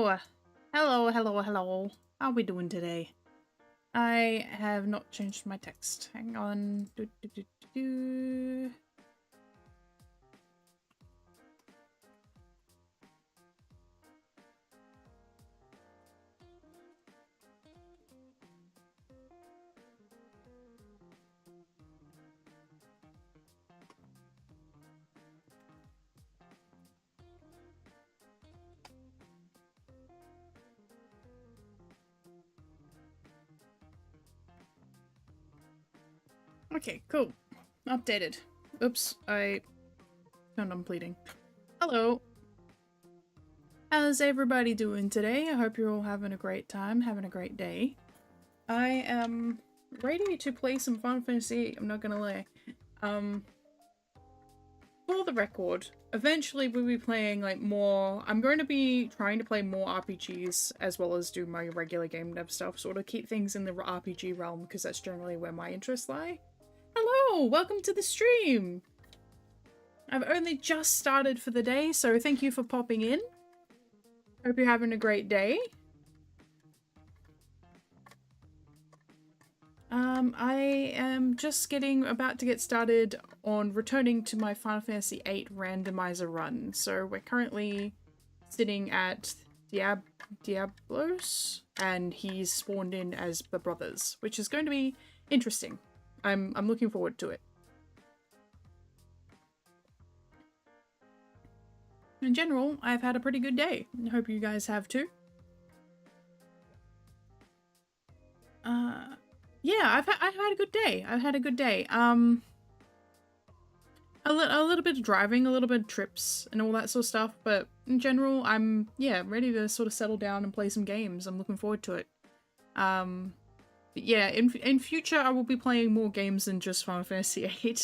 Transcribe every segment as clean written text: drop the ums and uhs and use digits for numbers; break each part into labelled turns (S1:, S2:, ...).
S1: Hello! Hello, hello, hello. How are we doing today? I have not changed my text. Hang on. Okay, cool. Updated. Oops, I turned on pleading. Hello. How's everybody doing today? I hope you're all having a great time, having a great day. I am ready to play some Final Fantasy, I'm not gonna lie. For the record, eventually we'll be playing like more. I'm going to be trying to play more RPGs as well as do my regular game dev stuff, sort of keep things in the RPG realm because that's generally where my interests lie. Hello, welcome to the stream. I've only just started for the day, so thank you for popping in. Hope you're having a great day. I am just about to get started on returning to my Final Fantasy VIII randomizer run. So we're currently sitting at Diablos, and he's spawned in as the brothers, which is going to be interesting. I'm looking forward to it. In general, I've had a pretty good day. I hope you guys have too. Yeah, I've had a good day. I've had a good day. A little bit of driving, a little bit of trips, and all that sort of stuff. But in general, I'm ready to sort of settle down and play some games. I'm looking forward to it. Yeah, in future, I will be playing more games than just Final Fantasy VIII.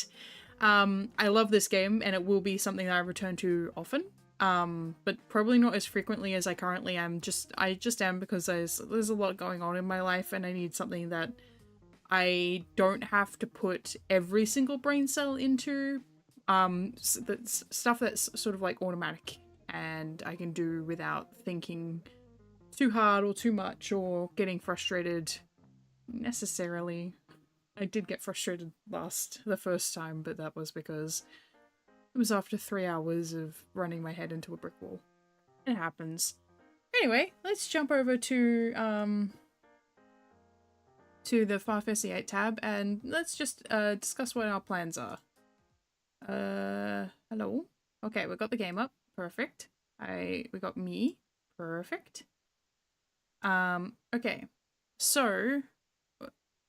S1: I love this game, and it will be something that I return to often. But probably not as frequently as I currently am. I just am because there's a lot going on in my life, and I need something that I don't have to put every single brain cell into. That's stuff that's sort of like automatic, and I can do without thinking too hard or too much or getting frustrated necessarily. I did get frustrated the first time, but that was because it was after 3 hours of running my head into a brick wall. It happens. Anyway, let's jump over to the Final Fantasy VIII tab, and let's just discuss what our plans are. Hello? Okay, we got the game up. Perfect. We got me. Perfect. Okay. So,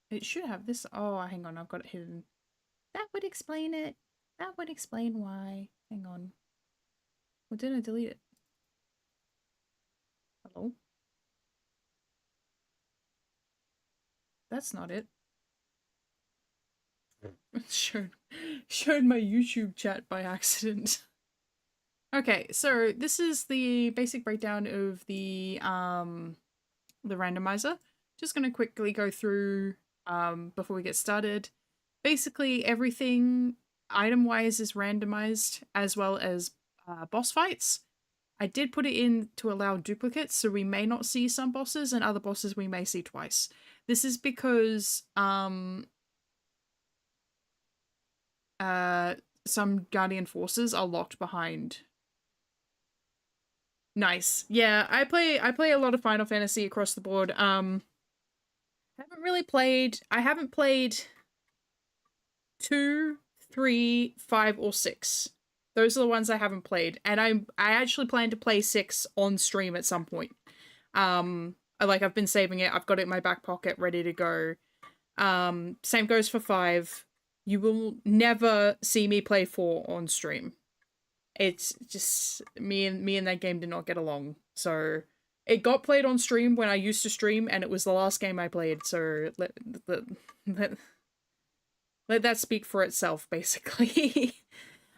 S1: it should have this. Oh, hang on, I've got it hidden. That would explain it. That would explain why. Hang on. Well, didn't I delete it? Hello? That's not it. Showed my YouTube chat by accident. Okay, so this is the basic breakdown of the randomizer. Just gonna quickly go through before we get started. Basically, everything item-wise is randomized, as well as boss fights. I did put it in to allow duplicates, so we may not see some bosses, and other bosses we may see twice. This is because some Guardian forces are locked behind. Nice. Yeah, I play a lot of Final Fantasy across the board. I haven't played 2, 3, 5, or 6. Those are the ones I haven't played, and I actually plan to play 6 on stream at some point. I've been saving it. I've got it in my back pocket, ready to go. Same goes for 5. You will never see me play 4 on stream. It's just me and that game did not get along. So it got played on stream when I used to stream, and it was the last game I played. So let that speak for itself, basically.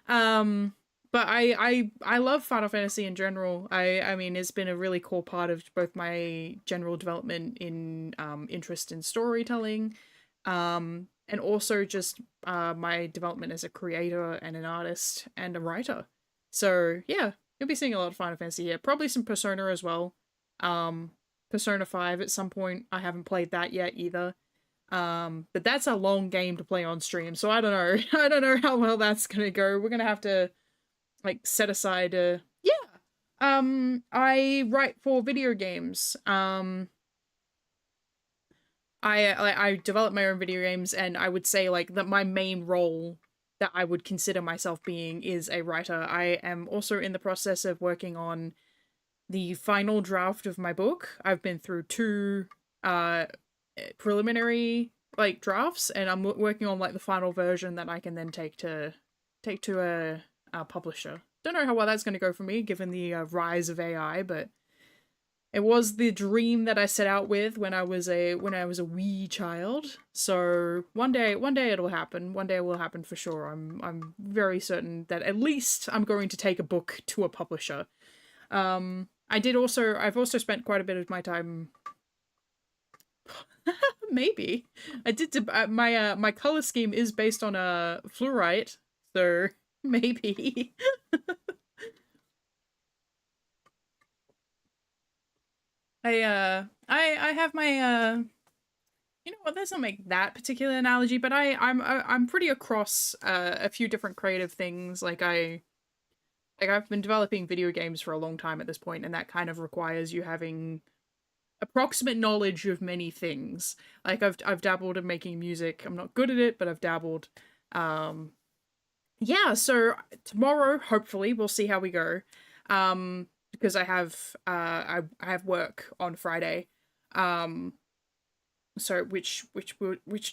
S1: But I love Final Fantasy in general. I mean, it's been a really cool part of both my general development in interest in storytelling, and also just my development as a creator and an artist and a writer. So yeah, you'll be seeing a lot of Final Fantasy here. Probably some Persona as well. Um, Persona 5 at some point. I haven't played that yet either. But that's a long game to play on stream, so I don't know. I don't know how well that's gonna go. We're gonna have to like set aside yeah. I write for video games. I develop my own video games, and I would say like that my main role that I would consider myself being is a writer. I am also in the process of working on the final draft of my book. I've been through two preliminary like drafts, and I'm working on like the final version that I can then take to a publisher. Don't know how well that's going to go for me given the rise of AI, but it was the dream that I set out with when I was a wee child. So one day it'll happen. One day it will happen for sure. I'm very certain that at least I'm going to take a book to a publisher. I've also spent quite a bit of my time. Maybe I did. My color scheme is based on a fluorite, so maybe. I have my you know what, let's not make that particular analogy, but I'm pretty across a few different creative things. I've been developing video games for a long time at this point, and that kind of requires you having approximate knowledge of many things. Like I've dabbled in making music. I'm not good at it, but I've dabbled. Um yeah, so tomorrow hopefully we'll see how we go. Because I have work on Friday. Um so which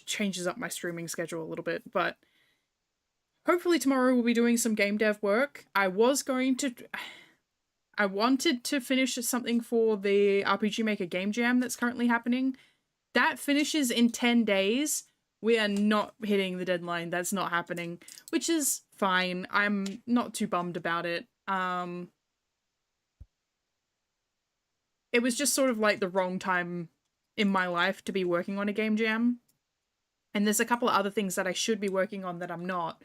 S1: changes up my streaming schedule a little bit, but hopefully tomorrow we'll be doing some game dev work. I wanted to finish something for the RPG Maker Game Jam that's currently happening. That finishes in 10 days. We are not hitting the deadline. That's not happening, which is fine. I'm not too bummed about it. It was just sort of like the wrong time in my life to be working on a game jam. And there's a couple of other things that I should be working on that I'm not,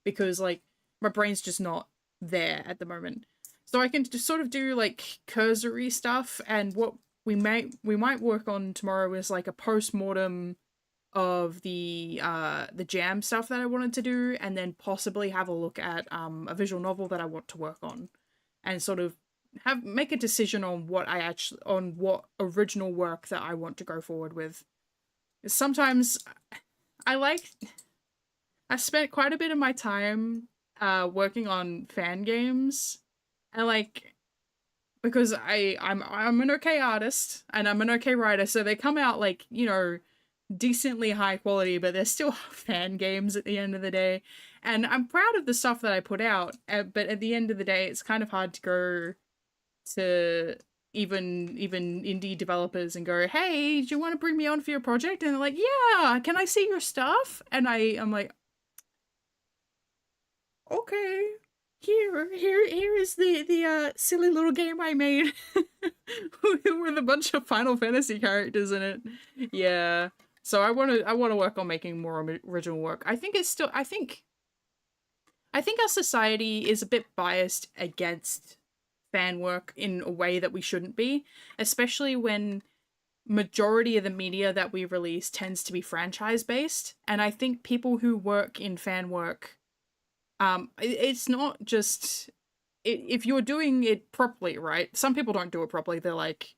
S1: because like my brain's just not there at the moment. So I can just sort of do like cursory stuff, and what we might work on tomorrow is like a post-mortem of the jam stuff that I wanted to do, and then possibly have a look at a visual novel that I want to work on, and sort of make a decision on what original work that I want to go forward with. Sometimes I like I spent quite a bit of my time working on fan games, and like because I'm an okay artist and I'm an okay writer, so they come out like, you know, decently high quality, but they're still fan games at the end of the day. And I'm proud of the stuff that I put out, but at the end of the day, it's kind of hard to go to even indie developers and go, "Hey, do you want to bring me on for your project?" And they're like, "Yeah, can I see your stuff?" And I'm like, "Okay, here is the silly little game I made with a bunch of Final Fantasy characters in it." Yeah. So I want to work on making more original work. I think our society is a bit biased against fan work in a way that we shouldn't be, especially when majority of the media that we release tends to be franchise based. And I think people who work in fan work, it's not just if you're doing it properly, right? Some people don't do it properly. They're like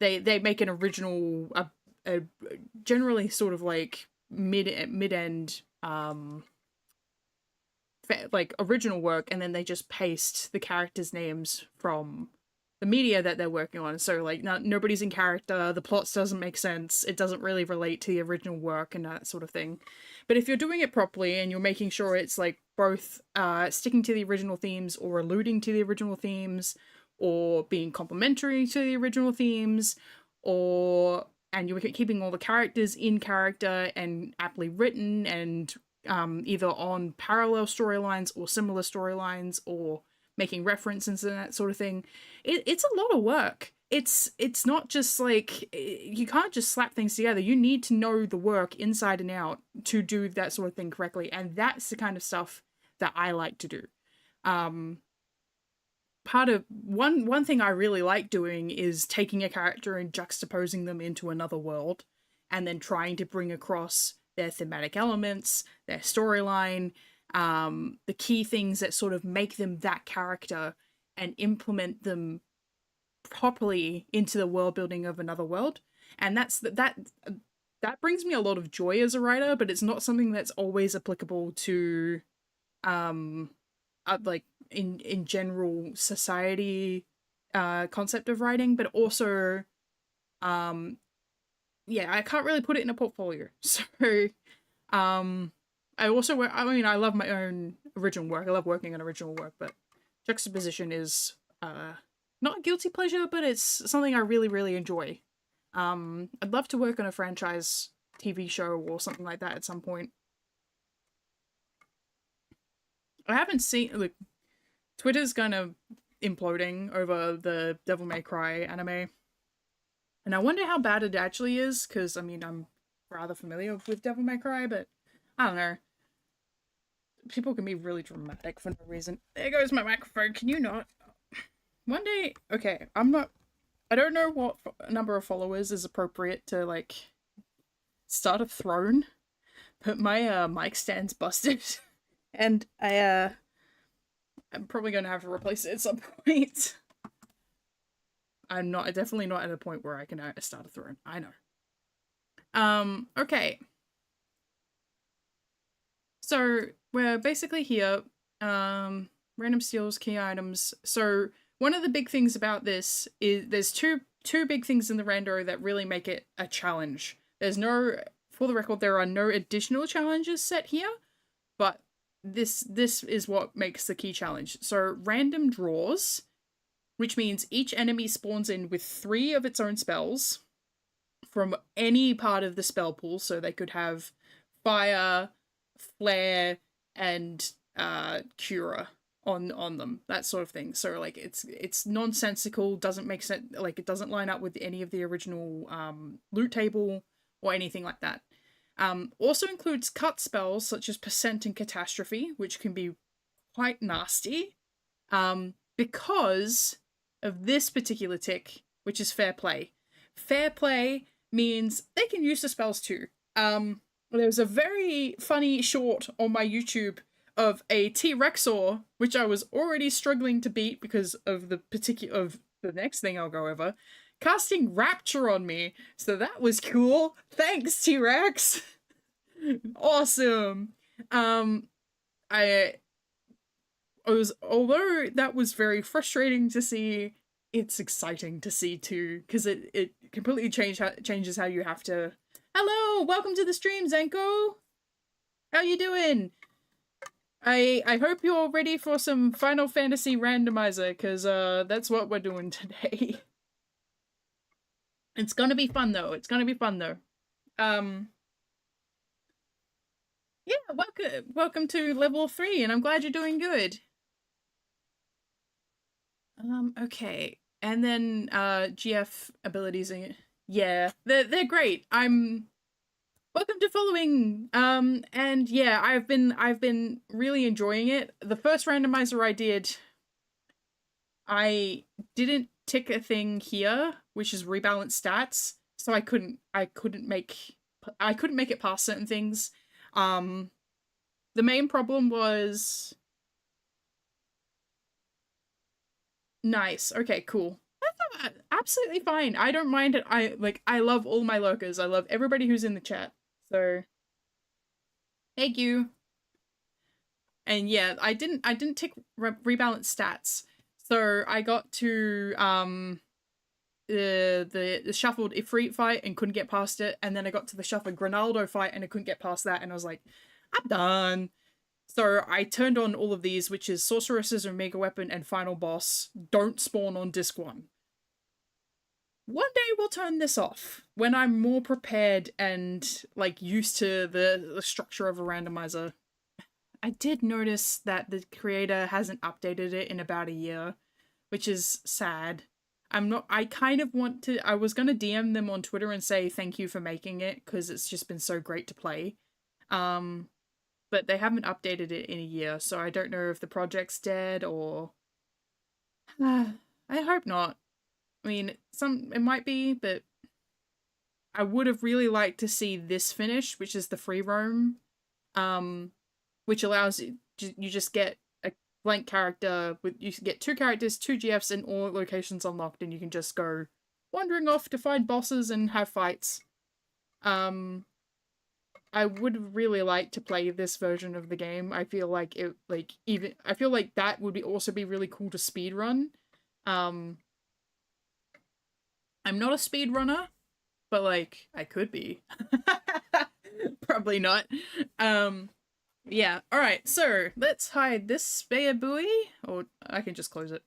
S1: they make an original a generally sort of like mid end like original work, and then they just paste the characters' names from the media that they're working on. So like nobody's in character, the plots doesn't make sense, it doesn't really relate to the original work and that sort of thing. But if you're doing it properly and you're making sure it's like both sticking to the original themes or alluding to the original themes or being complementary to the original themes, and you're keeping all the characters in character and aptly written and either on parallel storylines or similar storylines or making references and that sort of thing, it's a lot of work. It's not just like, you can't just slap things together. You need to know the work inside and out to do that sort of thing correctly, and that's the kind of stuff that I like to do. part of one thing I really like doing is taking a character and juxtaposing them into another world, and then trying to bring across their thematic elements, their storyline, the key things that sort of make them that character, and implement them properly into the world building of another world. And that brings me a lot of joy as a writer, but it's not something that's always applicable to like in general society concept of writing, but also yeah, I can't really put it in a portfolio. So I also work, I mean, I love my own original work. I love working on original work, but juxtaposition is not a guilty pleasure, but it's something I really, really enjoy. I'd love to work on a franchise TV show or something like that at some point. I haven't seen, like, Twitter's kind of imploding over the Devil May Cry anime. And I wonder how bad it actually is, because, I mean, I'm rather familiar with Devil May Cry, but I don't know. People can be really dramatic for no reason. There goes my microphone, can you not? One day, okay, I don't know what number of followers is appropriate to, like, start a throne, but my mic stand's busted, and I'm probably gonna have to replace it at some point. I'm definitely not at a point where I can start a throne. I know. Okay. So we're basically here. Random steals, key items. So one of the big things about this is there's two big things in the rando that really make it a challenge. For the record, there are no additional challenges set here, but this is what makes the key challenge. So random draws, which means each enemy spawns in with 3 of its own spells from any part of the spell pool. So they could have fire, flare, and cura on them, that sort of thing. So like it's nonsensical, doesn't make sense, like it doesn't line up with any of the original loot table or anything like that. Also includes cut spells such as percent and catastrophe, which can be quite nasty, because of this particular tick, which is fair play. Fair play means they can use the spells too. There's a very funny short on my YouTube of a T-Rexor, which I was already struggling to beat because of the next thing I'll go over, casting Rapture on me. So that was cool. Thanks, T-Rex. Awesome. Although that was very frustrating to see, it's exciting to see too, because it completely changes how you have to. Hello, welcome to the stream, Zenko. How you doing? I hope you're ready for some Final Fantasy randomizer, because that's what we're doing today. It's gonna be fun though. Yeah, welcome to level 3, and I'm glad you're doing good. Okay, and then GF abilities, yeah, they're great. Welcome to following. And yeah, I've been really enjoying it. The first randomizer I didn't tick a thing here, which is rebalance stats, so I couldn't make it past certain things. The main problem was nice. Okay, cool. That's absolutely fine. I don't mind it. I love all my lurkers. I love everybody who's in the chat. So thank you. And yeah, I didn't tick rebalance stats. So I got to the shuffled Ifrit fight and couldn't get past it, and then I got to the shuffled Grinaldo fight and I couldn't get past that, and I was like, I'm done. So I turned on all of these, which is Sorceress's Omega Weapon and Final Boss don't spawn on disc 1. One day we'll turn this off when I'm more prepared and like used to the structure of a randomizer. I did notice that the creator hasn't updated it in about a year, which is sad. I was gonna DM them on Twitter and say thank you for making it, because it's just been so great to play. But they haven't updated it in a year, so I don't know if the project's dead or I hope not. I mean, it might be, but I would have really liked to see this finish, which is the free roam, which allows you just get a blank character with you get 2 characters, 2 GFs, and all locations unlocked, and you can just go wandering off to find bosses and have fights. I would really like to play this version of the game. I feel like I feel like that would also be really cool to speedrun. I'm not a speedrunner, but like I could be. Probably not. Yeah. All right. So let's hide this spare buoy, or I can just close it.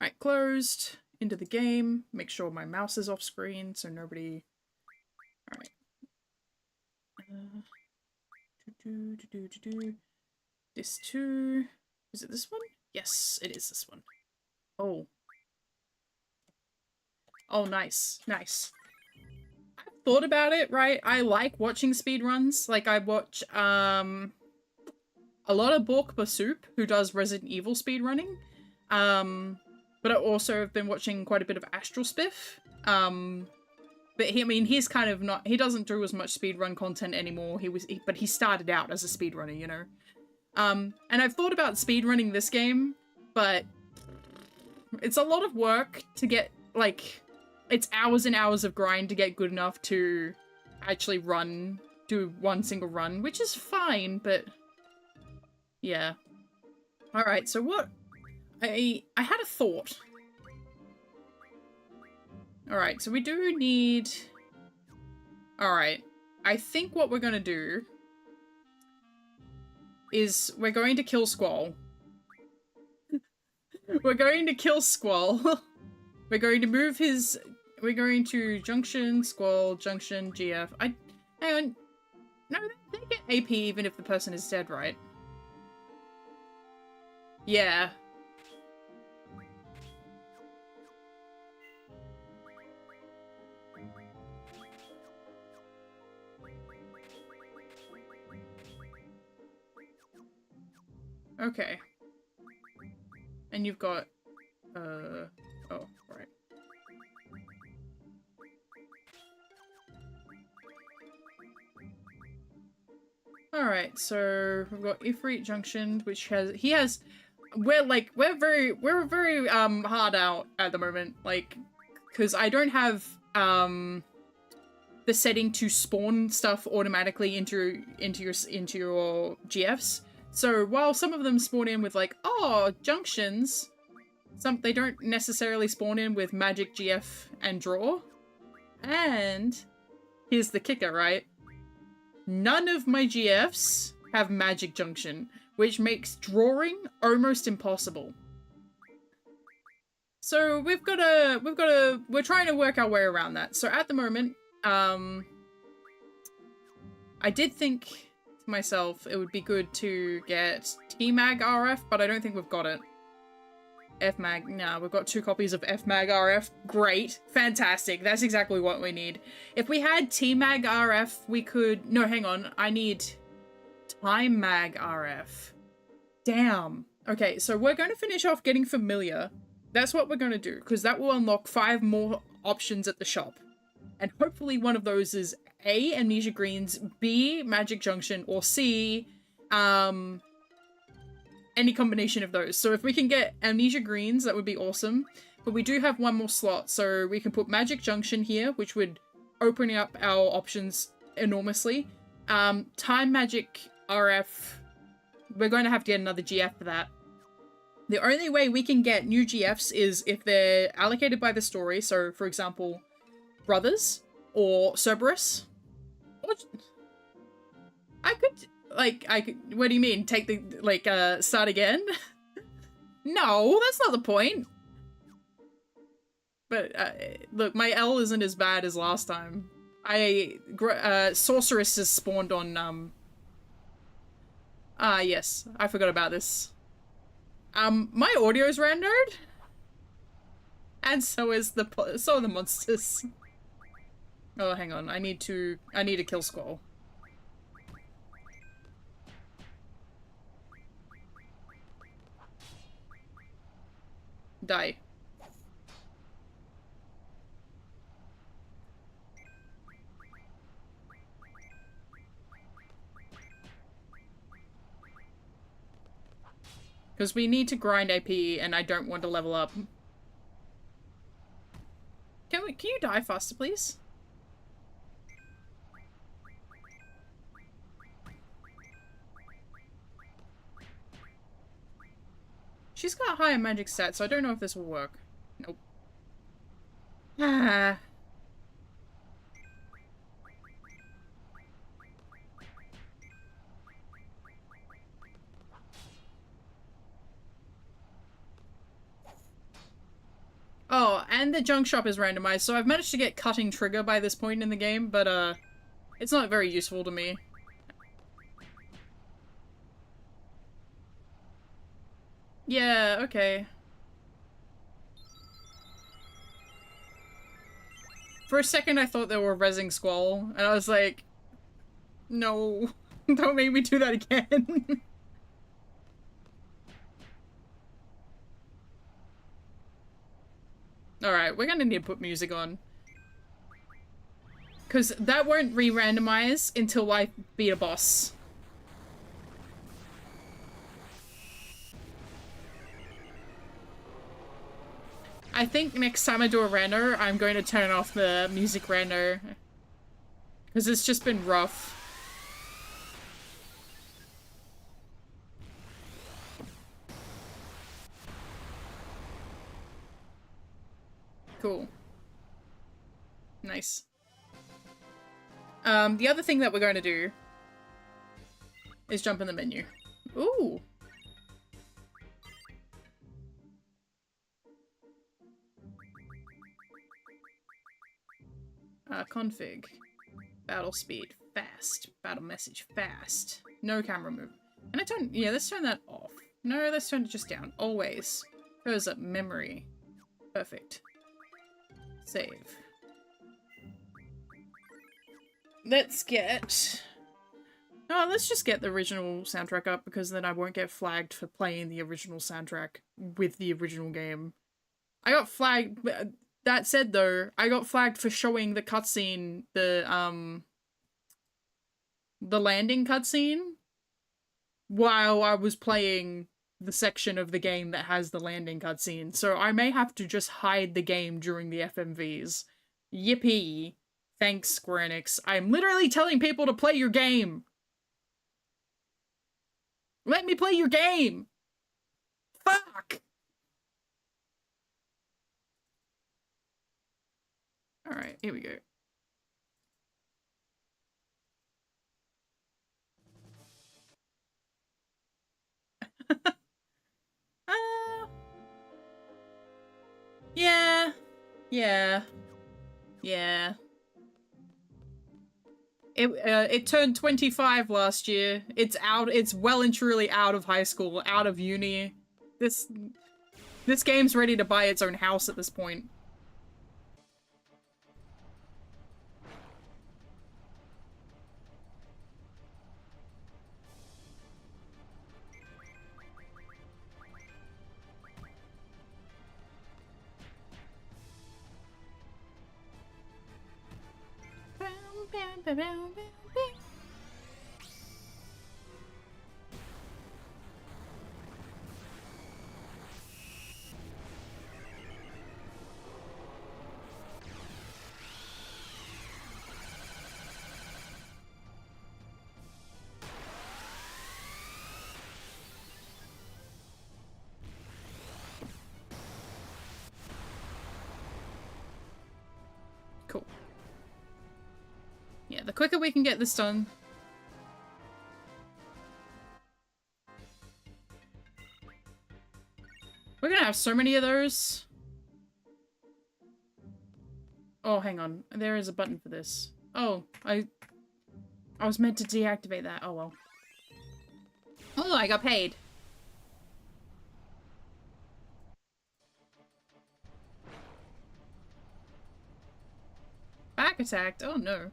S1: All right, closed. Into the game. Make sure my mouse is off screen so nobody. All right. This too. Is it this one? Yes, it is this one. Oh. Oh, nice. Nice. I've thought about it, right? I like watching speedruns. Like, I watch, a lot of Bork Basoup, who does Resident Evil speedrunning. But I also have been watching quite a bit of Astral Spiff. But he's kind of not, he doesn't do as much speedrun content anymore. But he started out as a speedrunner, you know? And I've thought about speedrunning this game, but it's a lot of work to get, like, it's hours and hours of grind to get good enough to actually do one single run, which is fine, but yeah. Alright, so what? I had a thought. Alright, so we do need... Alright, I think what we're gonna do is we're going to kill Squall. We're going to kill Squall. We're going to move his... We're going to Junction, Squall, Junction, GF. Hang on. No, they get AP even if the person is dead, right? Yeah. Okay. And you've got... Oh, right. Alright, so we've got Ifrit Junction, which has... We're very hard out at the moment, like, because I don't have, the setting to spawn stuff automatically into your GFs. So while some of them spawn in with like, oh, junctions, they don't necessarily spawn in with magic GF and draw. And here's the kicker, right? None of my GFs have magic junction, which makes drawing almost impossible. So we're trying to work our way around that. So at the moment, I did think to myself it would be good to get TMAG RF, but I don't think we've got it. FMAG, nah, we've got 2 copies of FMAG RF. Great, fantastic, that's exactly what we need. If we had TMAG RF, we could, no, hang on, I need Time Mag RF. Damn. Okay, so we're going to finish off getting familiar. That's what we're going to do, because that will unlock 5 more options at the shop. And hopefully one of those is A, Amnesia Greens, B, Magic Junction, or C, any combination of those. So if we can get Amnesia Greens, that would be awesome. But we do have 1 more slot, so we can put Magic Junction here, which would open up our options enormously. Time Magic RF, we're going to have to get another GF for that. The only way we can get new GFs is if they're allocated by the story. So, for example, Brothers or Cerberus. I could, what do you mean? Take the, start again? No, that's not the point. But, look, my L isn't as bad as last time. Sorceress has spawned on, yes, I forgot about this. My audio's rendered, and so are the monsters. Oh, hang on, I need to kill Squall. Die. Because we need to grind AP, and I don't want to level up. Can you die faster, please? She's got higher magic stats, so I don't know if this will work. Nope. Ah. Oh, and the junk shop is randomized, so I've managed to get cutting trigger by this point in the game, but it's not very useful to me. Yeah, okay. For a second I thought they were rezzing Squall, and I was like, no, don't make me do that again. Alright, we're gonna need to put music on. Because that won't re-randomize until I beat a boss. I think next time I do a rando, I'm going to turn off the music rando. Because it's just been rough. Cool. Nice. The other thing that we're going to do is jump in the menu. Ooh. Config. Battle speed. Fast. Battle message. Fast. No camera move. And I turn- yeah, let's turn that off. No, let's turn it just down. Always. Goes up memory. Perfect. Save. Let's get... Oh, let's just get the original soundtrack up, because then I won't get flagged for playing the original soundtrack with the original game. I got flagged... That said, though, I got flagged for showing the cutscene, the landing cutscene, while I was playing the section of the game that has the landing cutscene, so I may have to just hide the game during the FMVs. Yippee. Thanks, Square Enix. I'm literally telling people to play your game! Let me play your game! Fuck! Alright, here we go. Yeah. Yeah. Yeah. It turned 25 last year. It's well and truly out of high school, out of uni. This game's ready to buy its own house at this point. Cool. Yeah, the quicker we can get this done. We're gonna have so many of those. Oh, hang on. There is a button for this. Oh, I was meant to deactivate that. Oh, well. Oh, I got paid. Back attacked? Oh, no.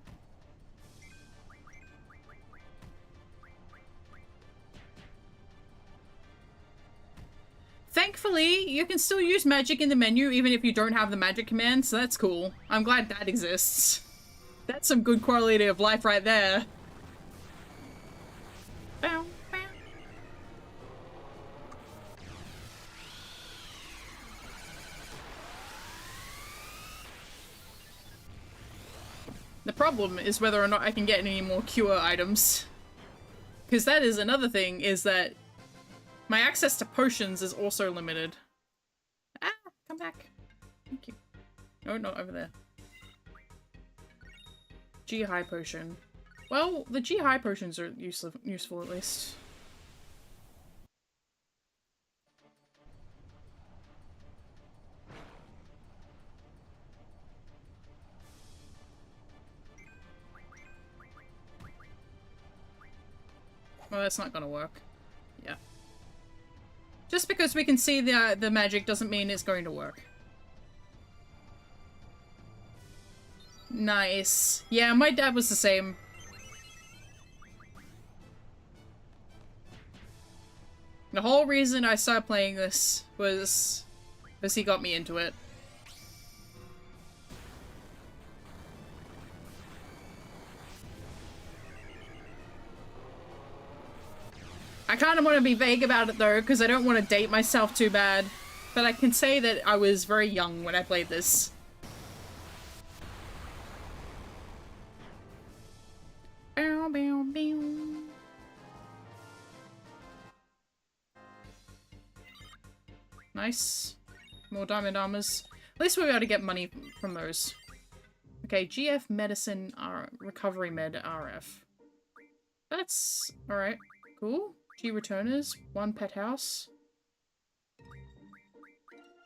S1: thankfully, you can still use magic in the menu even if you don't have the magic command, so that's cool. I'm glad that exists. That's some good quality of life right there. Bow, bow. The problem is whether or not I can get any more cure items. Because that is another thing, is that my access to potions is also limited. Ah, come back. Thank you. No, not over there. G high potion. Well, the G high potions are useful at least. Well, that's not gonna work. Yeah. Just because we can see the magic doesn't mean it's going to work. Nice. Yeah, my dad was the same. The whole reason I started playing this was because he got me into it. I kind of want to be vague about it though, because I don't want to date myself too bad. But I can say that I was very young when I played this. Bow, bow, bow. Nice. More diamond armors. At least we'll be able to get money from those. Okay, GF medicine recovery med RF. That's alright. Cool. G returners. 1 pet house.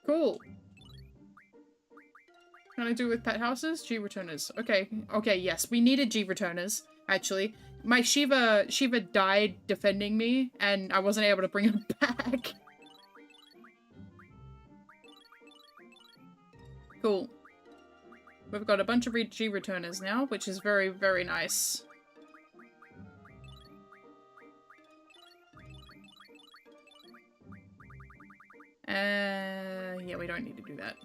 S1: Cool. Can I do with pet houses? G returners. Okay. Okay, yes. We needed G returners, actually. My Shiva died defending me, and I wasn't able to bring him back. Cool. We've got a bunch of G returners now, which is very, very nice. Yeah, we don't need to do that.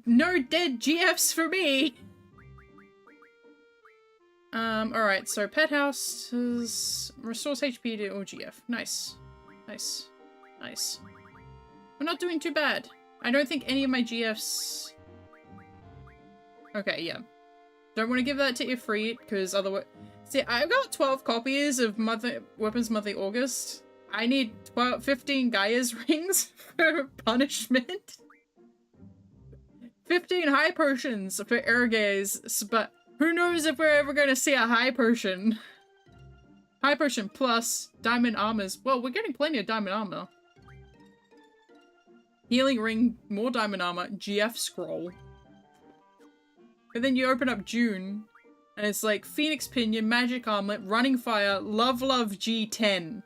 S1: No dead GFs for me! Alright, so pet house restores HP to GF. Nice. Nice. Nice. We're not doing too bad. I don't think any of my GFs... Okay, yeah. Don't want to give that to Ifrit, because otherwise... See, I've got 12 copies of Weapons Mother August. I need 15 Gaia's rings for punishment. 15 high potions for Ergaze, but who knows if we're ever going to see a high potion. High potion plus diamond armors. Well, we're getting plenty of diamond armor. Healing ring, more diamond armor, GF scroll. But then you open up June, and it's like Phoenix Pinion, Magic Armlet, Running Fire, Love G10.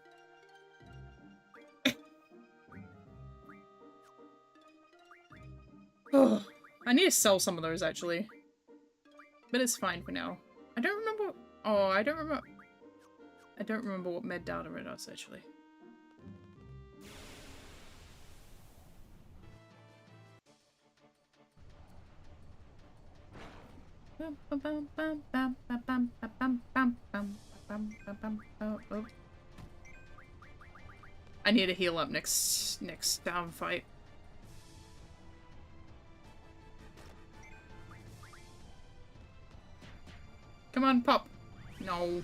S1: Oh, I need to sell some of those actually. But it's fine for now. I don't remember. Oh, I don't remember what med data it is actually. I need to heal up next down fight. Come on, pop. No.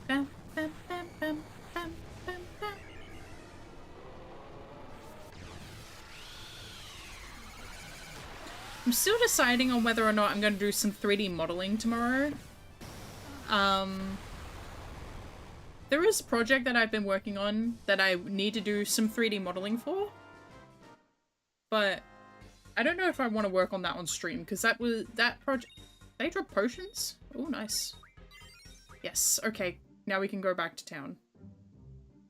S1: Bam, bam, bam, bam, bam, bam, bam. I'm still deciding on whether or not I'm going to do some 3D modeling tomorrow. There is a project that I've been working on that I need to do some 3D modeling for. But I don't know if I want to work on that on stream, because that project... They drop potions? Oh, nice. Yes, okay. Now we can go back to town.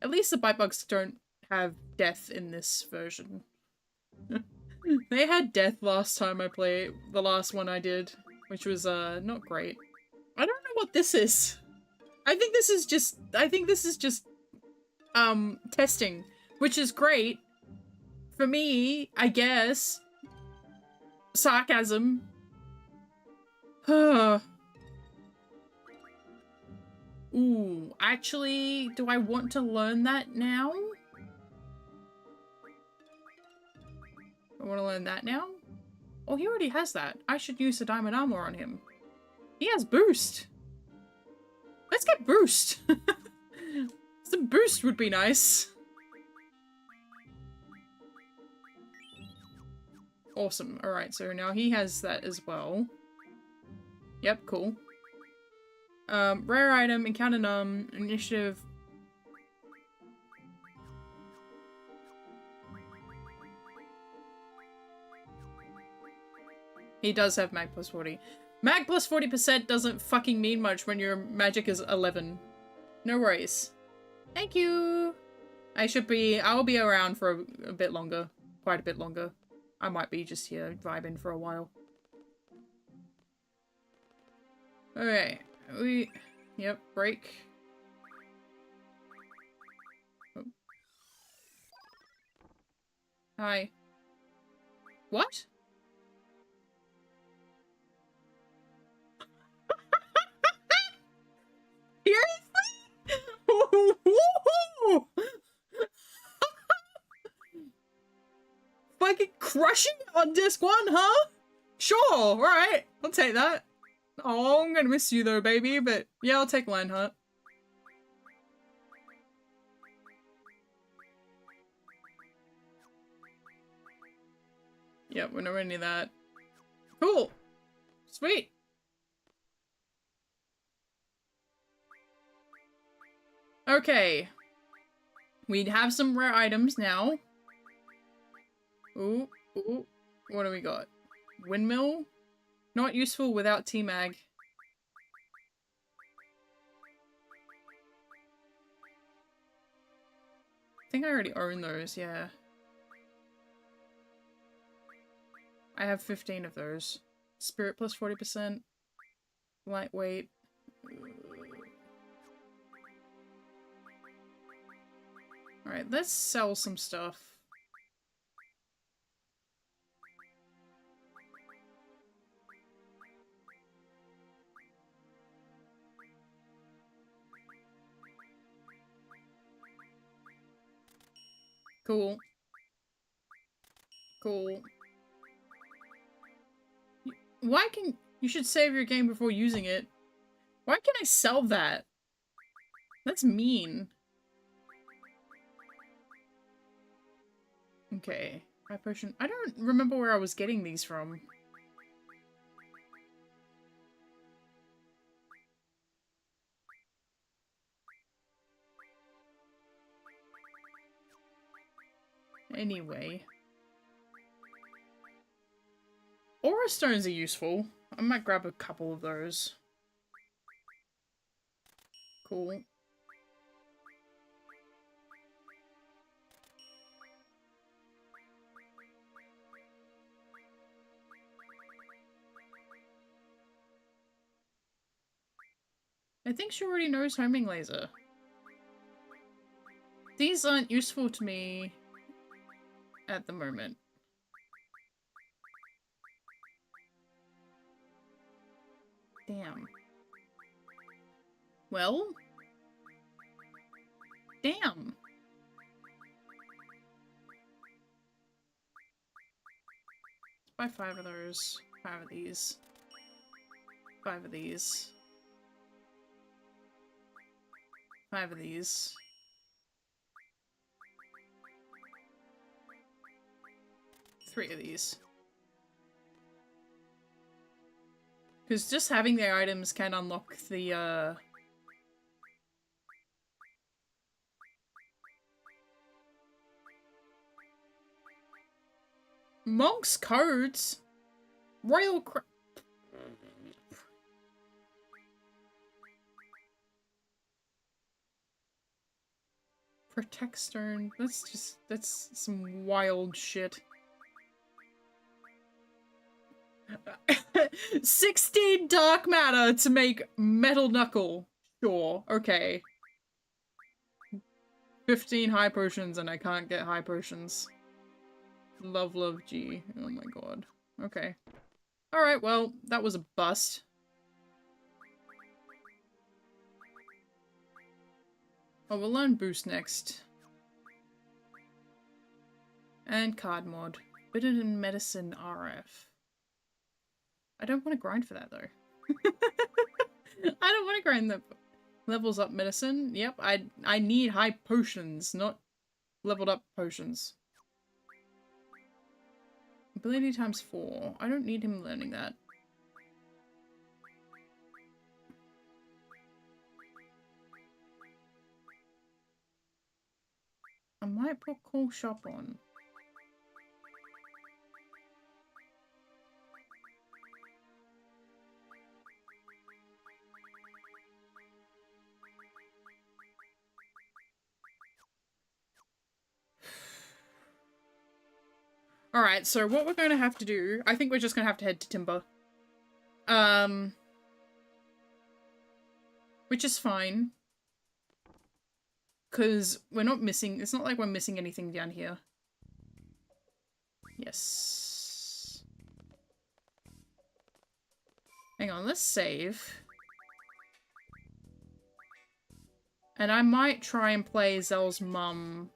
S1: At least the bite bugs don't have death in this version. They had death last time I played, the last one I did, which was, not great. I don't know what this is. I think this is just, testing, which is great. For me, I guess. Sarcasm. Ooh, actually, do I want to learn that now? I want to learn that now? Oh, he already has that. I should use the diamond armor on him. He has boost. Let's get boost. Some boost would be nice. Awesome. Alright, so now he has that as well. Yep, cool. Rare item, encounter none, initiative. He does have mag plus 40. Mag plus 40% doesn't fucking mean much when your magic is 11. No worries. Thank you! I'll be around for a bit longer. Quite a bit longer. I might be just here vibing for a while. Okay. Yep, break. Oh. Hi. What? Seriously? Fucking crushing it on disc 1, huh? Sure, alright. I'll take that. Oh, I'm gonna miss you though, baby, but yeah, I'll take Lionheart. Yep, we're nowhere near that. Cool. Sweet. Okay. We have some rare items now. Ooh, ooh. What do we got? Windmill? Not useful without T-Mag. I think I already own those, yeah. I have 15 of those. Spirit plus 40%. Lightweight. Alright, let's sell some stuff. Cool. Cool. Why can... You should save your game before using it. Why can I sell that? That's mean. Okay. My potion... I don't remember where I was getting these from. Anyway. Aura stones are useful. I might grab a couple of those. Cool. I think she already knows homing laser. These aren't useful to me at the moment. Damn. Well? Damn. Let's buy 5 of those. 5 of these. 5 of these. 5 of these. 3 of these. Because just having their items can unlock the, Monk's codes? Royal Protect Stone. That's some wild shit. 16 dark matter to make metal knuckle. Sure, okay. 15 high potions and I can't get high potions. Love, G. Oh my god. Okay. Alright, well, that was a bust. Oh, we'll learn boost next. And card mod. Forbidden medicine RF. I don't want to grind for that though. I don't want to grind that. Levels up medicine. Yep, I need high potions, not leveled up potions. Ability times 4. I don't need him learning that. I might put Cool Shop on. Alright, so what we're going to have to do, I think we're just going to have to head to Timber. Which is fine. Because we're not missing, it's not like we're missing anything down here. Yes. Hang on, let's save. And I might try and play Zell's mum,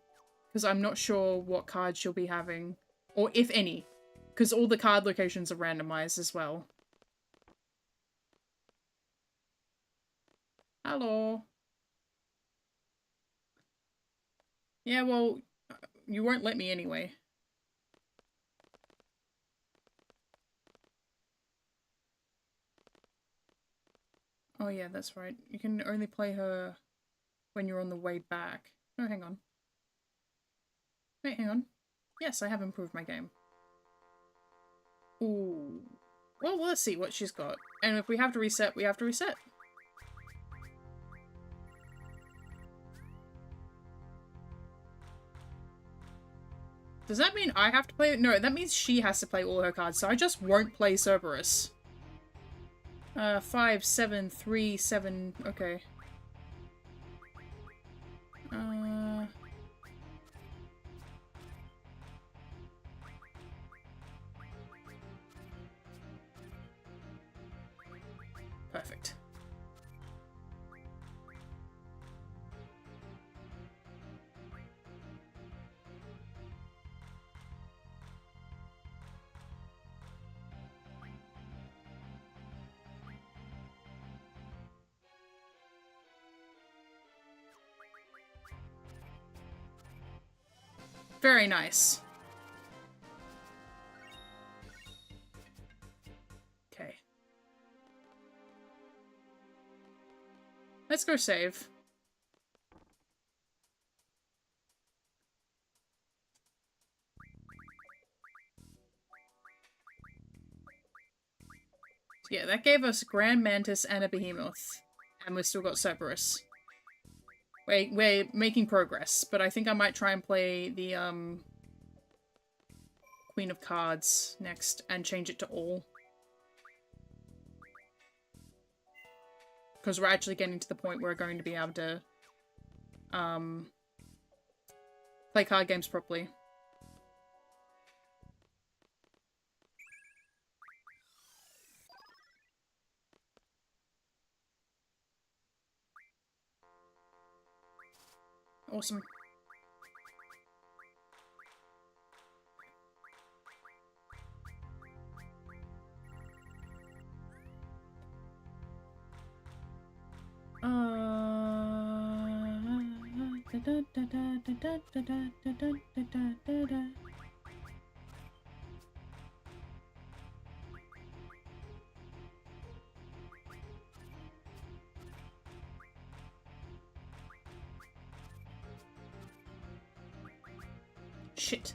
S1: because I'm not sure what card she'll be having. Or if any. Because all the card locations are randomized as well. Hello. Yeah, well, you won't let me anyway. Oh yeah, that's right. You can only play her when you're on the way back. Oh, hang on. Wait, hang on. Yes, I have improved my game. Ooh. Well, let's see what she's got. And if we have to reset, we have to reset. Does that mean I have to play it? No, that means she has to play all her cards, so I just won't play Cerberus. 5, 7, 3, 7, okay. Perfect. Very nice. Okay. Let's go save. Yeah, that gave us Grand Mantis and a Behemoth. And we've still got Cerberus. We're making progress, but I think I might try and play the, Queen of Cards next and change it to all. Because we're actually getting to the point where we're going to be able to, play card games properly. Awesome. Shit.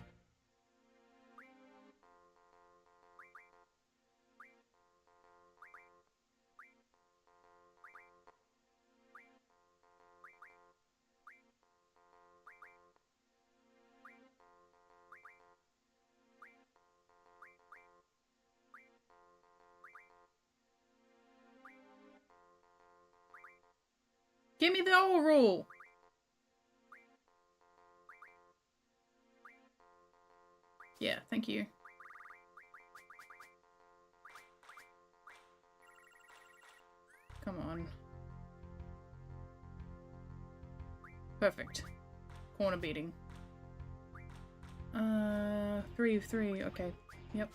S1: Give me the old rule. Yeah, thank you. Come on. Perfect. Corner beating. 3 of 3, okay. Yep.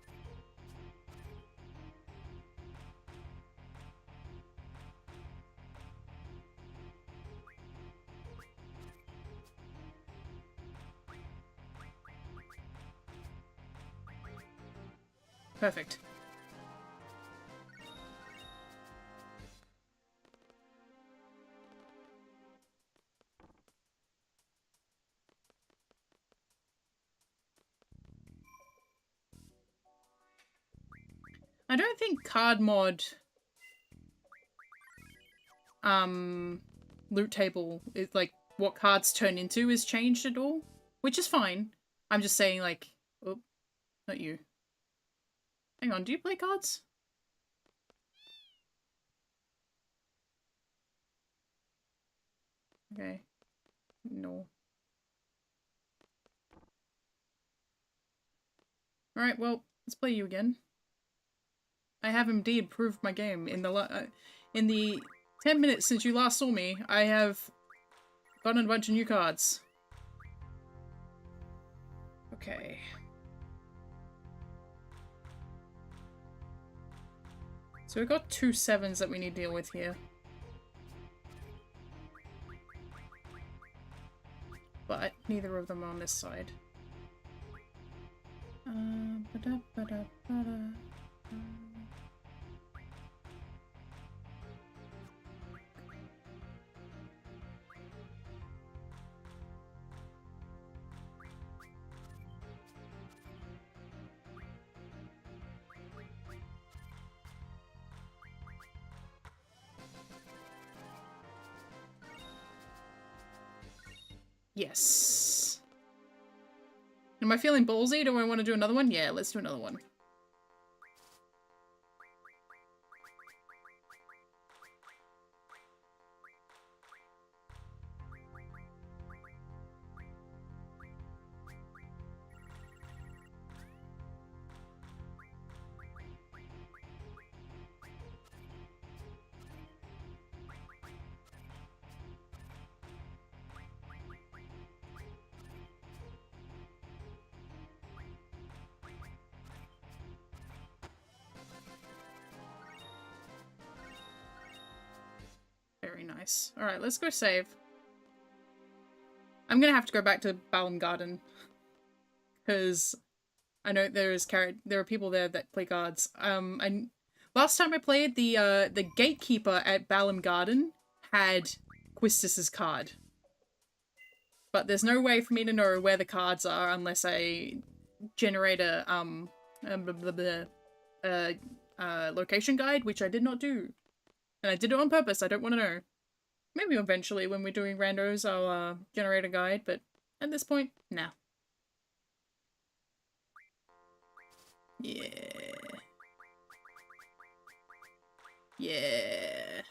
S1: Perfect. I don't think card mod loot table is like what cards turn into is changed at all, which is fine. I'm just saying like, oh, not you. Hang on, do you play cards? Okay. No. Alright, well, let's play you again. I have indeed improved my game. In the 10 minutes since you last saw me, I have gotten a bunch of new cards. Okay. So we've got 2 7s that we need to deal with here. But neither of them are on this side. Yes. Am I feeling ballsy? Do I want to do another one? Yeah, let's do another one. Very nice. Alright, let's go save. I'm gonna have to go back to Balam Garden. Because I know there are people there that play cards. Last time I played, the gatekeeper at Balam Garden had Quistis's card. But there's no way for me to know where the cards are unless I generate a location guide, which I did not do. And I did it on purpose, I don't want to know. Maybe eventually when we're doing randos I'll generate a guide, but at this point, nah. Yeah. Yeah.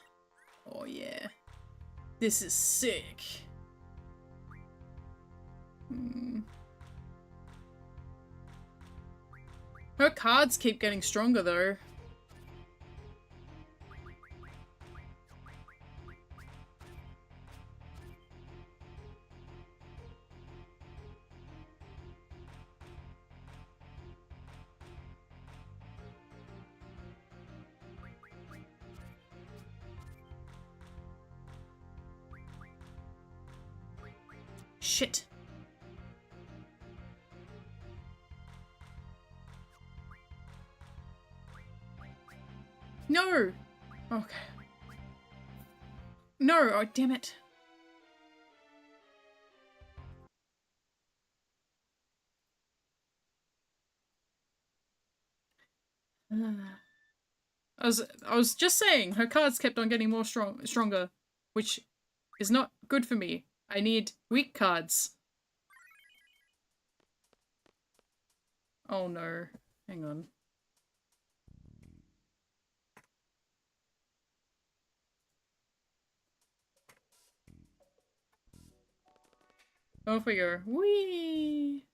S1: Oh yeah. This is sick. Her cards keep getting stronger though. Shit. No! Okay. No! Oh, damn it. I was just saying, her cards kept on getting more stronger, which is not good for me. I need weak cards. Oh no. Hang on. Off we go. Whee!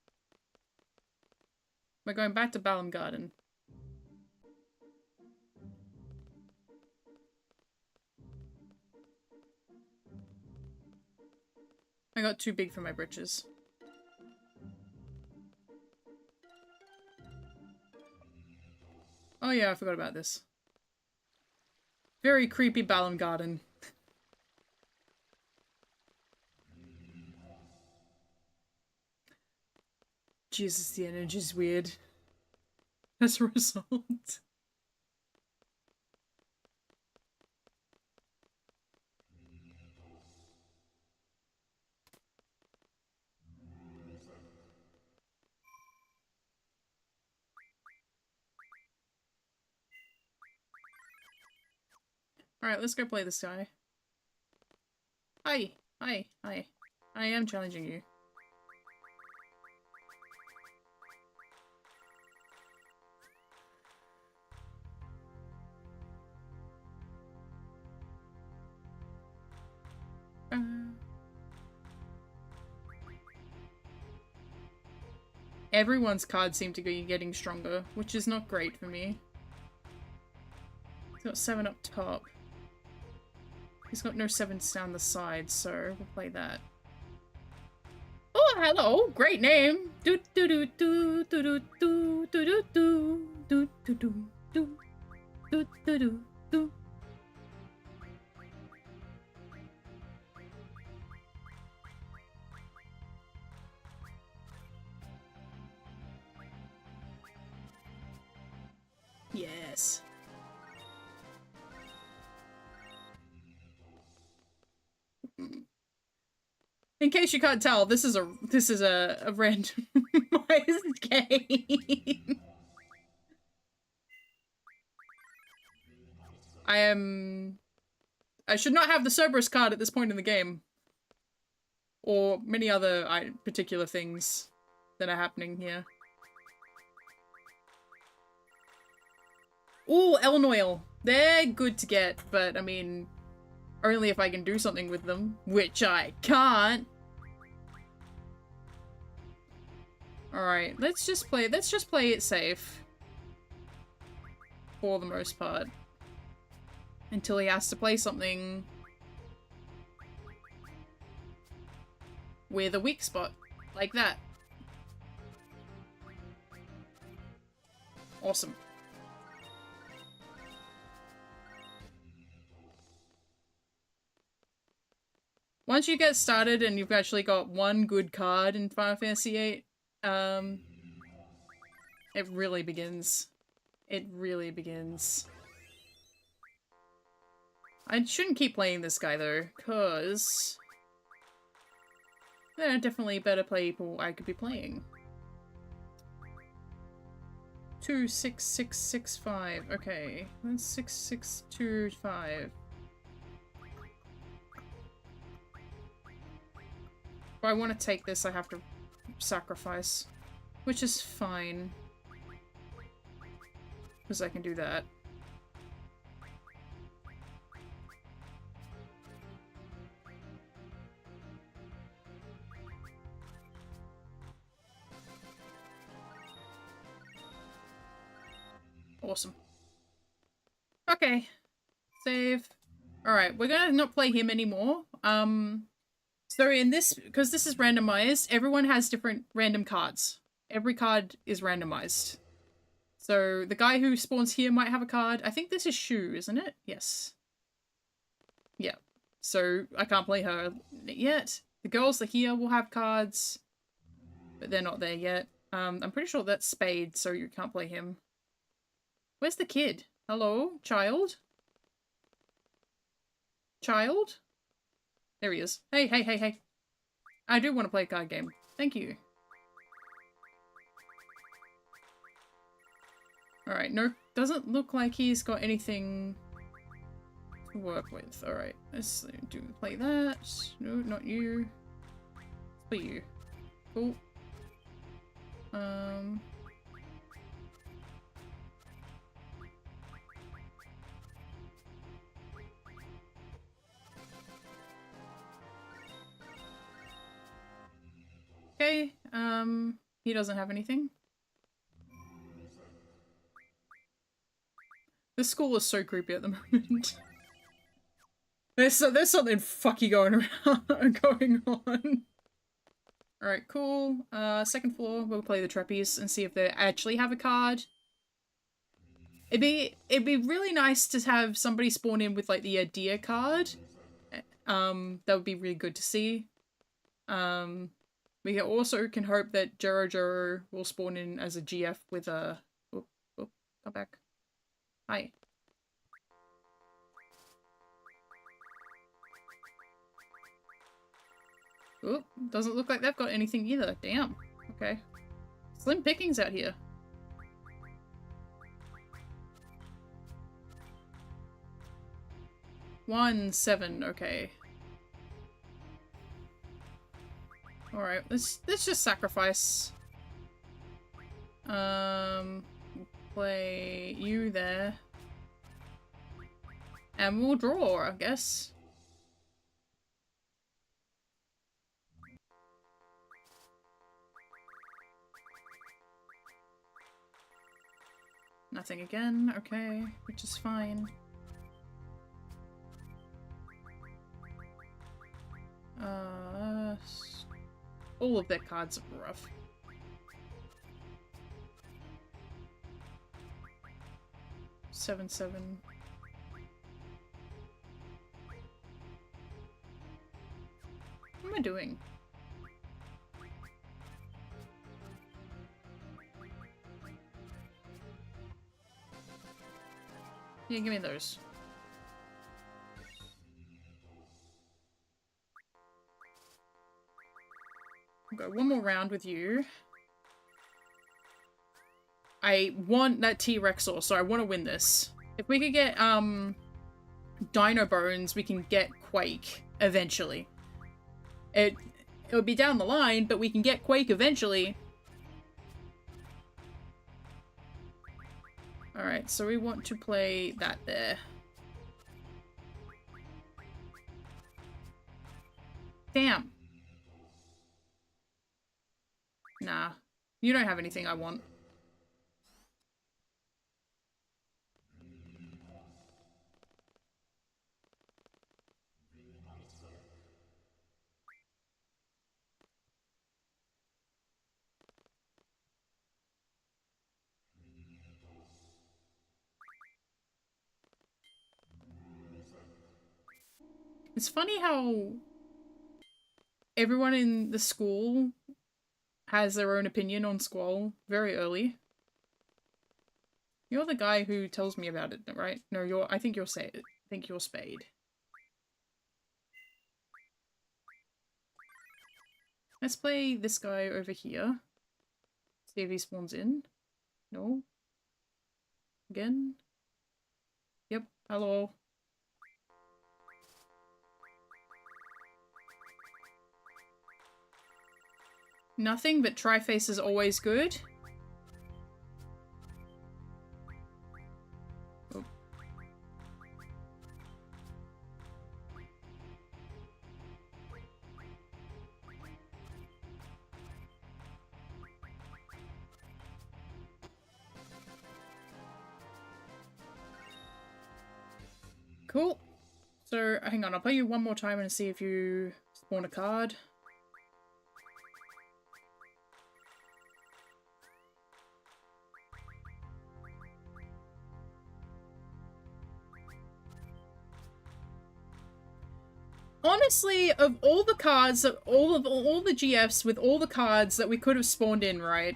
S1: We're going back to Balam Garden. I got too big for my britches. Oh yeah, I forgot about this. Very creepy Balam Garden. Jesus, the energy's weird. As a result. Alright, let's go play this guy. Hi! Hi! Hi. I am challenging you. Everyone's cards seem to be getting stronger, which is not great for me. He's got 7 up top. He's got no 7s down the side, so we'll play that. Oh, hello! Great name! Do do do do do do do do do do do do do do do do do. Yes. In case you can't tell, this is a randomized game. I should not have the Cerberus card at this point in the game. Or many other particular things that are happening here. Ooh, Elnoil. They're good to get, but I mean, only if I can do something with them, which I can't. Alright, let's just play it safe. For the most part. Until he has to play something with a weak spot. Like that. Awesome. Once you get started and you've actually got one good card in Final Fantasy VIII, it really begins. It really begins. I shouldn't keep playing this guy though, because there are definitely better people I could be playing. 26665. Okay, that's 6625. If I want to take this, I have to sacrifice, which is fine, because I can do that. Awesome. Okay. Save. Alright, we're gonna not play him anymore. So in this, because this is randomized, everyone has different random cards. Every card is randomized. So the guy who spawns here might have a card. I think this is Shu, isn't it? Yes. Yeah. So I can't play her yet. The girls that are here will have cards, but they're not there yet. I'm pretty sure that's Spade, so you can't play him. Where's the kid? Hello? Child? Child? There he is. Hey, hey, hey, hey. I do want to play a card game. Thank you. Alright, no, doesn't look like he's got anything to work with. Alright, let's play that. No, not you. Let's play you. Cool. Okay, he doesn't have anything. This school is so creepy at the moment. There's something fucky going around, going on. Alright, cool. Second floor, we'll play the trapeze and see if they actually have a card. It'd be really nice to have somebody spawn in with like the deer card. That would be really good to see. We also can hope that Joro will spawn in as a GF with a... Oop, oop, come back. Hi. Oop, doesn't look like they've got anything either. Damn. Okay. Slim pickings out here. One, 7, okay. Alright, let's just sacrifice. Play you there. And we'll draw, I guess. Nothing again, okay, which is fine. All of their cards are rough. Seven. What am I doing? Yeah, give me those. I'll go one more round with you. I want that T-Rexor, so I want to win this. If we could get, Dino Bones, we can get Quake, eventually. It would be down the line, but we can get Quake eventually. Alright, so we want to play that there. Damn. Nah. You don't have anything I want. It's funny how everyone in the school has their own opinion on Squall very early. You're the guy who tells me about it, right? No, I think you're Spade. I think you're Spade. Let's play this guy over here. See if he spawns in. No. Again. Yep. Hello. Nothing, but Tri-Face is always good. Oh. Cool. So, hang on, I'll play you one more time and see if you spawn a card. Honestly, of all the cards, all the GFs with all the cards that we could have spawned in, right?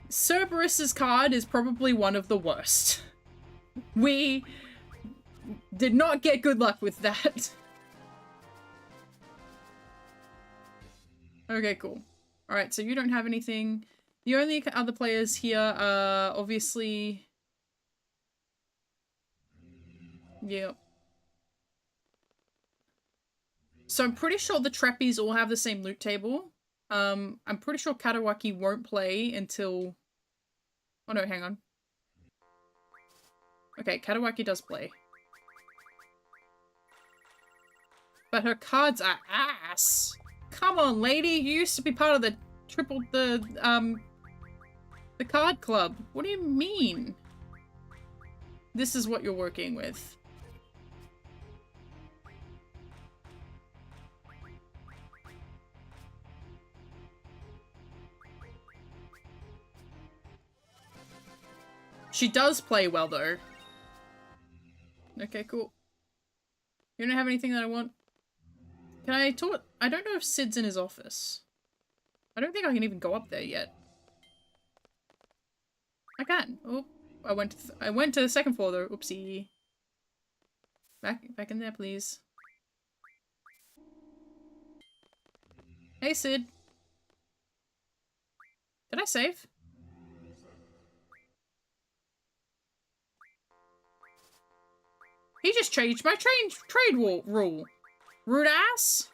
S1: Cerberus's card is probably one of the worst. We did not get good luck with that. Okay, cool. Alright, so you don't have anything. The only other players here are obviously... Yep. So I'm pretty sure the Trappies all have the same loot table. I'm pretty sure Katawaki won't play until... Oh no, hang on. Okay, Katawaki does play. But her cards are ass. Come on, lady, you used to be part of the tripled the card club. What do you mean? This is what you're working with. She does play well, though. Okay, cool. You don't have anything that I want? Can I talk? I don't know if Sid's in his office. I don't think I can even go up there yet. I can. Oh, I went to the second floor though. Oopsie. Back in there, please. Hey, Sid. Did I save? He just changed my trade rule. Rude ass.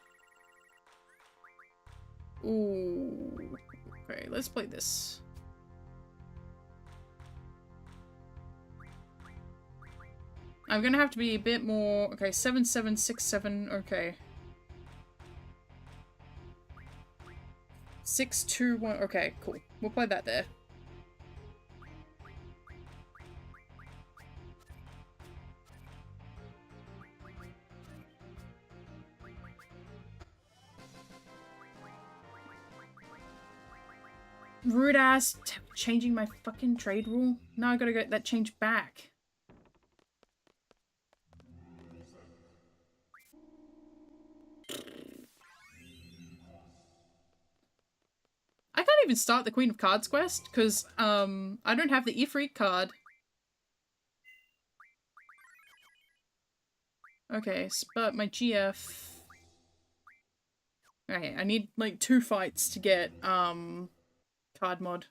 S1: Ooh. Okay, let's play this. I'm gonna have to be a bit more. Okay, 7767. Okay. 621. Okay, cool. We'll play that there. Rude ass changing my fucking trade rule. Now I gotta get that changed back. I can't even start the Queen of Cards quest because I don't have the Ifrit card. Okay, but my GF. Okay, I need like 2 fights to get card mod.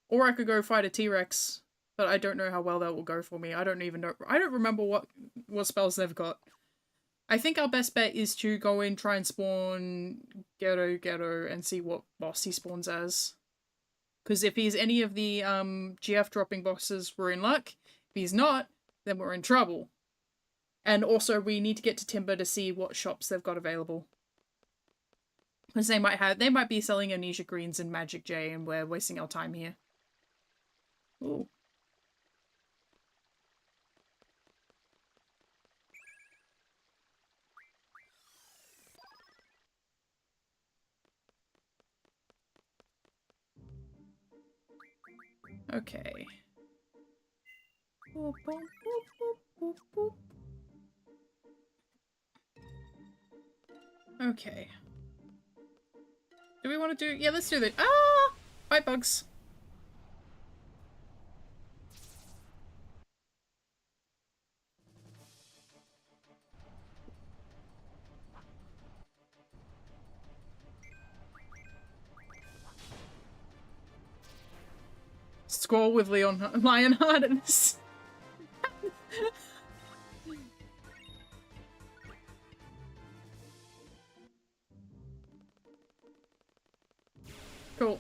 S1: Or I could go fight a T-Rex, but I don't know how well that will go for me. I don't even know. I don't remember what spells they've got. I think our best bet is to go in, try and spawn Ghetto, and see what boss he spawns as. Because if he's any of the GF dropping bosses, we're in luck. If he's not, then we're in trouble. And also, we need to get to Timber to see what shops they've got available. Because they might be selling Amnesia Greens and Magic J, and we're wasting our time here. Ooh. Okay. Boop, boop, boop, boop, boop, boop. Okay. Do we want to do... Yeah, let's do that. Ah! Fight bugs. Squall with Lionheart and this. Cool.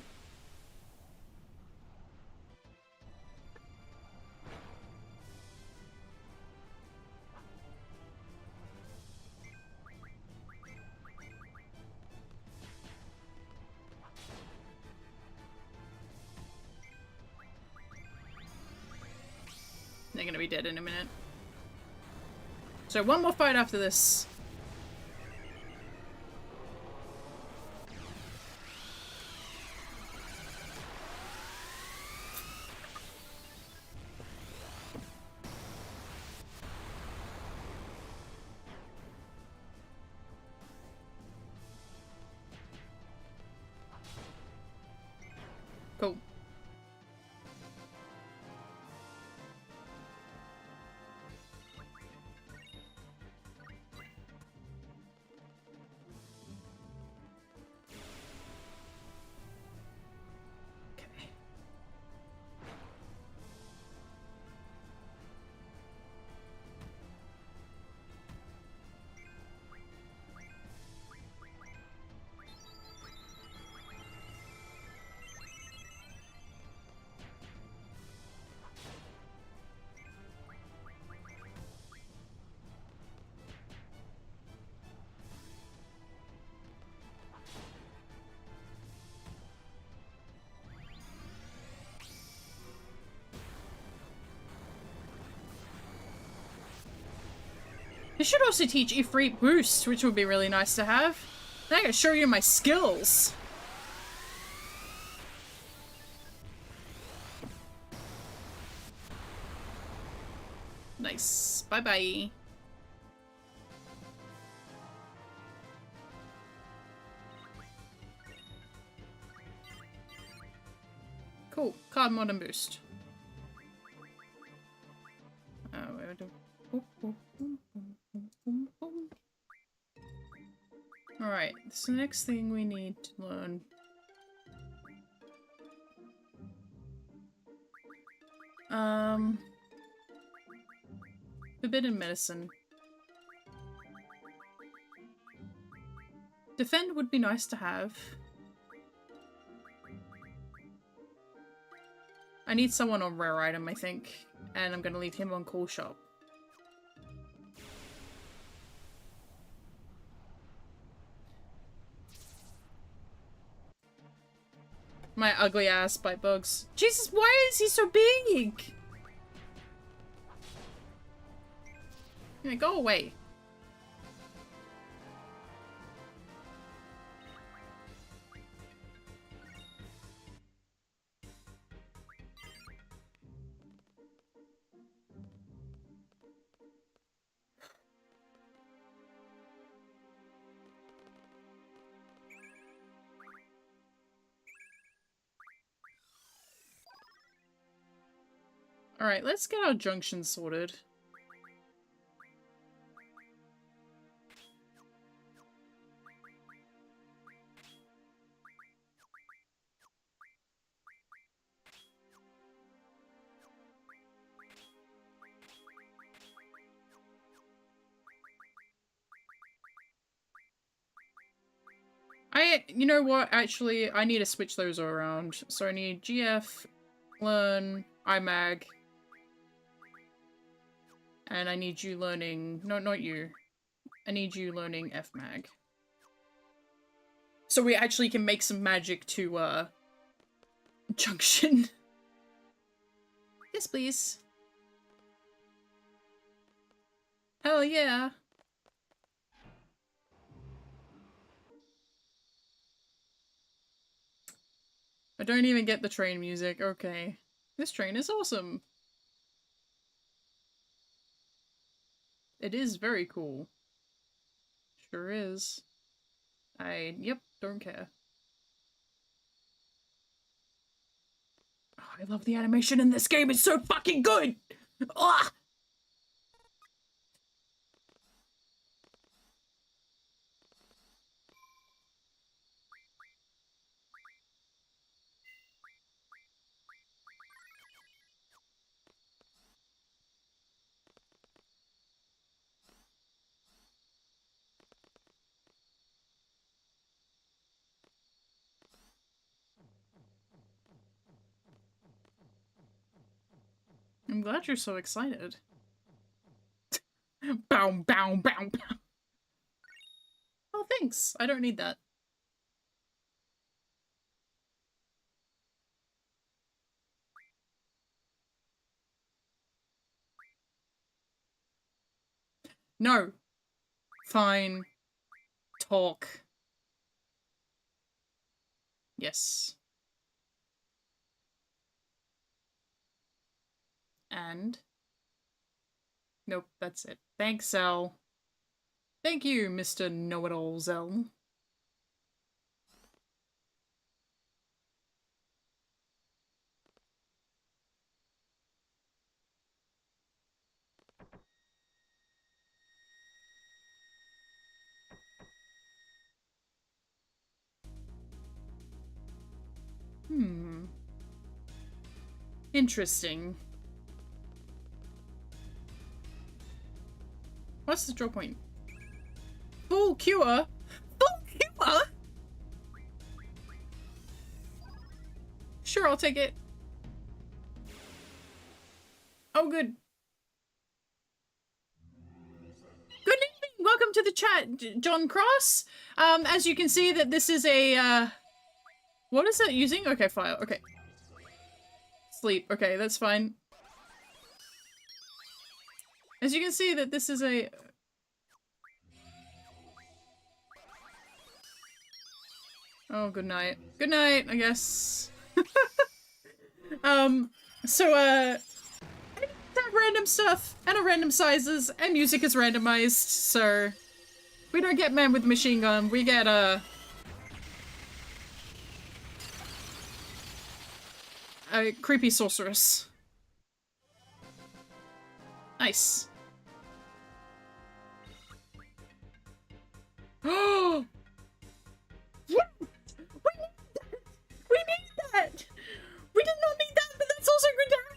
S1: They're gonna be dead in a minute. So one more fight after this. Cool. should also teach Ifrit Boost, which would be really nice to have. Then I can show you my skills. Nice. Bye-bye. Cool. Card modern boost. Alright, so the next thing we need to learn. Forbidden medicine. Defend would be nice to have. I need someone on rare item, I think. And I'm gonna leave him on call shop. My ugly ass bite bugs. Jesus, why is he so big? Yeah, go away. Alright, let's get our junctions sorted. You know what, actually, I need to switch those around. So I need GF, learn, IMAG, and I need you learning, no, not you. I need you learning FMAG. So we actually can make some magic to, junction. Yes, please. Hell yeah. I don't even get the train music. Okay. This train is awesome. It is very cool. Sure is. Yep, don't care. Oh, I love the animation in this game. It's so fucking good! Ugh! I'm glad you're so excited. Bow, bow, bow, bow. Oh, thanks. I don't need that. No. Fine. Talk. Yes. And? Nope, that's it. Thanks, Zell. Thank you, Mr. Know-it-all Zell. Interesting. What's the draw point? Full cure? Full cure? Sure, I'll take it. Oh, good. Good evening! Welcome to the chat, John Cross. As you can see that this is a, what is it using? Okay, file. Okay. Sleep. Okay, that's fine. As you can see that this is a... Oh, good night. Good night, I guess. So, that random stuff, and a random sizes, and music is randomized, so we don't get man with machine gun, we get, a creepy sorceress. Nice. Oh! Yeah! We need that! We did not need that, but that's also good to have!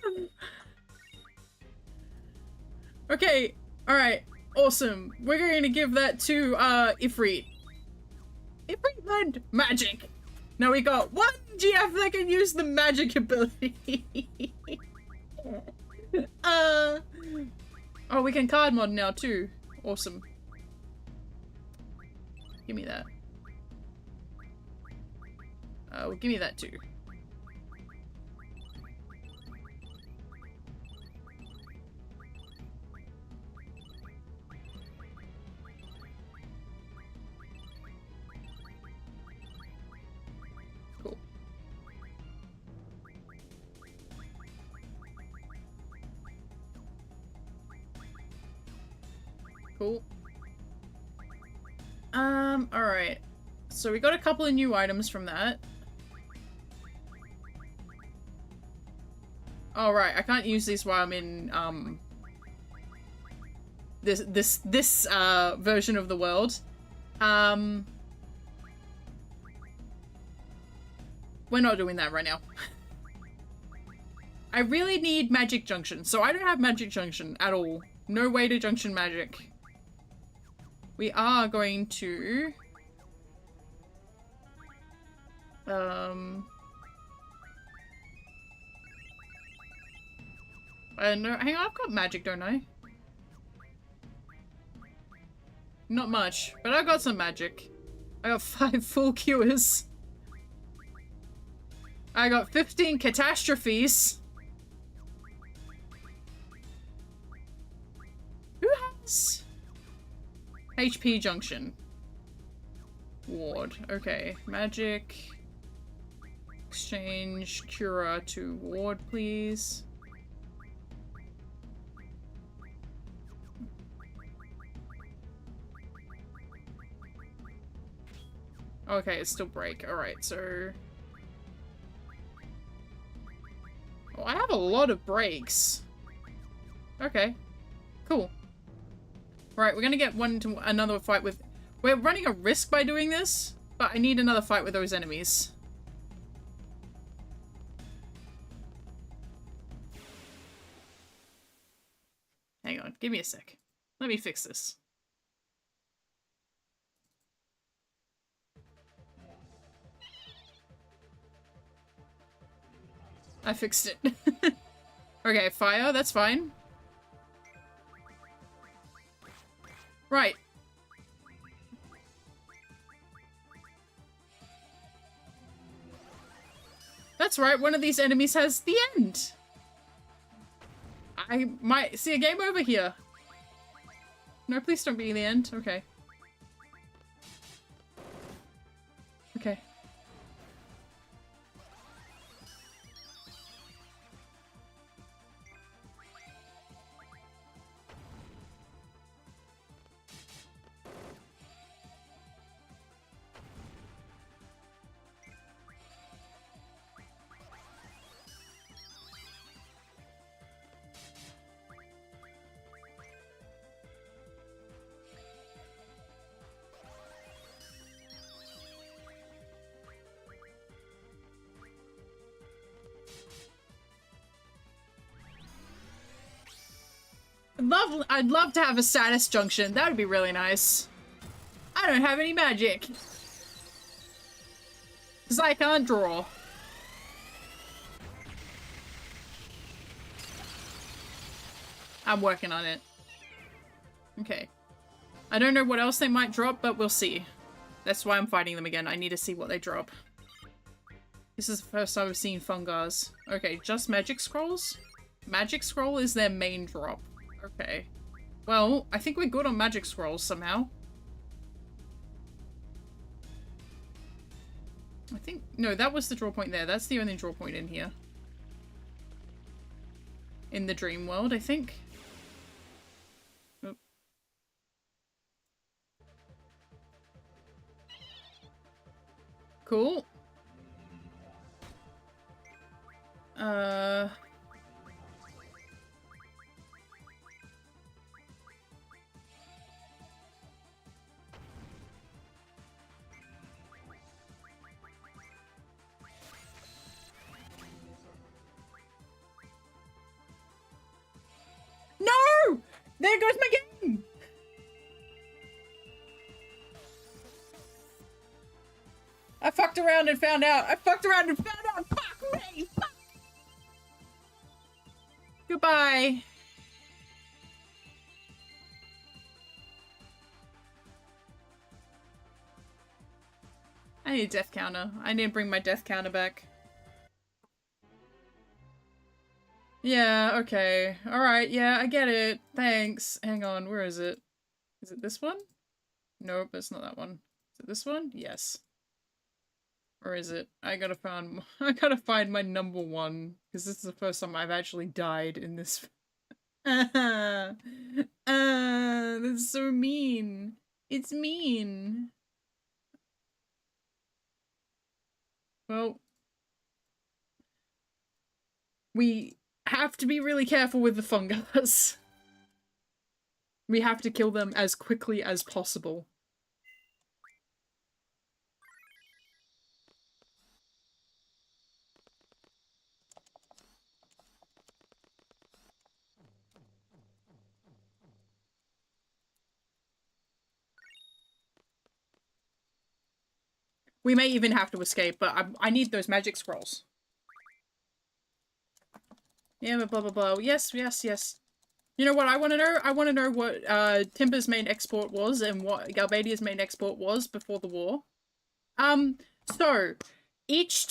S1: Okay, alright, awesome. We're going to give that to, Ifrit. Ifrit learned magic! Now we got one GF that can use the magic ability. Oh, we can card mod now too. Awesome. Give me that. Well, give me that too. Cool. Cool. Alright. So we got a couple of new items from that. Oh, right, I can't use these while I'm in, this version of the world. We're not doing that right now. I really need Magic Junction, so I don't have Magic Junction at all. No way to Junction Magic. We are going to... no, hang on, I've got magic, don't I? Not much, but I got some magic. I got 5 full cures. I got 15 catastrophes. Who has HP Junction? Ward. Okay. Magic. Exchange Cura to Ward, please. Okay, it's still break. Alright, so... Oh, I have a lot of breaks. Okay. Cool. Right, we're gonna get another fight with... We're running a risk by doing this, but I need another fight with those enemies. Hang on, give me a sec. Let me fix this. I fixed it. Okay, fire, that's fine. Right. That's right, one of these enemies has the end. I might see a game over here. No, please don't be the end. Okay. Okay. I'd love to have a status junction. That would be really nice. I don't have any magic. Because I can't draw. I'm working on it. Okay. I don't know what else they might drop, but we'll see. That's why I'm fighting them again. I need to see what they drop. This is the first time I've seen Fungars. Okay, just Magic Scrolls? Magic Scroll is their main drop. Okay. Well, I think we're good on Magic Scrolls somehow. No, that was the draw point there. That's the only draw point in here. In the dream world, I think. Oh. Cool. No! There goes my game! I fucked around and found out. I fucked around and found out. Fuck me! Fuck. Goodbye. I need a death counter. I need to bring my death counter back. Yeah, okay. Alright, yeah, I get it. Thanks. Hang on, where is it? Is it this one? Nope, it's not that one. Is it this one? Yes. Or is it? I gotta find my number one, because this is the first time I've actually died in this. That's so mean. It's mean. Well, we have to be really careful with the fungus. We have to kill them as quickly as possible. We may even have to escape, but I need those magic scrolls. Yeah, but blah blah blah. Yes, yes, yes. You know what I want to know? I want to know what Timber's main export was and what Galbadia's main export was before the war. So each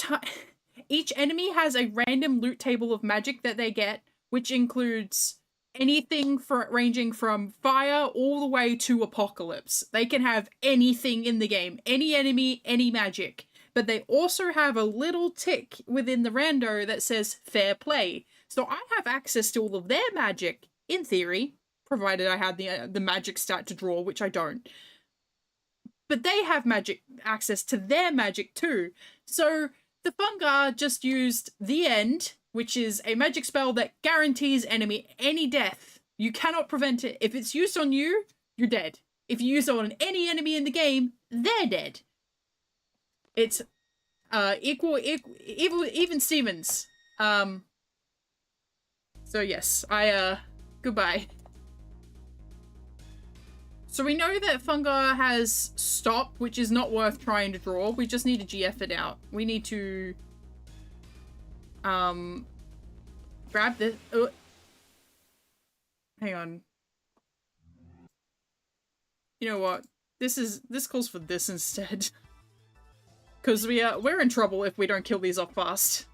S1: enemy has a random loot table of magic that they get, which includes anything ranging from fire all the way to apocalypse. They can have anything in the game, any enemy, any magic. But they also have a little tick within the rando that says fair play. So I have access to all of their magic, in theory, provided I had the magic stat to draw, which I don't. But they have access to their magic too. So the Fungar just used the End, which is a magic spell that guarantees enemy any death. You cannot prevent it. If it's used on you, you're dead. If you use it on any enemy in the game, they're dead. It's even Stevens. So yes, goodbye. So we know that Fungar has stop, which is not worth trying to draw. We just need to GF it out. We need to grab this. Hang on. You know what? This calls for this instead. Because we're in trouble if we don't kill these off fast.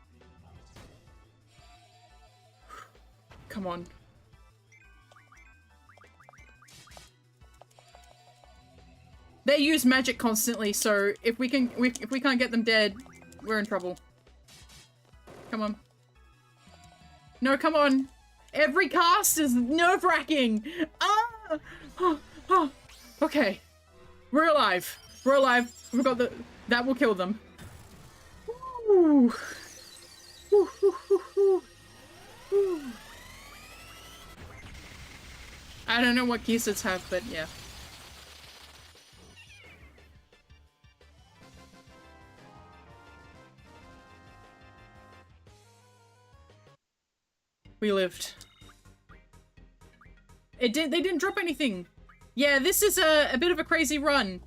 S1: Come on. They use magic constantly, so if we can't get them dead, we're in trouble. Come on. No, come on. Every cast is nerve-wracking. Ah! Oh, oh. Okay. We're alive. We're alive. We've got that will kill them. Ooh. Ooh, ooh, ooh, ooh. Ooh. I don't know what keyserts have, but yeah. We lived. They didn't drop anything. Yeah, this is a bit of a crazy run.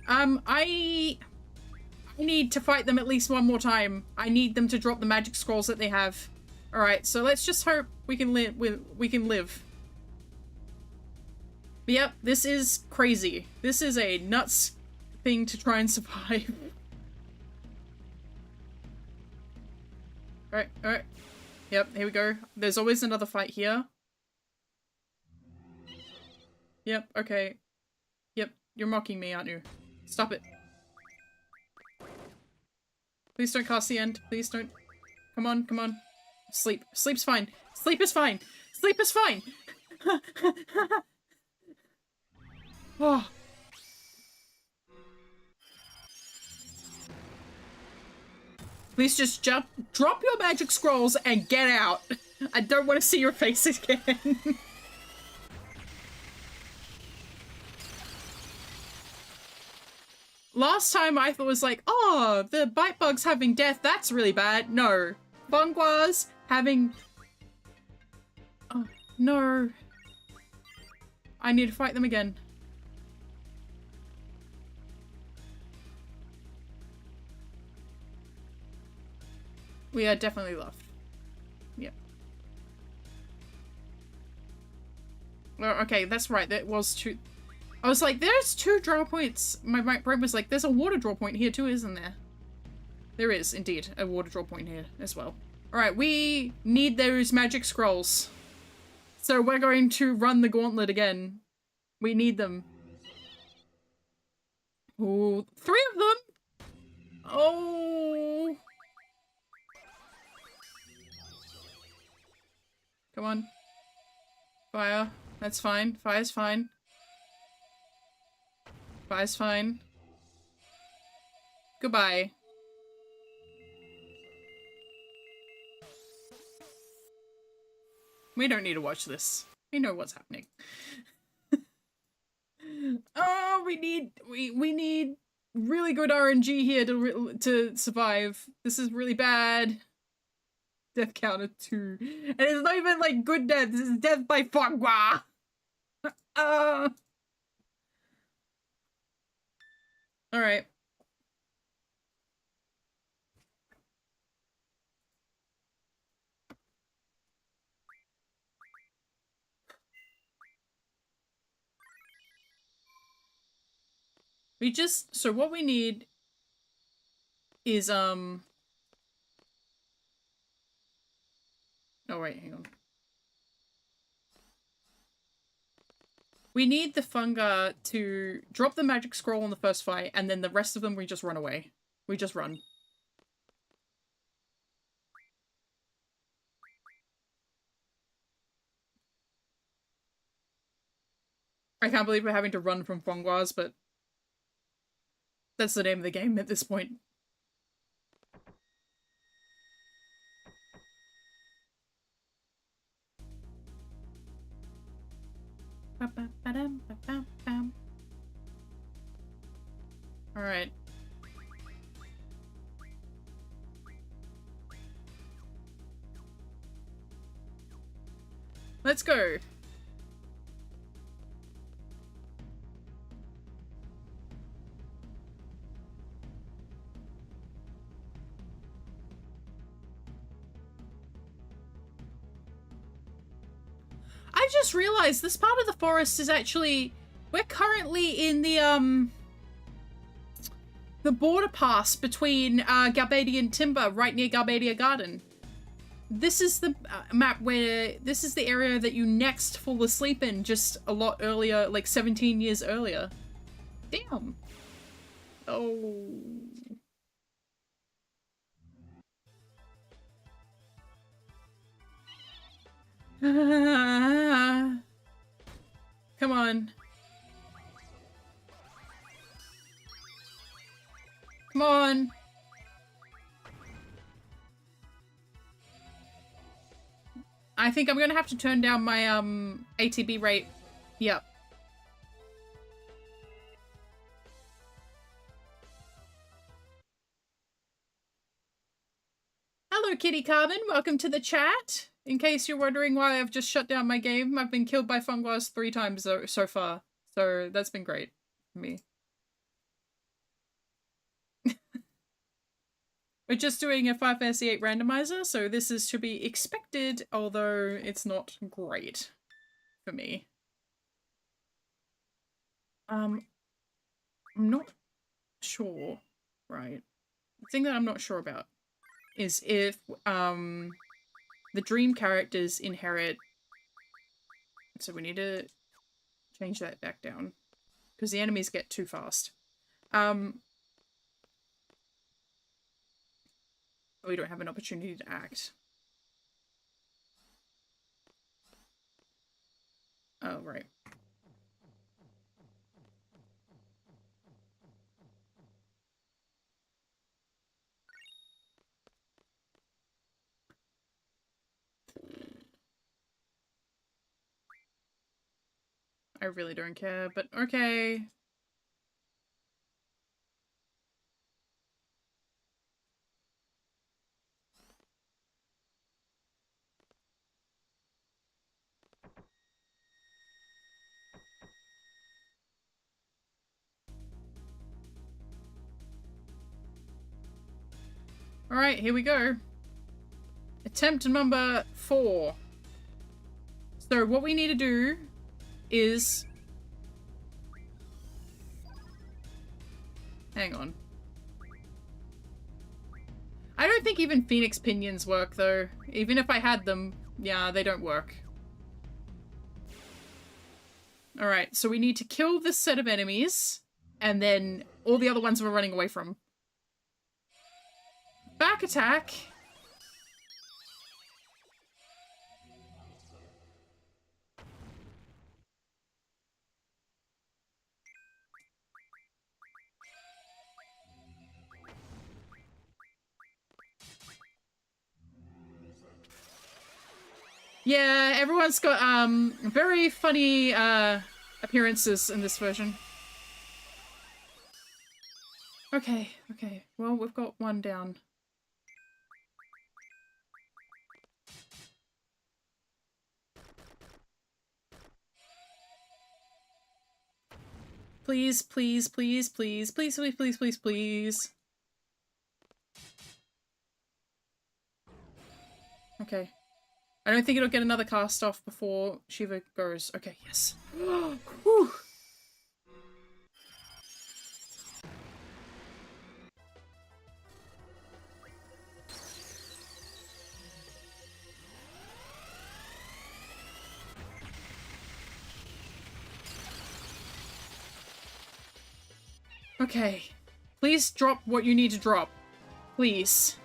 S1: I need to fight them at least one more time. I need them to drop the magic scrolls that they have. Alright, so let's just hope we can live. But yep, this is crazy. This is a nuts thing to try and survive. Alright, alright. Yep, here we go. There's always another fight here. Yep, okay. Yep, you're mocking me, aren't you? Stop it. Please don't cast the end. Please don't. Come on, come on. Sleep. Sleep's fine. Sleep is fine. Sleep is fine. Oh. Please just jump, drop your magic scrolls and get out. I don't want to see your face again. Last time I thought it was like, oh, the bite bug's having death, that's really bad. No. Funguas having... Oh, no. I need to fight them again. We are definitely left. Yep. Oh, okay, that's right. That was two. I was like, there's 2 draw points. My brain was like, there's a water draw point here too, isn't there? There is, indeed, a water draw point here as well. Alright, we need those magic scrolls. So we're going to run the gauntlet again. We need them. Ooh, 3 of them! Oh... Come on. Fire. That's fine. Fire's fine. Fire's fine. Goodbye. We don't need to watch this. We know what's happening. Oh, we need really good RNG here to survive. This is really bad. Death count of 2. And it's not even like good death. This is death by Fangua. Alright. So what we need is, oh wait, hang on. We need the Funga to drop the magic scroll on the first fight, and then the rest of them we just run away. We just run. I can't believe we're having to run from Funguas, but that's the name of the game at this point. Alright. Let's go. I just realized this part of the forest is actually... We're currently in the border pass between Garbadian Timber, right near Garbadia Garden. This is the map where... This is the area that you next fall asleep in just a lot earlier, like 17 years earlier. Damn. Oh... Come on. Come on. I think I'm gonna have to turn down my ATB rate. Yep. Hello, Kitty Carbon. Welcome to the chat. In case you're wondering why I've just shut down my game, I've been killed by Funguas 3 times so far. So that's been great for me. We're just doing a 5 fantasy 8 randomizer, so this is to be expected, although it's not great for me. I'm not sure, right? The thing that I'm not sure about is if the dream characters inherit. So we need to change that back down because the enemies get too fast. We don't have an opportunity to act. Oh, right. I really don't care, but okay. Alright, here we go. Attempt number 4. So what we need to do is... Hang on. I don't think even Phoenix Pinions work, though. Even if I had them, yeah, they don't work. Alright, so we need to kill this set of enemies, and then all the other ones we're running away from. Back attack. Yeah, everyone's got very funny appearances in this version. Okay, okay. Well, we've got one down. Please, please, please, please, please, please, please, please, please. Okay. I don't think it'll get another cast off before Shiva goes. Okay, yes. Whew. Okay. Please drop what you need to drop. Please.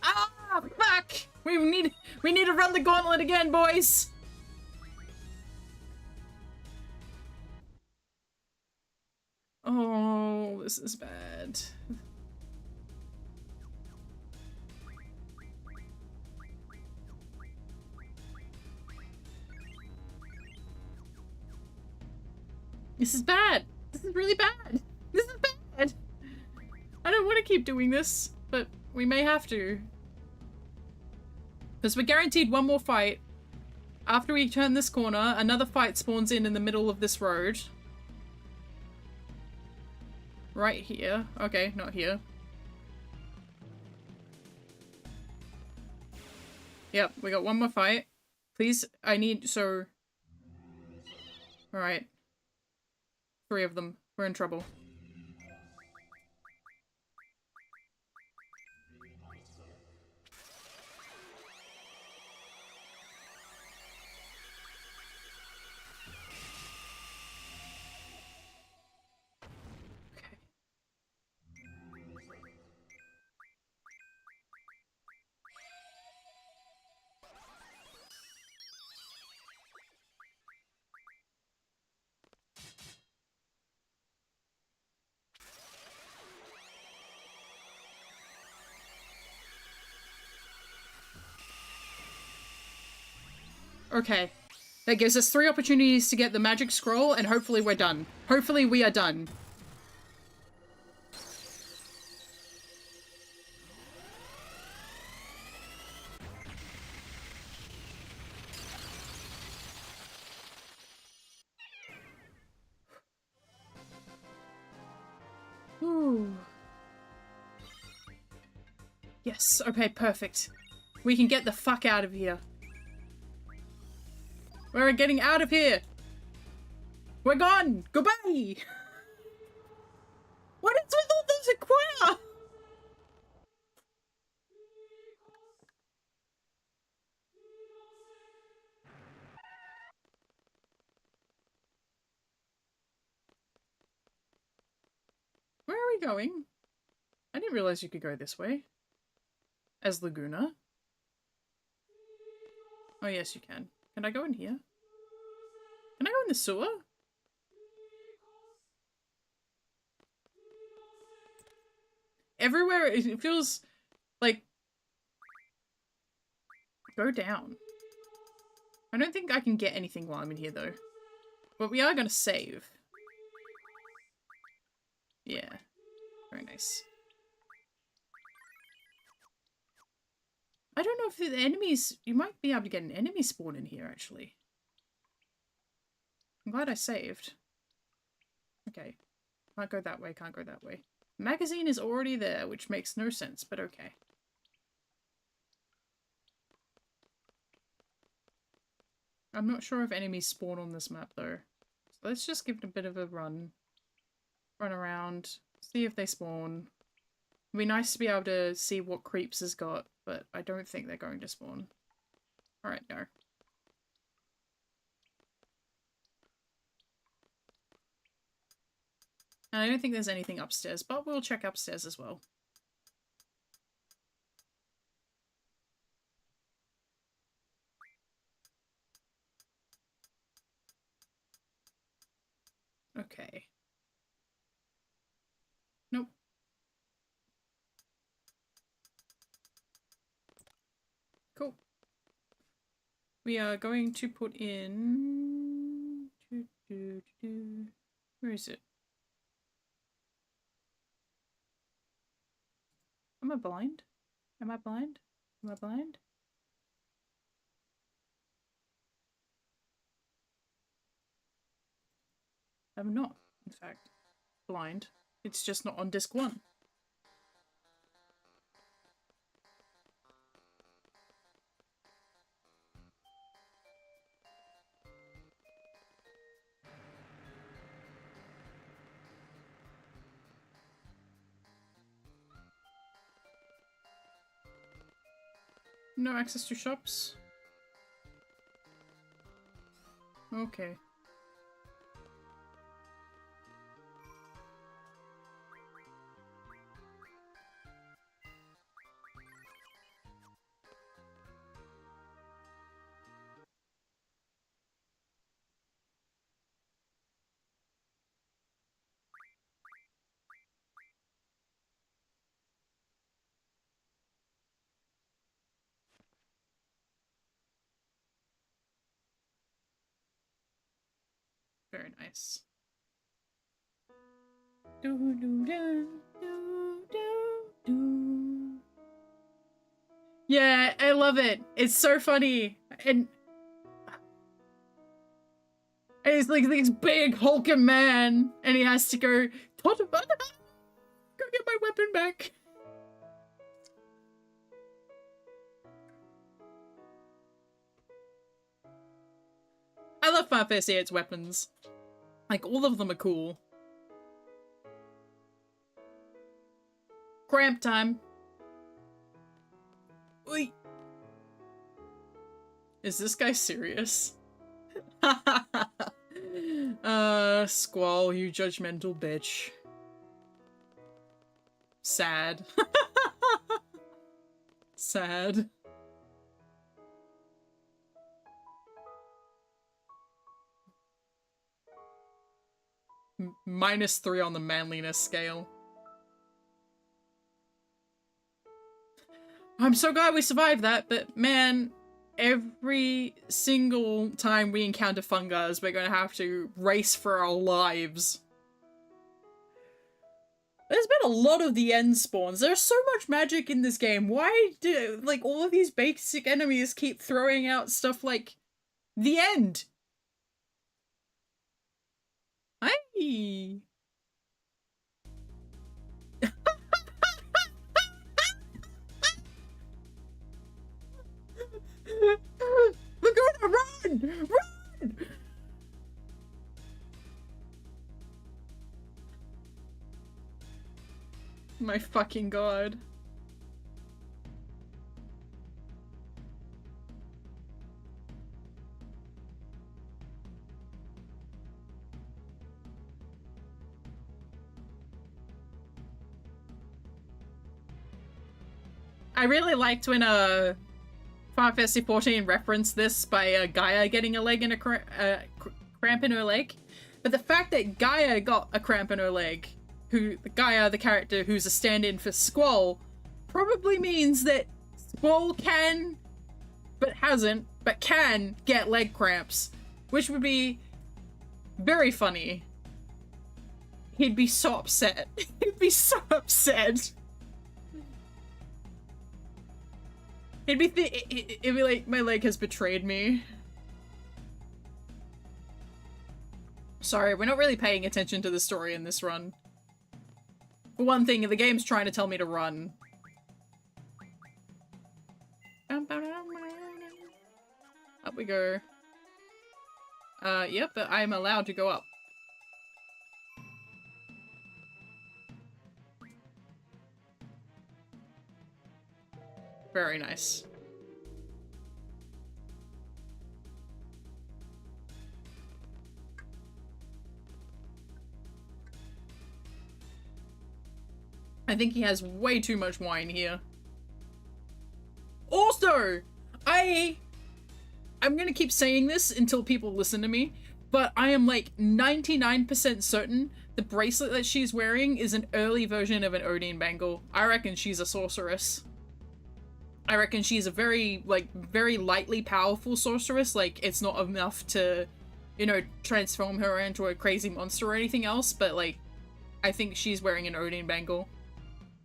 S1: Ah, fuck! We need to run the gauntlet again, boys! Oh, this is bad. This is bad. This is really bad. This is bad. I don't want to keep doing this, but we may have to. Because we're guaranteed one more fight. After we turn this corner, another fight spawns in the middle of this road. Right here. Okay, not here. Yep, we got one more fight. Please, I need, so... Alright. 3 of them. We're in trouble. Okay. That gives us 3 opportunities to get the magic scroll, and hopefully we're done. Hopefully we are done. Ooh. Yes, okay, perfect. We can get the fuck out of here. We're getting out of here! We're gone! Goodbye! What is with all those Aquila? Where are we going? I didn't realize you could go this way. As Laguna. Oh, yes, you can. Can I go in here? Can I go in the sewer? Everywhere, it feels like... Go down. I don't think I can get anything while I'm in here, though. But we are going to save. Yeah. Very nice. I don't know if the enemies... You might be able to get an enemy spawn in here, actually. I'm glad I saved. Okay. Can't go that way, can't go that way. Magazine is already there, which makes no sense, but okay. I'm not sure if enemies spawn on this map, though. So let's just give it a bit of a run. Run around, see if they spawn. It'd be nice to be able to see what creeps has got, but I don't think they're going to spawn. Alright, go. And I don't think there's anything upstairs, but we'll check upstairs as well. Okay. Nope. Cool. We are going to put in... Where is it? Am I blind? Am I blind? Am I blind? I'm not, in fact, blind. It's just not on disc 1. No access to shops? Okay. Very nice. Yeah, I love it. It's so funny. And he's like this big hulking man, and he has to go get my weapon back. I love Final Fantasy VIII's weapons. Like, all of them are cool. Cramp time. Oi. Is this guy serious? Squall, you judgmental bitch. Sad. Sad. -3 on the manliness scale. I'm so glad we survived that, but man, every single time we encounter fungus, we're gonna have to race for our lives. There's been a lot of the end spawns. There's so much magic in this game. Why do, like, all of these basic enemies keep throwing out stuff like the end? Hi! We're gonna run! Run! My fucking god. I really liked when Final Fantasy 14 referenced this by Gaia getting a leg in a cramp in her leg. But the fact that Gaia got a cramp in her leg, Gaia, the character who's a stand-in for Squall, probably means that Squall can, but hasn't, but can get leg cramps, which would be very funny. He'd be so upset. He'd be so upset. It'd be like, my leg has betrayed me. Sorry, we're not really paying attention to the story in this run. For one thing, the game's trying to tell me to run. Up we go. Yep, but I'm allowed to go up. Very nice. I think he has way too much wine here. Also, I'm gonna keep saying this until people listen to me, but I am like 99% certain the bracelet that she's wearing is an early version of an Odin bangle. I reckon she's a sorceress. I reckon she's a very lightly powerful sorceress. Like, it's not enough to, you know, transform her into a crazy monster or anything else, but like, I think she's wearing an Odin bangle.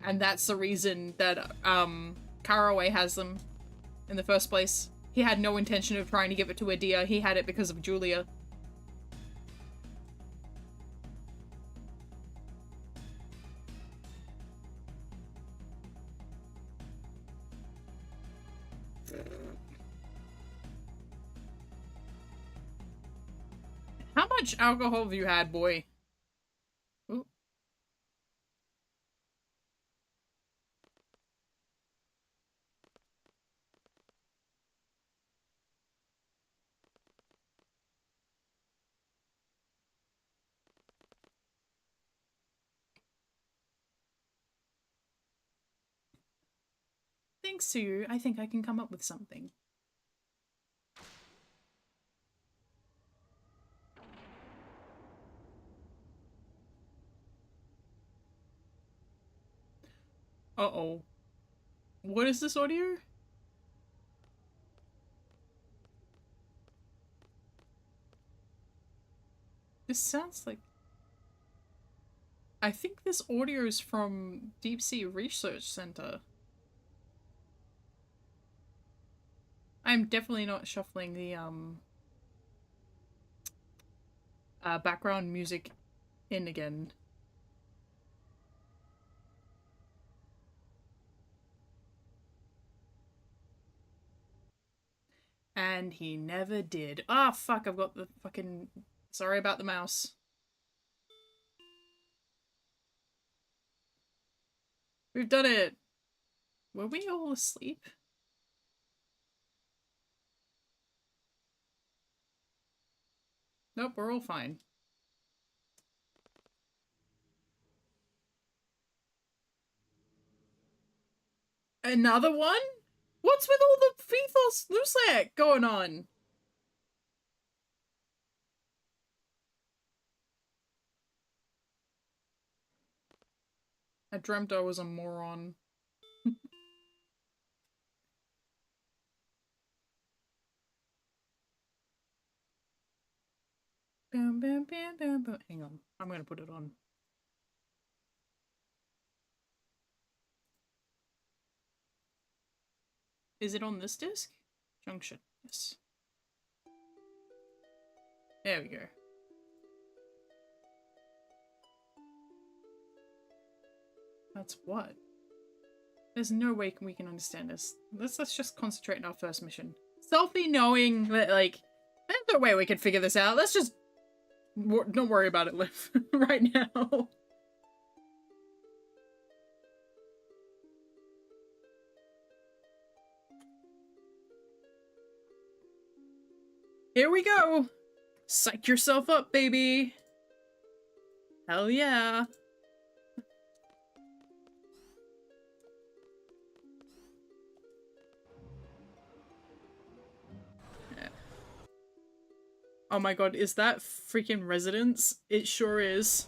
S1: And that's the reason that, Caraway has them in the first place. He had no intention of trying to give it to Adia. He had it because of Julia. How much alcohol have you had, boy? Ooh. Thanks to you, I think I can come up with something. Uh-oh. What is this audio? This sounds like... I think this audio is from Deep Sea Research Center. I'm definitely not shuffling the, background music in again. And he never did. Ah, fuck, I've got the fucking... Sorry about the mouse. We've done it! Were we all asleep? Nope, we're all fine. Another one? What's with all the Fethos Lucek going on? I dreamt I was a moron. Bam, bam, bam, bam, bam. Hang on, I'm gonna put it on. Is it on this disc? Junction, yes. There we go. That's what? There's no way we can understand this. Let's just concentrate on our first mission. Selfie knowing that, like, there's no way we can figure this out. Let's just... Don't worry about it, Liv. Right now. Here we go! Psych yourself up, baby! Hell yeah! Oh my god, is that freaking residence? It sure is.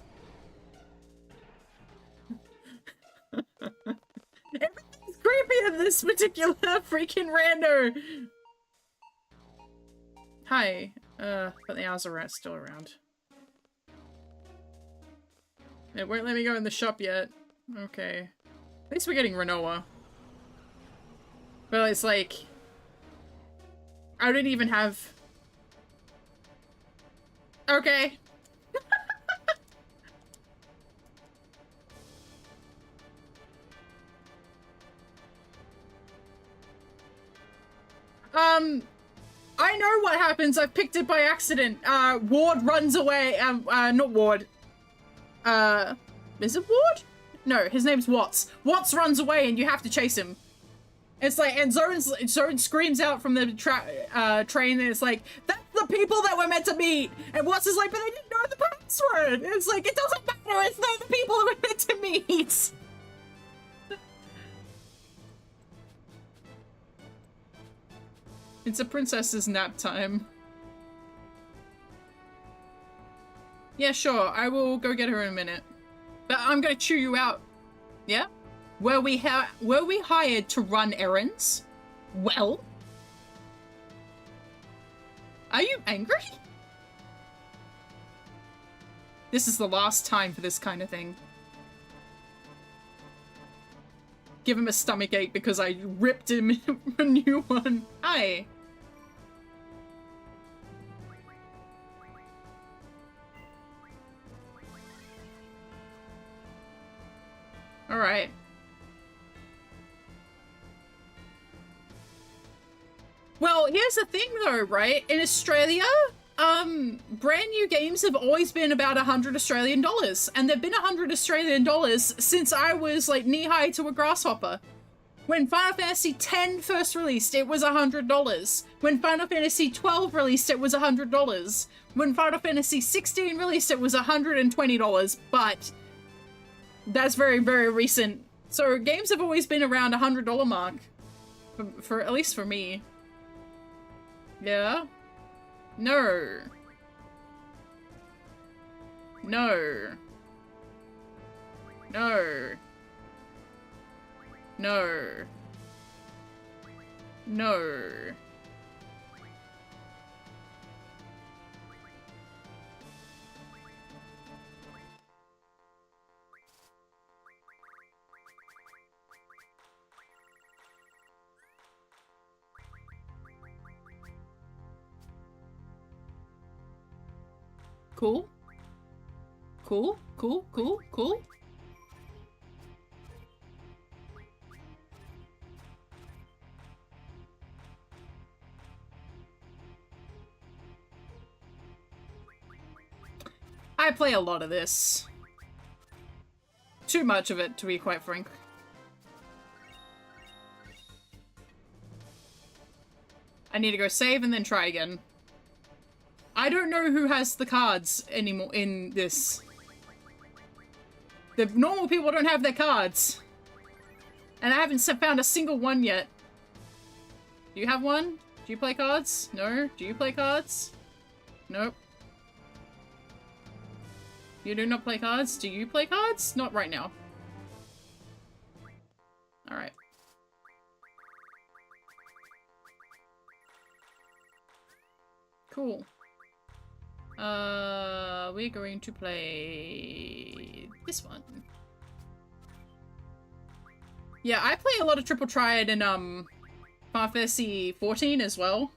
S1: Everything's creepy in this particular freaking rando! Hi. But the owls are still around. It won't let me go in the shop yet. Okay. At least we're getting Renoa. But it's like... I don't even have... Okay. I know what happens. I picked it by accident. Ward runs away. Not Ward. Is it Ward? No, his name's Watts. Watts runs away and you have to chase him. It's like, and Zone screams out from the train and it's like, that's the people that we're meant to meet! And Watts is like, but I didn't know the password! And it's like, it doesn't matter, it's not the people that we're meant to meet! It's a princess's nap time. Yeah, sure, I will go get her in a minute. But I'm gonna chew you out. Yeah? Were we hired to run errands? Well? Are you angry? This is the last time for this kind of thing. Give him a stomach ache because I ripped him a new one. Hi. Alright. Well, here's the thing though, right? In Australia, brand new games have always been about 100 Australian dollars. And they've been 100 Australian dollars since I was like knee-high to a grasshopper. When Final Fantasy X first released, it was $100. When Final Fantasy XII released, it was $100. When Final Fantasy XVI released, it was $120. But that's very, very recent. So games have always been around $100 mark. For at least for me. Yeah? No. No. No. No. No. Cool. Cool, cool, cool, cool. I play a lot of this. Too much of it, to be quite frank. I need to go save and then try again. I don't know who has the cards anymore in this. The normal people don't have their cards. And I haven't found a single one yet. Do you have one? Do you play cards? No? Do you play cards? Nope. You do not play cards? Do you play cards? Not right now. Alright. Cool. We're going to play this one. Yeah, I play a lot of Triple Triad in, Final Fantasy 14 as well.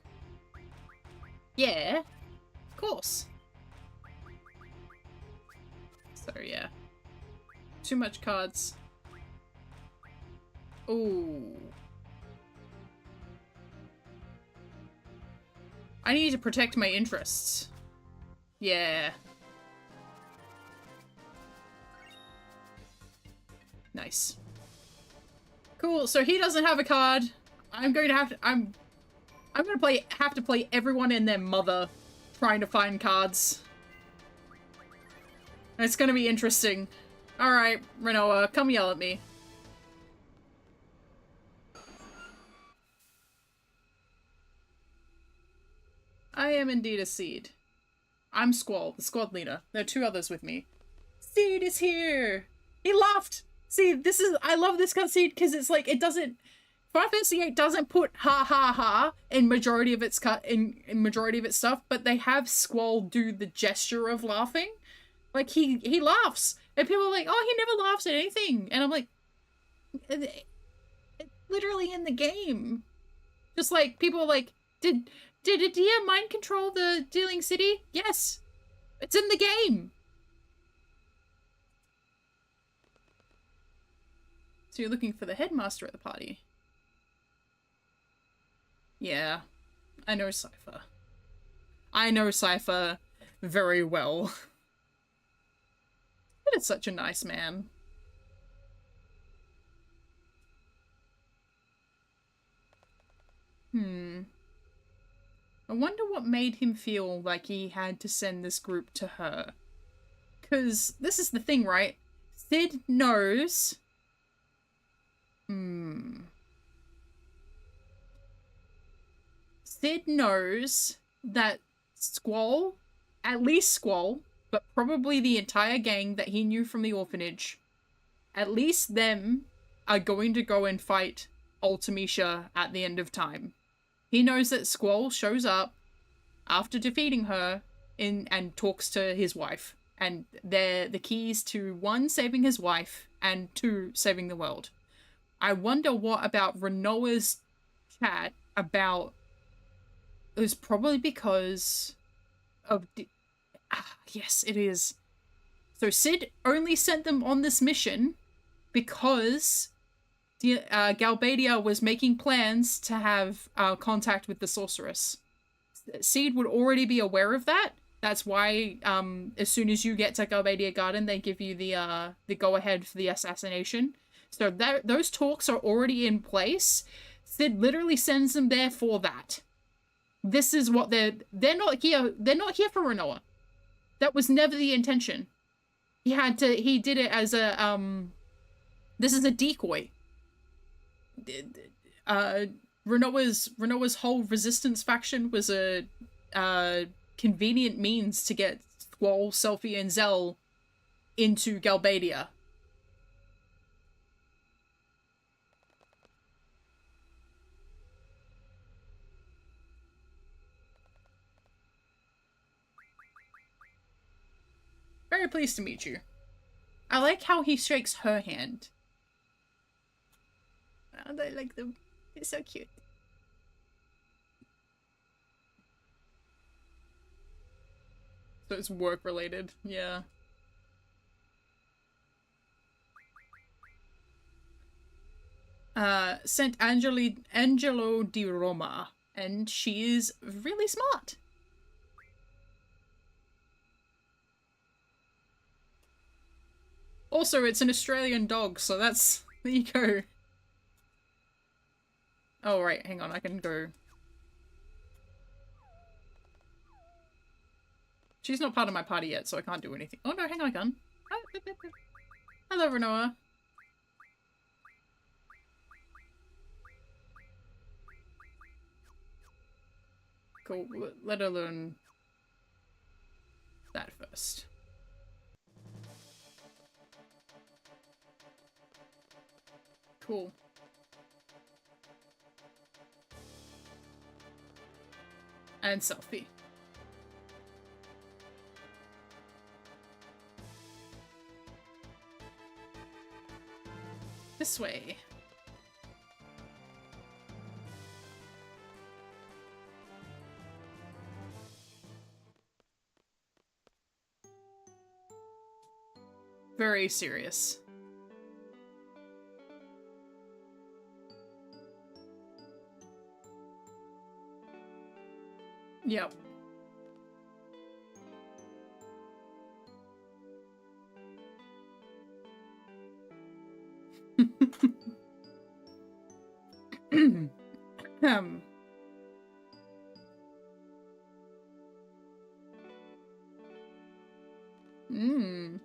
S1: Yeah. Of course. So, yeah. Too much cards. Ooh. I need to protect my interests. Yeah. Nice. Cool, so he doesn't have a card. I'm going to have to- I'm gonna have to play everyone and their mother trying to find cards. It's gonna be interesting. Alright, Renoa, come yell at me. I am indeed a seed. I'm Squall, the squad leader. There are two others with me. Seed is here! He laughed! See, I love this cutscene because it's like, it doesn't, Final Fantasy VIII doesn't put ha ha ha in majority of its in majority of its stuff, but they have Squall do the gesture of laughing. Like, he laughs! And people are like, oh, he never laughs at anything! And I'm like, it's literally in the game. Just like, people are like, did Adia mind control the Dealing City? Yes! It's in the game! So you're looking for the headmaster at the party? Yeah, I know Cypher. I know Cypher very well. But it's such a nice man. I wonder what made him feel like he had to send this group to her. Because this is the thing, right? Sid knows... Sid knows that Squall, at least Squall, but probably the entire gang that he knew from the orphanage, at least them are going to go and fight Ultimecia at the end of time. He knows that Squall shows up after defeating her and talks to his wife. And they're the keys to, 1, saving his wife, and 2, saving the world. I wonder what about Renoa's chat about... It was probably because of... yes, it is. So Sid only sent them on this mission because Galbadia was making plans to have contact with the sorceress. Sid would already be aware of that. That's why as soon as you get to Galbadia Garden, they give you the go-ahead for the assassination. So those talks are already in place. Sid literally sends them there for that. This is what they're not here for Renoa. That was never the intention. He did it as a this is a decoy. Renoa's whole resistance faction was a convenient means to get Squall, Selphie, and Zell into Galbadia. Very pleased to meet you. I like how he shakes her hand. I like them. It's so cute. So it's work related, yeah. Sent Angelo di Roma, and she is really smart. Also, it's an Australian dog, so that's... There you go. Oh, right, hang on, I can go... She's not part of my party yet, so I can't do anything. Oh no, hang on, I can. Hello, Renoa. Cool, let her learn that first. Cool. And Selphie. This way. Very serious. Yep. Mm.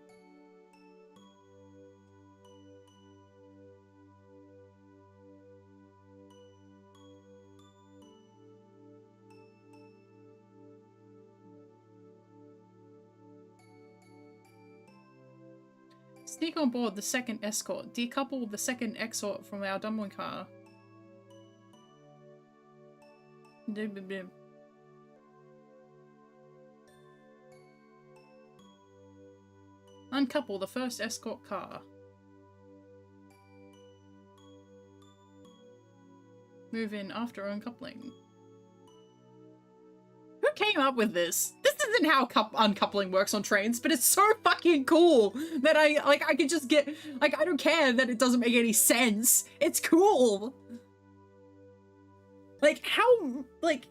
S1: Sneak on board the second escort. Decouple the second escort from our dumpling car. Uncouple the first escort car. Move in after uncoupling. Who came up with this? This isn't how uncoupling works on trains, but it's so fucking cool that I could just get, like, I don't care that it doesn't make any sense. It's cool. Like, how, like,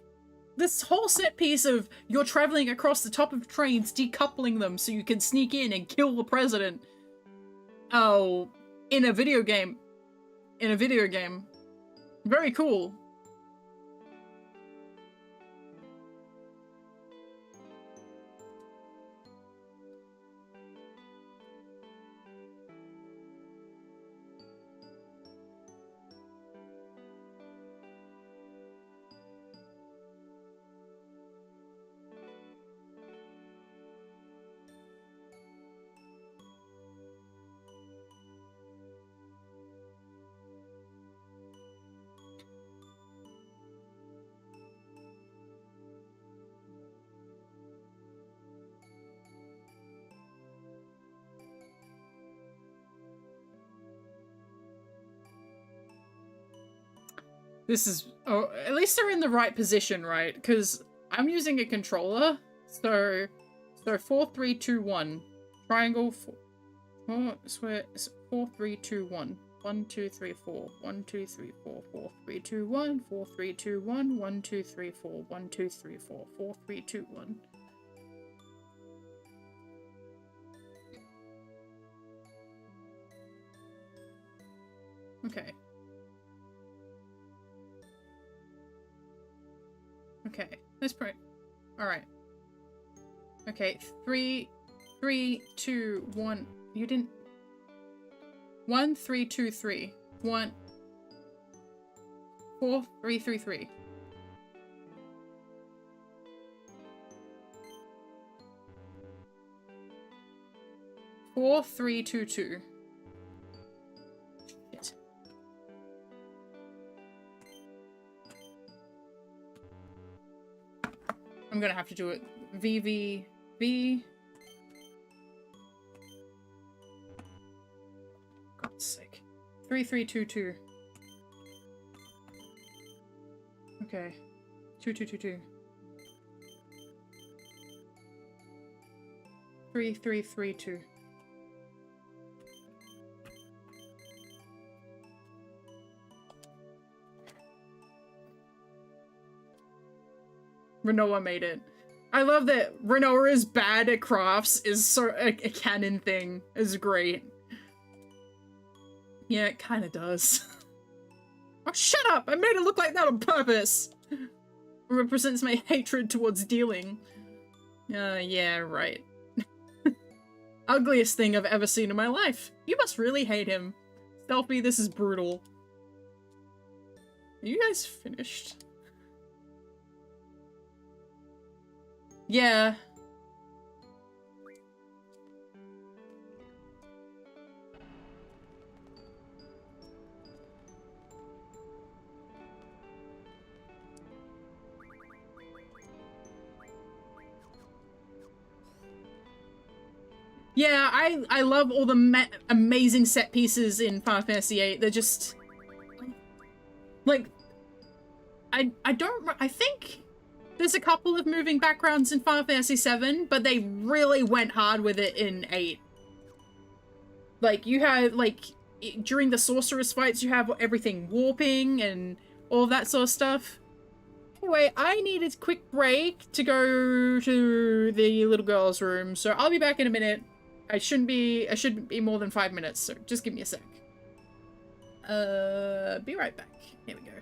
S1: this whole set piece of you're traveling across the top of trains, decoupling them so you can sneak in and kill the president. Oh, in a video game. In a video game. Very cool. This is... Oh, at least they're in the right position, right? Because I'm using a controller. So 4, 3, 2, 1. Triangle 4. Oh, swear. 4, 3, 2, 1. 1, 2, 3, 4. 1, 2, 3, 4. 4, 3, 2, 1. 4, 3, 2, 1. 1, 2, 3, 4. 1, 2, 3, 4. 4, 3, 2, 1. Okay. Okay, let's pray. Alright. Okay, 3, 2, 1. You didn't... 1, 3, 2, 3. 1. 4, 3, 3, 3. 4, 3, 2, 2. Shit. I'm gonna have to do it. V. God's sake. 3, 3, 2, 2. Okay. 2, 2, 2, 2. 3, 3, 3, 2. Renoa made it. I love that Renoa is bad at crafts is so a canon thing is great. Yeah, it kinda does. Oh, shut up! I made it look like that on purpose! It represents my hatred towards dealing. Yeah, right. Ugliest thing I've ever seen in my life. You must really hate him. Stealthy, this is brutal. Are you guys finished? Yeah. Yeah, I love all the amazing set pieces in Final Fantasy VIII. They're just... like... I think there's a couple of moving backgrounds in Final Fantasy VII, but they really went hard with it in 8. Like, you had, like, during the sorceress fights, you have everything warping and all of that sort of stuff. Anyway, I need a quick break to go to the little girl's room, so I'll be back in a minute. I shouldn't be more than 5 minutes, so just give me a sec. Be right back. Here we go.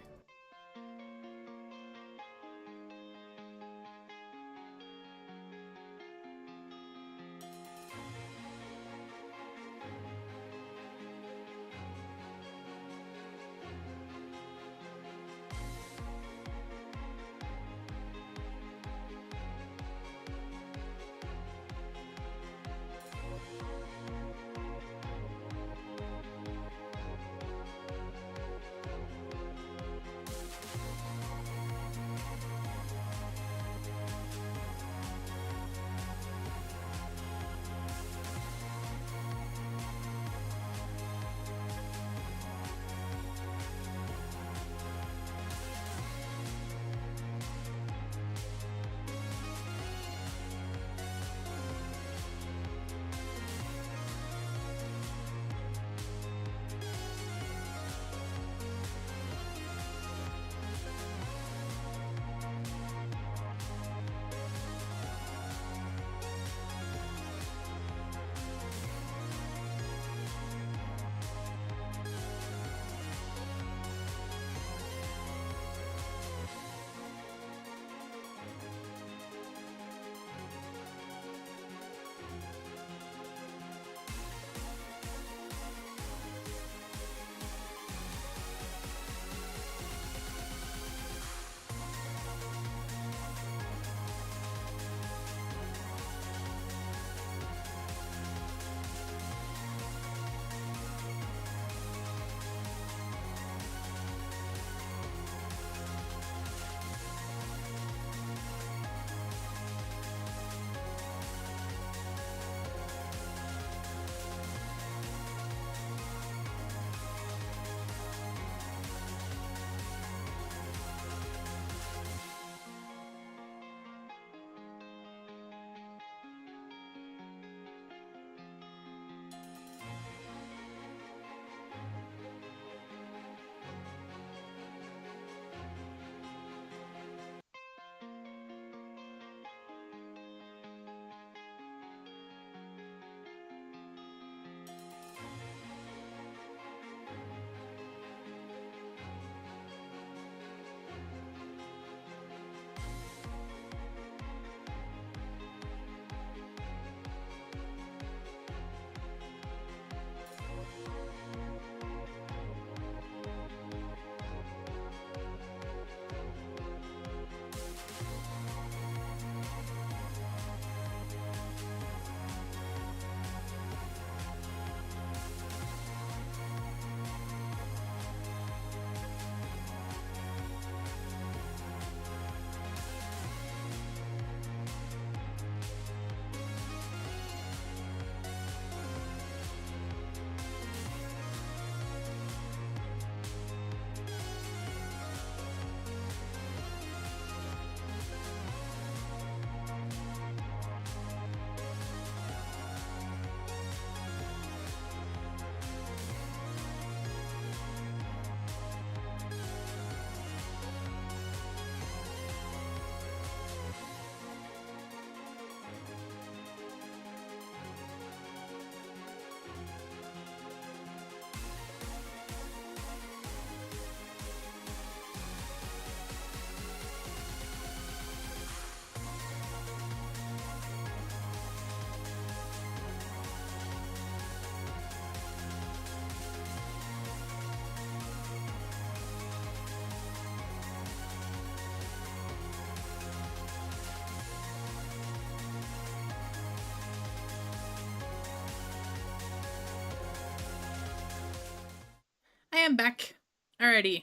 S1: I'm back. Alrighty.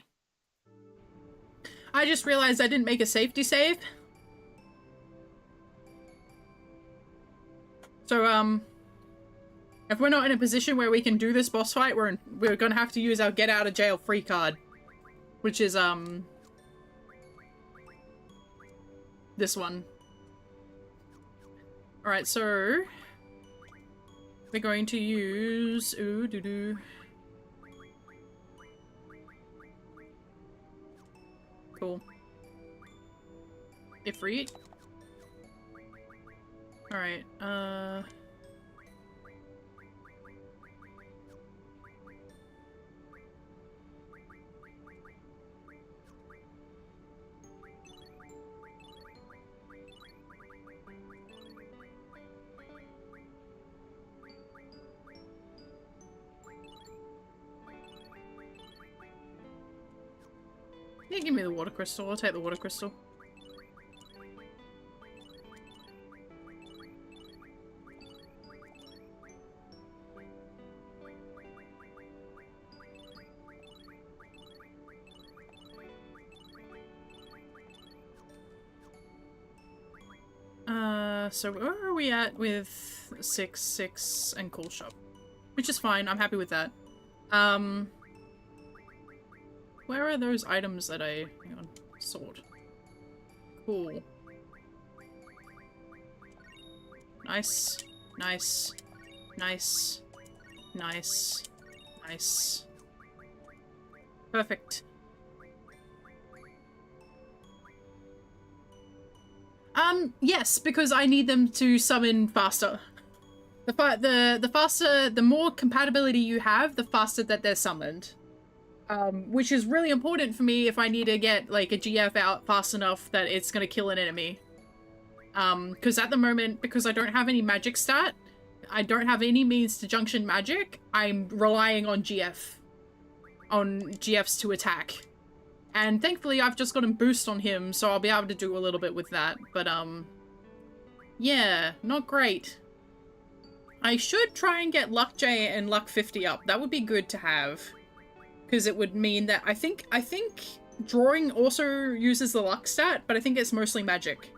S1: I just realized I didn't make a safety save. So, if we're not in a position where we can do this boss fight, we're gonna have to use our get out of jail free card. Which is, this one. Alright, so... we're going to use... ooh, doo-doo. Cool. Ifrit. Alright, yeah, give me the water crystal. I'll take the water crystal. So where are we at with 6, and Cool Shop? Which is fine, I'm happy with that. Where are those items that I... hang on. Sword. Cool. Nice. Nice. Nice. Nice. Nice. Perfect. Yes, because I need them to summon faster. The faster, the more compatibility you have, the faster that they're summoned. Which is really important for me if I need to get, like, a GF out fast enough that it's gonna kill an enemy. Because at the moment, because I don't have any magic stat, I don't have any means to junction magic, I'm relying on GF. On GFs to attack. And thankfully I've just got a boost on him, so I'll be able to do a little bit with that. But, yeah, not great. I should try and get Luck J and Luck 50 up. That would be good to have. Because it would mean that I think drawing also uses the luck stat, but I think it's mostly magic.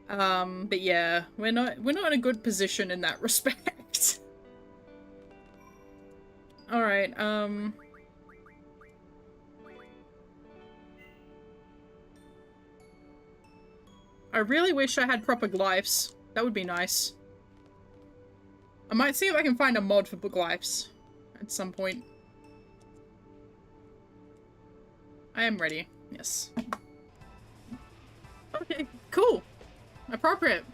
S1: But yeah, we're not in a good position in that respect. Alright, I really wish I had proper glyphs. That would be nice. I might see if I can find a mod for glyphs at some point. I am ready. Yes. Okay, cool. Appropriate.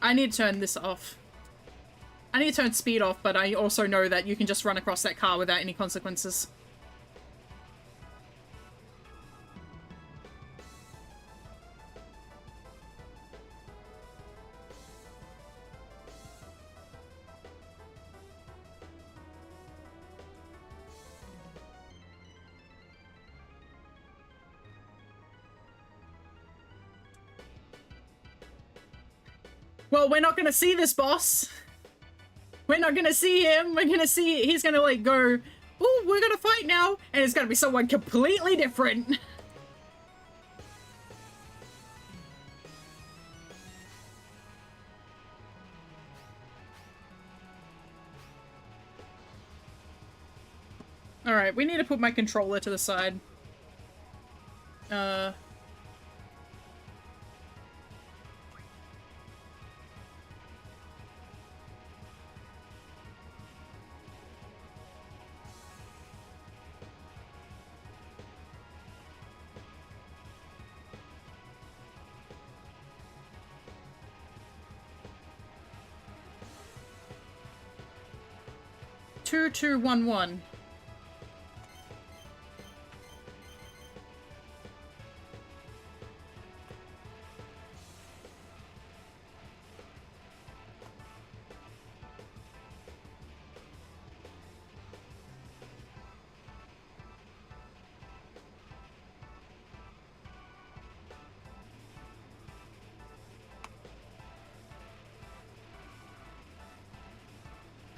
S1: I need to turn this off. I need to turn speed off, but I also know that you can just run across that car without any consequences. Well, we're not gonna see this boss. We're not gonna see him. We're gonna see... he's gonna, like, go, "Ooh, we're gonna fight now!" And it's gonna be someone completely different. Alright, we need to put my controller to the side. 2211.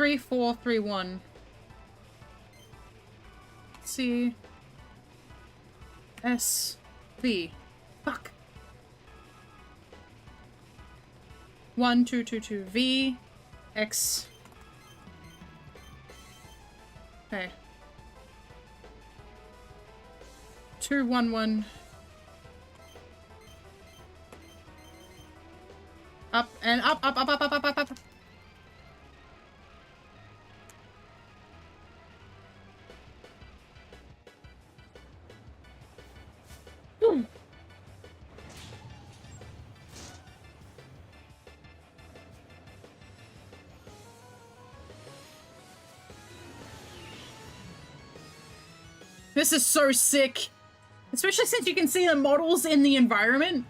S1: 3, 4, 3, 1. C. S. V. Fuck. 1, 2, 2, 2. V. X. Okay. 2, 1, 1. Up and up, up, up, up, up, up, up, up. Ooh. This is so sick. Especially since you can see the models in the environment.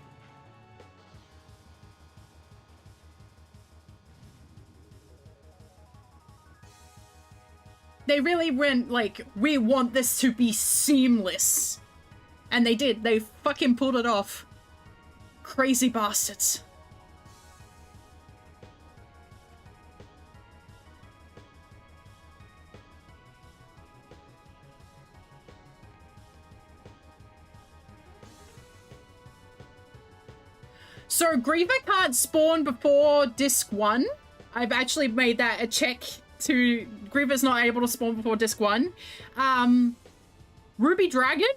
S1: They really went like, we want this to be seamless. And they did. They fucking pulled it off. Crazy bastards. So Griever can't spawn before disc 1. I've actually made that a check to Griever's not able to spawn before disc 1. Ruby Dragon?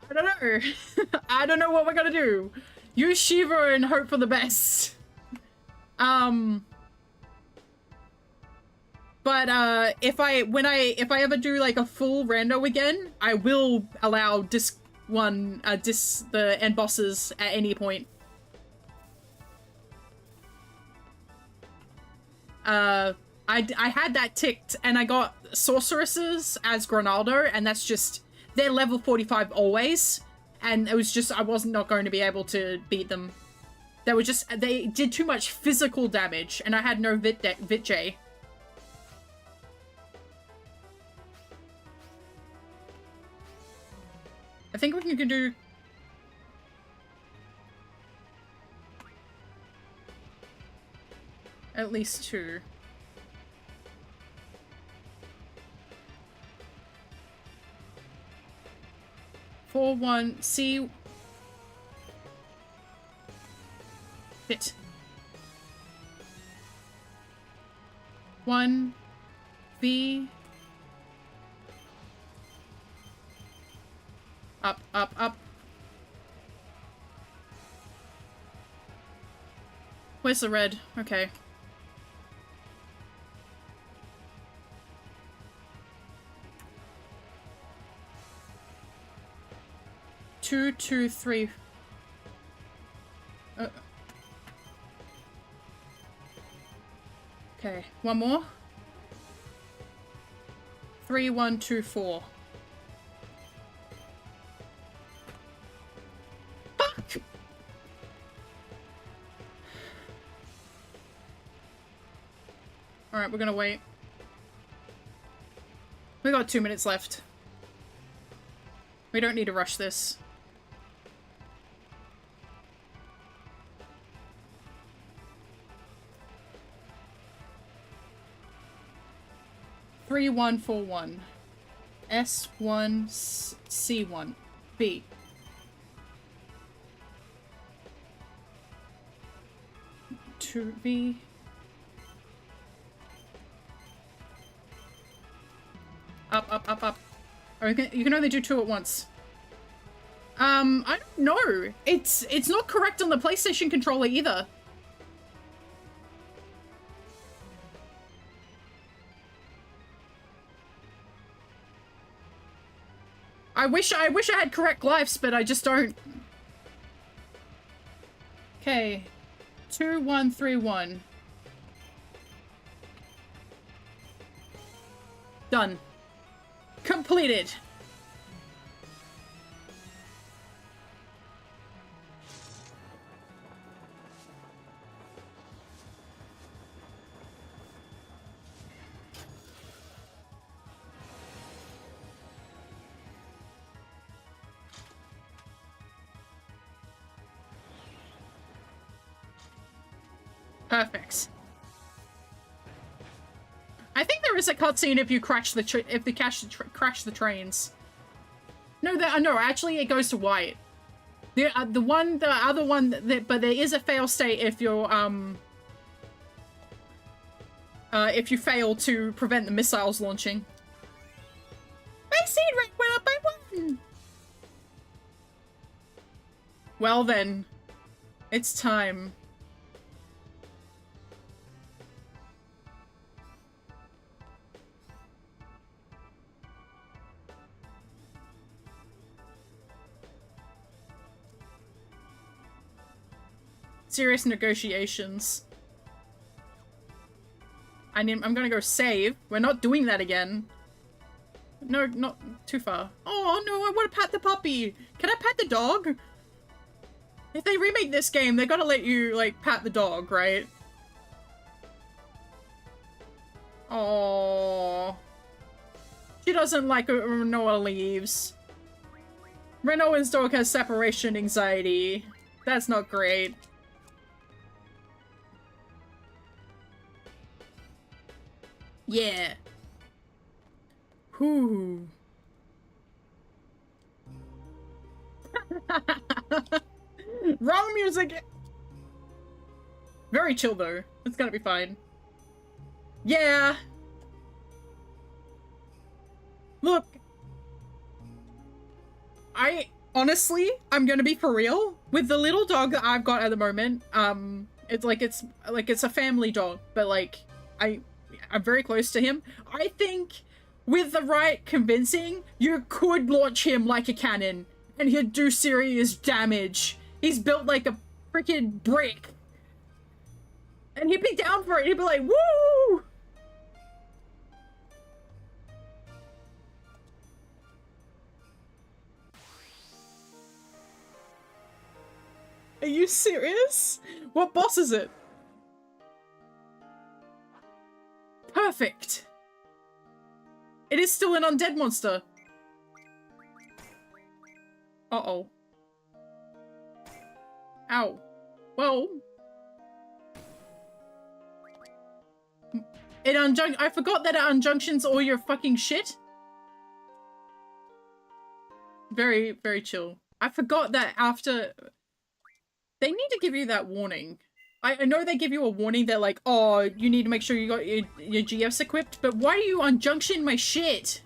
S1: I don't know. I don't know what we're gonna do. Use Shiva and hope for the best. But if I ever do like a full rando again, I will allow disc 1 the end bosses at any point. I had that ticked and I got sorceresses as Granaldo, and that's just, they're level 45 always, and it was just, I wasn't not going to be able to beat them. They were just, they did too much physical damage, and I had no Vijay. I think we can do... at least 2. Four, 1, C. Hit. 1, V. Up, up, up. Where's the red? Okay. Two, 2, 3. Okay, one more. 3, 1, 2, 4. Fuck! Alright, we're gonna wait. We got 2 minutes left. We don't need to rush this. Three, 1, 4, 1. S1, C1, B. Two, B. Up, up, up, up. Or you can only do 2 at once. I don't know. It's not correct on the PlayStation controller either. I wish I had correct lifes, but I just don't. Okay. 2, 1, 3, 1. Done. Completed. Perfect. I think there is a cutscene if you crash the crash the trains. No, no. Actually, it goes to white. The other one, but there is a fail state if you're if you fail to prevent the missiles launching. My seed rank went up by 1. Well then, it's time. Serious negotiations. I'm gonna go save. We're not doing that again. No, not too far. Oh no, I want to pat the puppy. Can I pat the dog? If they remake this game, they gotta let you, like, pat the dog, right? Oh, she doesn't like it when Noah leaves. Renoa's dog has separation anxiety. That's not great. Yeah. Whew. Wrong music! Very chill though. It's gonna be fine. Yeah. Look. I'm gonna be for real. With the little dog that I've got at the moment, it's a family dog, but like, I'm very close to him. I think with the right convincing, you could launch him like a cannon and he'd do serious damage. He's built like a freaking brick. And he'd be down for it. He'd be like, woo! Are you serious? What boss is it? Perfect. It is still an undead monster. Uh-oh. Ow. Well. I forgot that it unjunctions all your fucking shit. Very, very chill. I forgot that after... They need to give you that warning. I know they give you a warning that like, oh, you need to make sure you got your GFs equipped, but why do you unjunction my shit?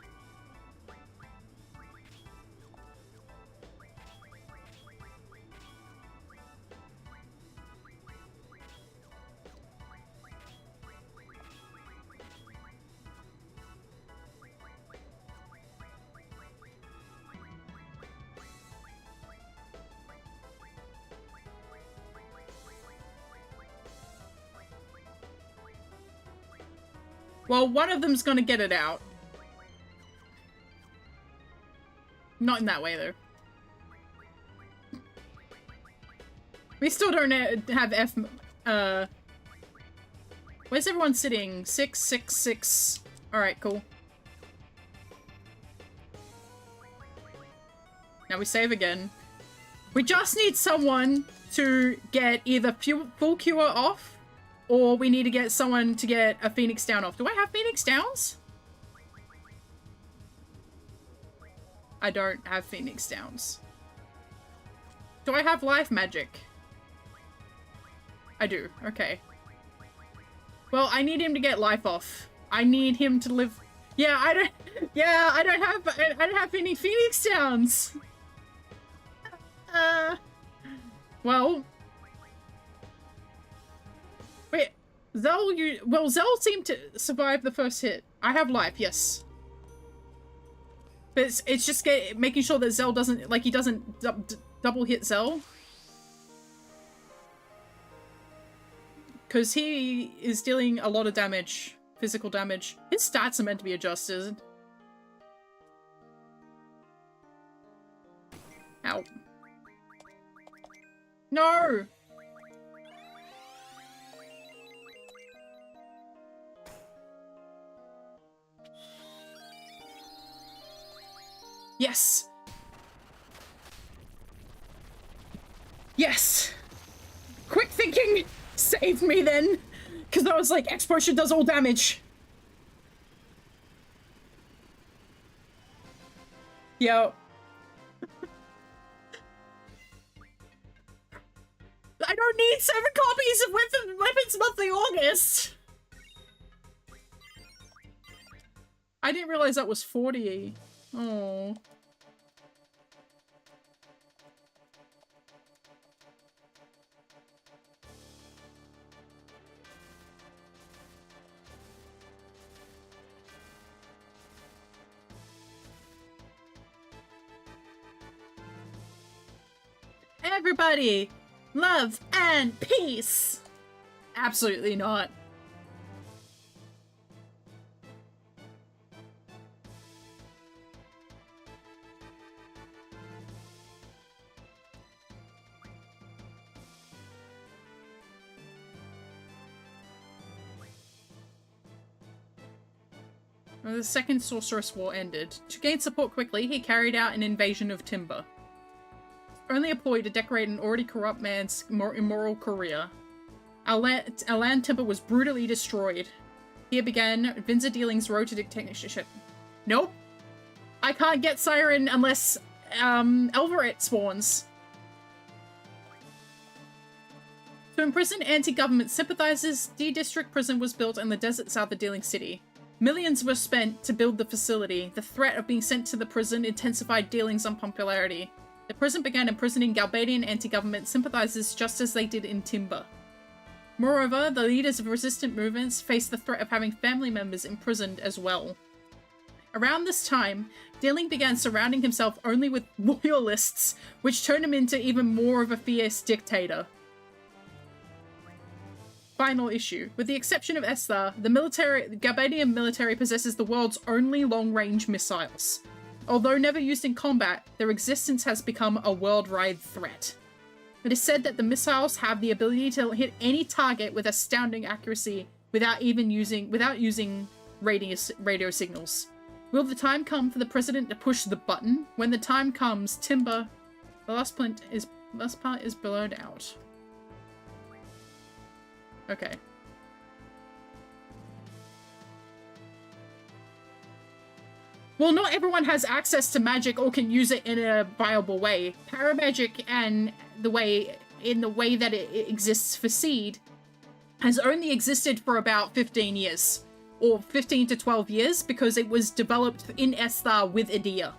S1: Well, one of them's gonna get it out. Not in that way, though. We still don't have F... Where's everyone sitting? 6, 6, 6. Alright, cool. Now we save again. We just need someone to get either full cure off, or we need to get someone to get a Phoenix Down off. Do I have Phoenix Downs? I don't have Phoenix Downs. Do I have life magic? I do. Okay. Well, I need him to get life off. I need him to live. Yeah, I don't. Yeah, I don't have any Phoenix Downs. Well. Wait, Zell seemed to survive the first hit. I have life, yes. But it's just making sure that Zell doesn't, like, he doesn't double hit Zell. Because he is dealing a lot of damage, physical damage. His stats are meant to be adjusted. Ow. No! Yes! Yes! Quick thinking saved me then! Because I was like, explosion does all damage! Yo. I don't need 7 copies of Weapons Monthly August! I didn't realize that was 40. Oh. Everybody! Love and peace! Absolutely not. When the Second Sorceress War ended, to gain support quickly, he carried out an invasion of Timber. Only a ploy to decorate an already corrupt man's immoral career. Our land Timber was brutally destroyed. Here began Vinza Dealing's road to dictatorship. Nope. I can't get Siren unless Elverett spawns. To imprison anti-government sympathizers, D District Prison was built in the desert south of Dealing City. Millions were spent to build the facility. The threat of being sent to the prison intensified Dealing's unpopularity. The prison began imprisoning Galbadian anti-government sympathizers just as they did in Timber. Moreover, the leaders of resistant movements faced the threat of having family members imprisoned as well. Around this time, Dealing began surrounding himself only with loyalists, which turned him into even more of a fierce dictator. Final issue. With the exception of Esthar, the Galbadian military possesses the world's only long-range missiles. Although never used in combat, their existence has become a worldwide threat. It is said that the missiles have the ability to hit any target with astounding accuracy without using radio signals. Will the time come for the president to push the button? When the time comes, Timber, the last part is blurred out. Okay. Well, not everyone has access to magic or can use it in a viable way. Paramagic and the way that it exists for Seed has only existed for about 15 years. Or 15 to 12 years, because it was developed in Esthar with Edea.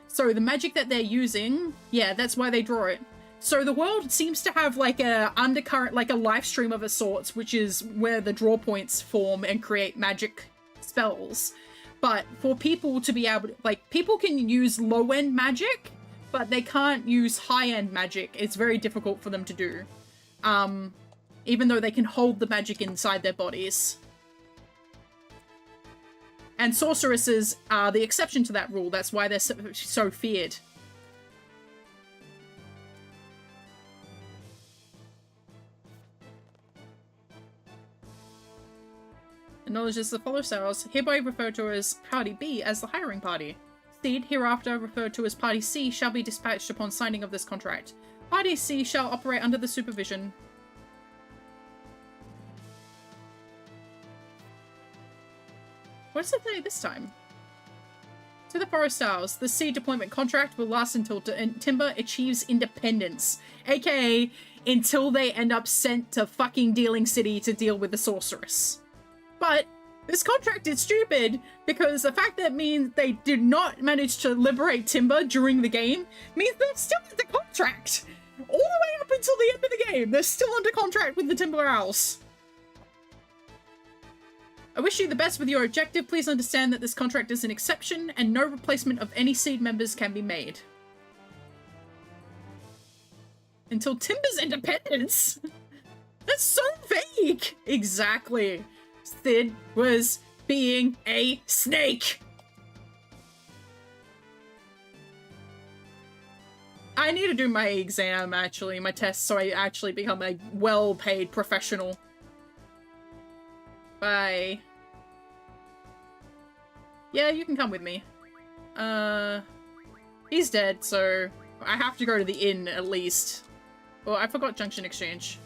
S1: So the magic that they're using, yeah, that's why they draw it. So the world seems to have like a undercurrent, like a live stream of a sorts, which is where the draw points form and create magic spells. But for people to be able to, like, people can use low-end magic, but they can't use high-end magic. It's very difficult for them to do. Even though they can hold the magic inside their bodies. And sorceresses are the exception to that rule. That's why they're so feared. Acknowledges the follow styles, hereby referred to as Party B as the hiring party. Seed, hereafter referred to as Party C, shall be dispatched upon signing of this contract. Party C shall operate under the supervision. What does it say this time? To the Forest Styles, the Seed deployment contract will last until Timber achieves independence. AKA, until they end up sent to fucking Dealing City to deal with the sorceress. But this contract is stupid because the fact that means they did not manage to liberate Timber during the game means they're still under contract. All the way up until the end of the game, they're still under contract with the Timber Owls. I wish you the best with your objective. Please understand that this contract is an exception and no replacement of any Seed members can be made. Until Timber's independence? That's so vague! Exactly. Sid was being a snake. I need to do my exam, actually, my test, so I actually become a well-paid professional. Bye. Yeah, you can come with me. He's dead, so I have to go to the inn at least. Oh, I forgot Junction Exchange.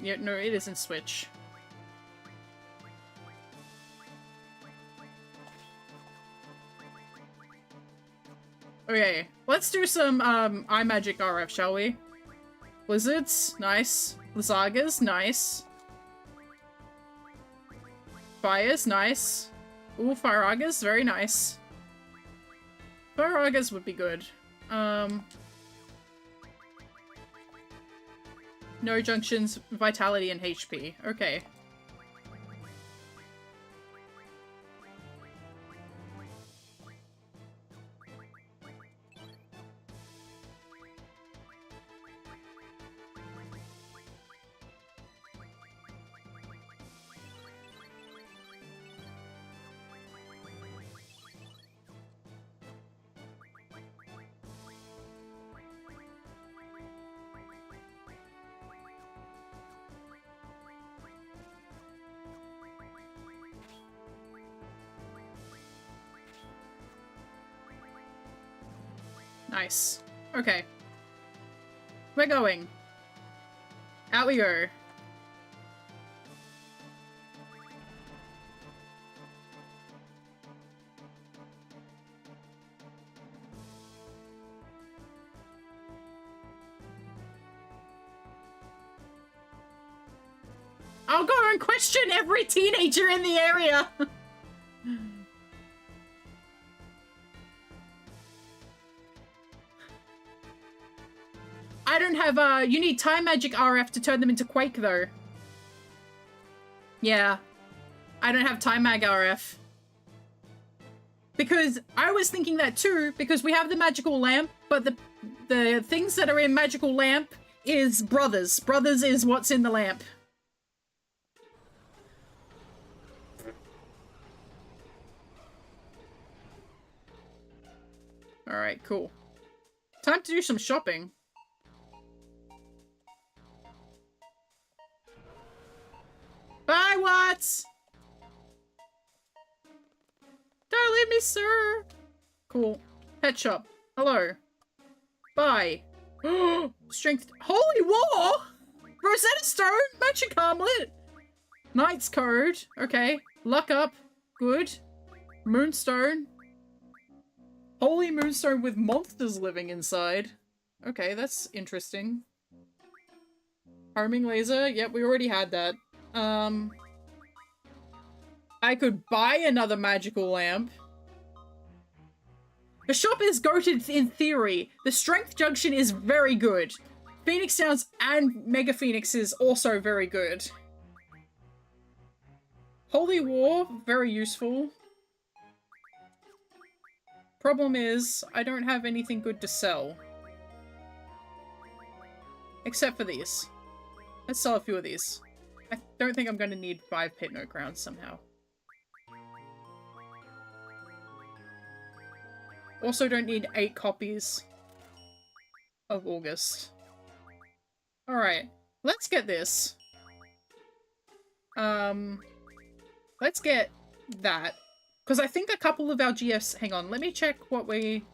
S1: Yeah, no, it isn't Switch. Okay, let's do some, iMagic RF, shall we? Blizzards, nice. Blizzagas, nice. Fires, nice. Ooh, Fireagas, very nice. Fireagas would be good. No junctions, vitality, and HP. Okay. Nice. Okay. We're going. Out we go. I'll go and question every teenager in the area! I don't have, you need Time Magic RF to turn them into Quake, though. Yeah. I don't have Time Mag RF. Because I was thinking that too, because we have the Magical Lamp, but the things that are in Magical Lamp is Brothers. Brothers is what's in the lamp. Alright, cool. Time to do some shopping. Bye, Watts! Don't leave me, sir! Cool. Pet shop. Hello. Bye. Strength. Holy War! Rosetta Stone! Magic Armlet! Knight's Code. Okay. Luck up. Good. Moonstone. Holy Moonstone with monsters living inside. Okay, that's interesting. Homing laser. Yep, we already had that. I could buy another magical lamp. The shop is goated in theory. The strength junction is very good. Phoenix Downs and Mega Phoenix is also very good. Holy War, very useful. Problem is, I don't have anything good to sell. Except for these. Let's sell a few of these. I don't think I'm going to need 5 Pit Note Crowns somehow. Also don't need 8 copies of August. Alright, let's get this. Let's get that. Because I think a couple of our GFs... Hang on, let me check what we...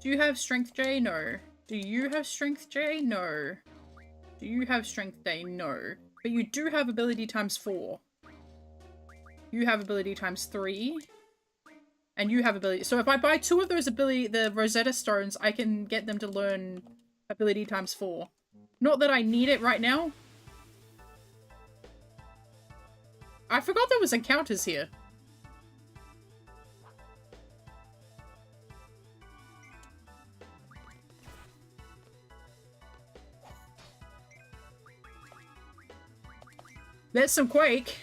S1: Do you have Strength J? No. Do you have Strength J? No. Do you have Strength J? No. But you do have Ability times 4. You have Ability times 3. And you have Ability... So if I buy 2 of those the Rosetta Stones, I can get them to learn Ability times 4. Not that I need it right now. I forgot there was encounters here. There's some Quake.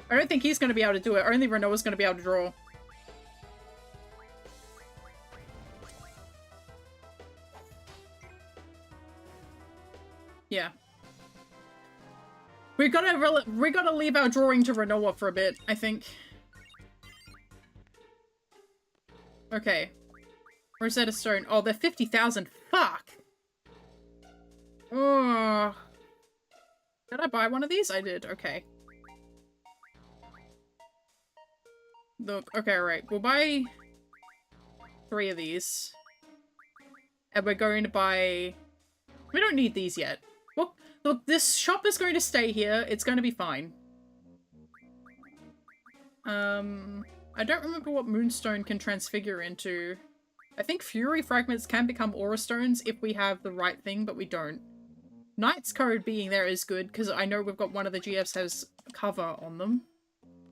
S1: I don't think he's going to be able to do it. Only Renoa's going to be able to draw. Yeah. We gotta leave our drawing to Renoa for a bit, I think. Okay. Rosetta Stone. Oh, they're 50,000. Fuck! Oh. Did I buy one of these? I did. Okay. Look, okay, right. We'll buy 3 of these. And we're going to buy... We don't need these yet. Look, this shop is going to stay here. It's going to be fine. I don't remember what Moonstone can transfigure into. I think Fury Fragments can become Aura Stones if we have the right thing, but we don't. Knight's Code being there is good, because I know we've got one of the GFs has cover on them.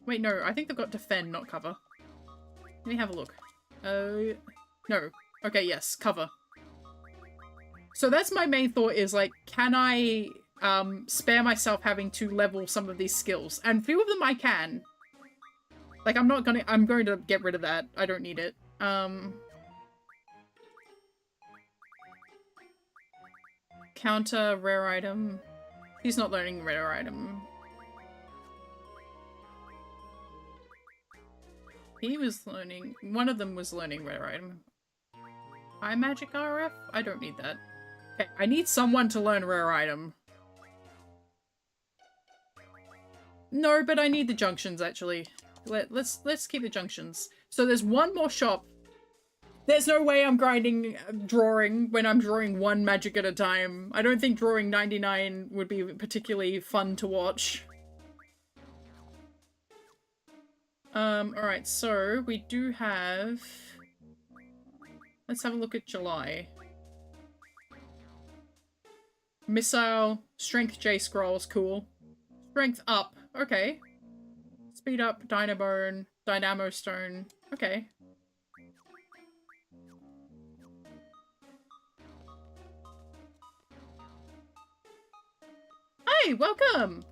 S1: Wait, no, I think they've got defend, not cover. Let me have a look. No. Okay, yes, cover. So that's my main thought is, like, can I spare myself having to level some of these skills? And a few of them I can. Like, I'm going to get rid of that. I don't need it. Counter, rare item. He's not learning rare item. He was learning, one of them was learning rare item. High magic RF? I don't need that. Okay, I need someone to learn rare item. No, but I need the junctions actually. Let's keep the junctions. So there's one more shop. There's no way I'm grinding drawing when I'm drawing one magic at a time. I don't think drawing 99 would be particularly fun to watch. Alright, so we do have... Let's have a look at July. Missile, Strength J Scrolls, cool. Strength up, okay. Speed up, Dynabone, Dynamo Stone, okay. Hey, welcome!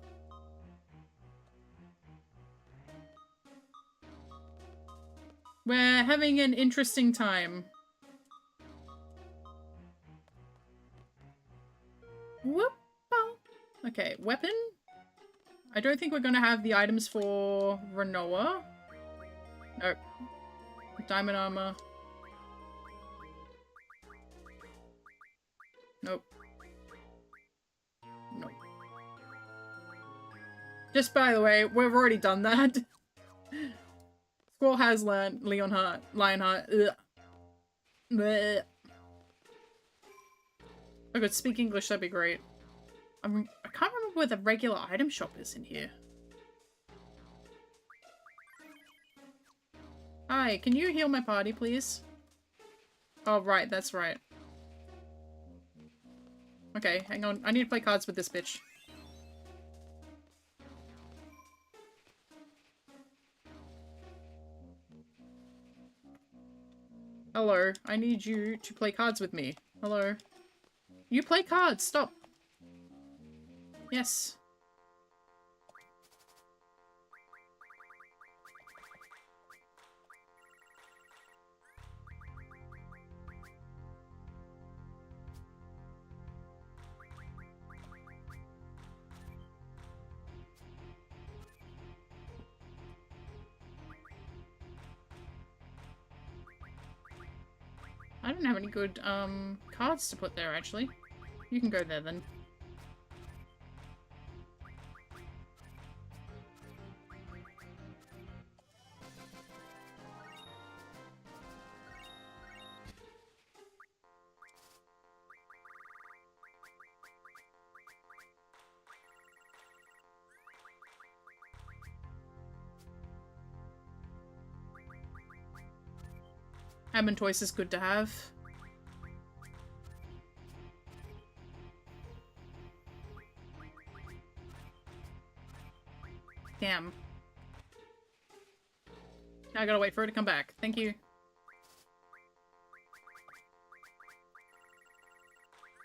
S1: We're having an interesting time. Whoop! Okay, weapon? I don't think we're gonna have the items for Renoa. Nope. Diamond armor. Nope. Nope. Just by the way, we've already done that. Squall has learned Lionheart. Ugh. Blech. If I could speak English, that'd be great. I can't remember where the regular item shop is in here. Hi, can you heal my party, please? Oh, right, that's right. Okay, hang on. I need to play cards with this bitch. Hello, I need you to play cards with me. Hello. You play cards, stop. Yes. I don't have any good, cards to put there, actually. You can go there, then. Hammond Toys is good to have. Damn. Now I gotta wait for her to come back. Thank you.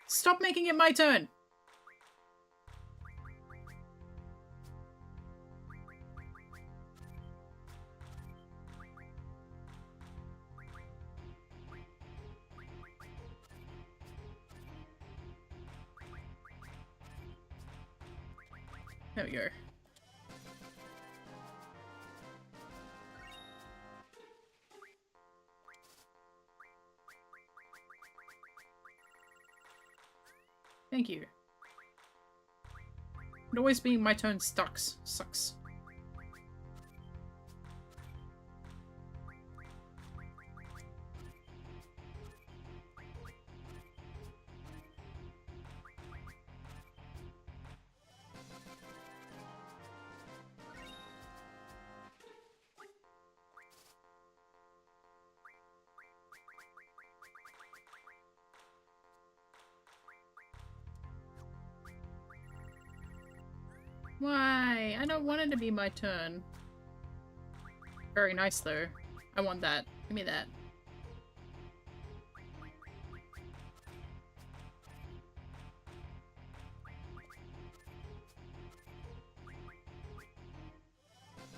S1: Stop making it my turn! There we go. Thank you. It always being my turn sucks. Why? I don't want it to be my turn. Very nice, though. I want that. Give me that.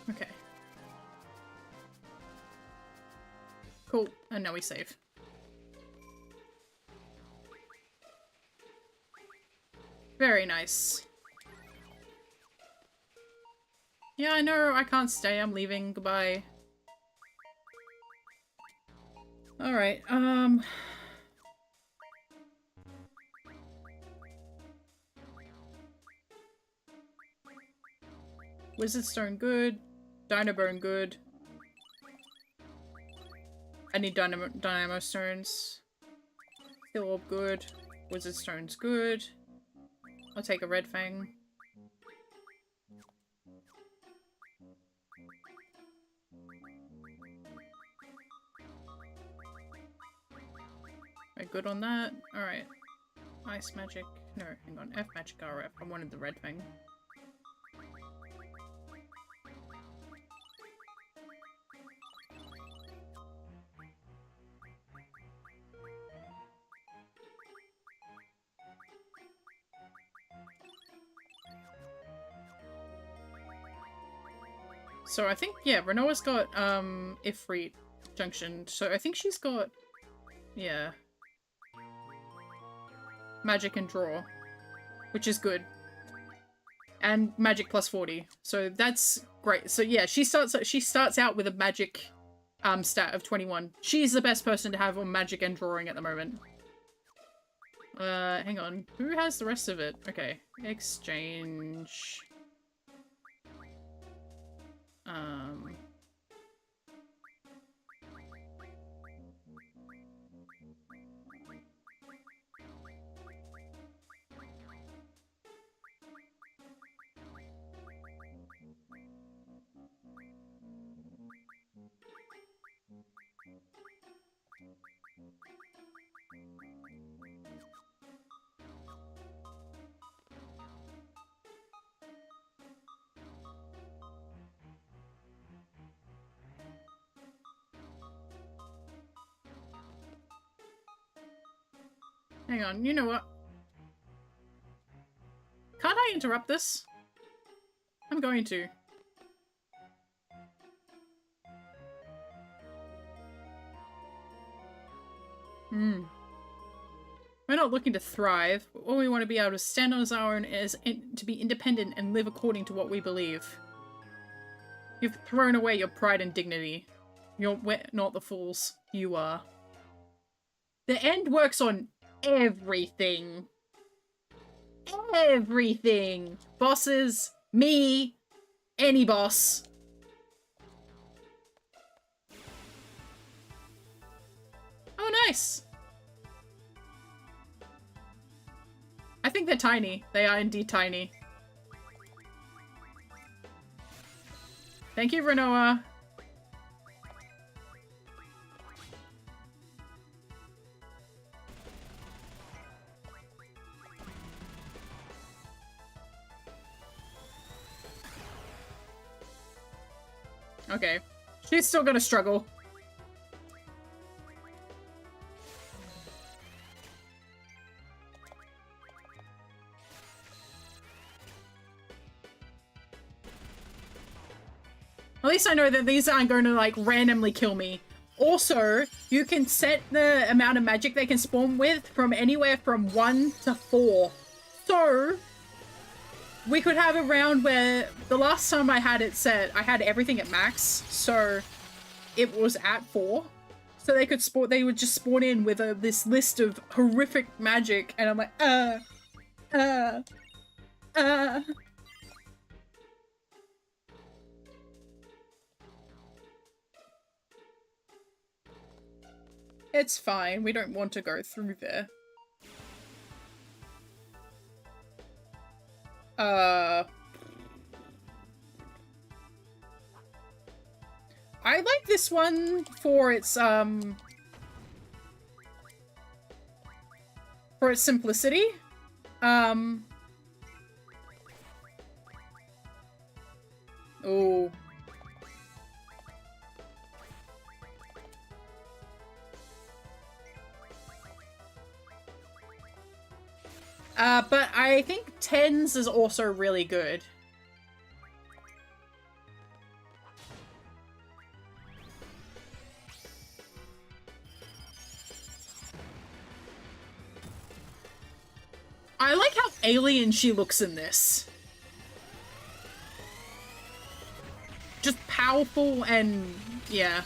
S1: Okay. Cool. And now we save. Very nice. Yeah, I know. I can't stay. I'm leaving. Goodbye. Alright, Wizard Stone good. Dynabone good. I need Dynamo Stones. Steel Orb good. Wizard Stone's good. I'll take a Red Fang. We're good on that. Alright. Ice Magic. No, hang on. F Magic RF. I wanted the Red Fang. So I think, yeah, Renoa's got, Ifrit Junction. So I think she's got, yeah, Magic and Draw, which is good. And Magic plus 40. So that's great. So yeah, she starts out with a Magic, stat of 21. She's the best person to have on Magic and Drawing at the moment. Hang on. Who has the rest of it? Okay. Exchange. Hang on, you know what? Can't I interrupt this? I'm going to. We're not looking to thrive. All we want to be able to stand on our own is to be independent and live according to what we believe. You've thrown away your pride and dignity. We're not the fools. You are. The end works on everything. Everything. Bosses, me, any boss. Oh, nice. I think they're tiny. They are indeed tiny. Thank you, Renoa. Okay. She's still gonna struggle. At least I know that these aren't going to, like, randomly kill me. Also, you can set the amount of magic they can spawn with from anywhere from 1 to 4. So, we could have a round where the last time I had it set, I had everything at max, so it was at 4. So they would just spawn in with this list of horrific magic, and I'm like, It's fine, we don't want to go through there. I like this one for its simplicity. Ooh. But I think 10s is also really good. I like how alien she looks in this. Just powerful and... yeah.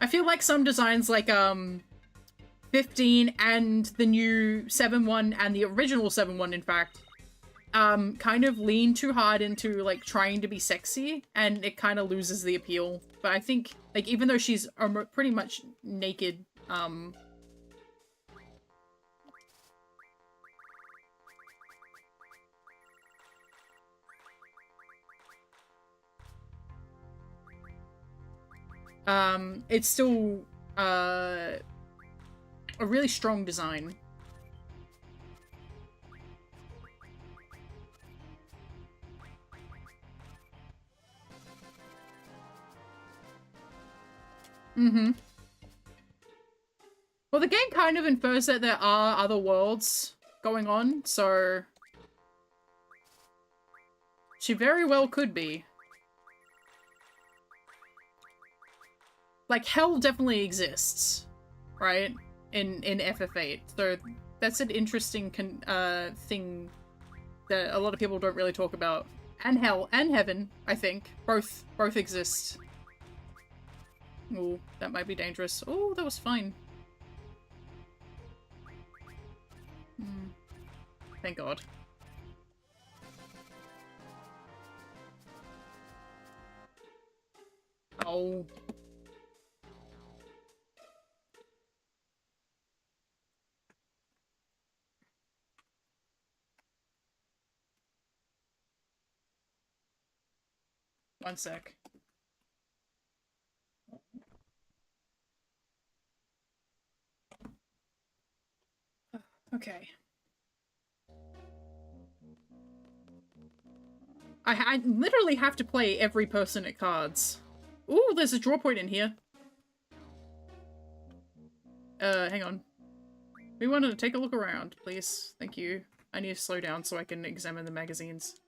S1: I feel like some designs like 15 and the new 7-1 and the original 7-1 in fact kind of lean too hard into like trying to be sexy and it kind of loses the appeal. But I think like even though she's pretty much naked it's still a really strong design. Mm-hmm. Well, the game kind of infers that there are other worlds going on, so she very well could be. Like, hell definitely exists, right? In FF8. So that's an interesting thing that a lot of people don't really talk about. And hell and heaven, I think. Both exist. Ooh, that might be dangerous. Oh, that was fine. Thank God. Oh. One sec. Okay. I literally have to play every person at cards. Ooh, there's a draw point in here. Hang on. We wanted to take a look around, please. Thank you. I need to slow down so I can examine the magazines.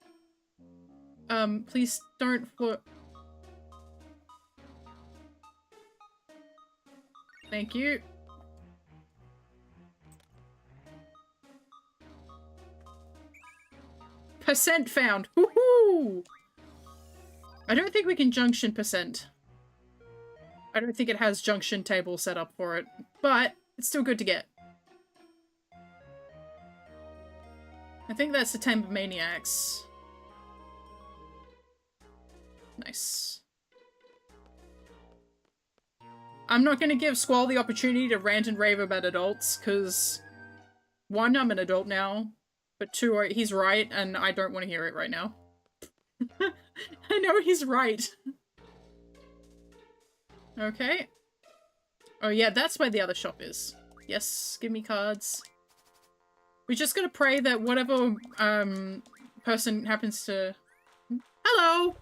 S1: Please don't float. Thank you. Percent found. Woohoo! I don't think we can junction percent. I don't think it has junction table set up for it, but it's still good to get. I think that's the Temper Maniacs. Nice. I'm not going to give Squall the opportunity to rant and rave about adults, because 1, I'm an adult now, but 2, he's right, and I don't want to hear it right now. I know he's right. Okay. Oh yeah, that's where the other shop is. Yes, give me cards. We just gotta pray that whatever person happens to... Hello!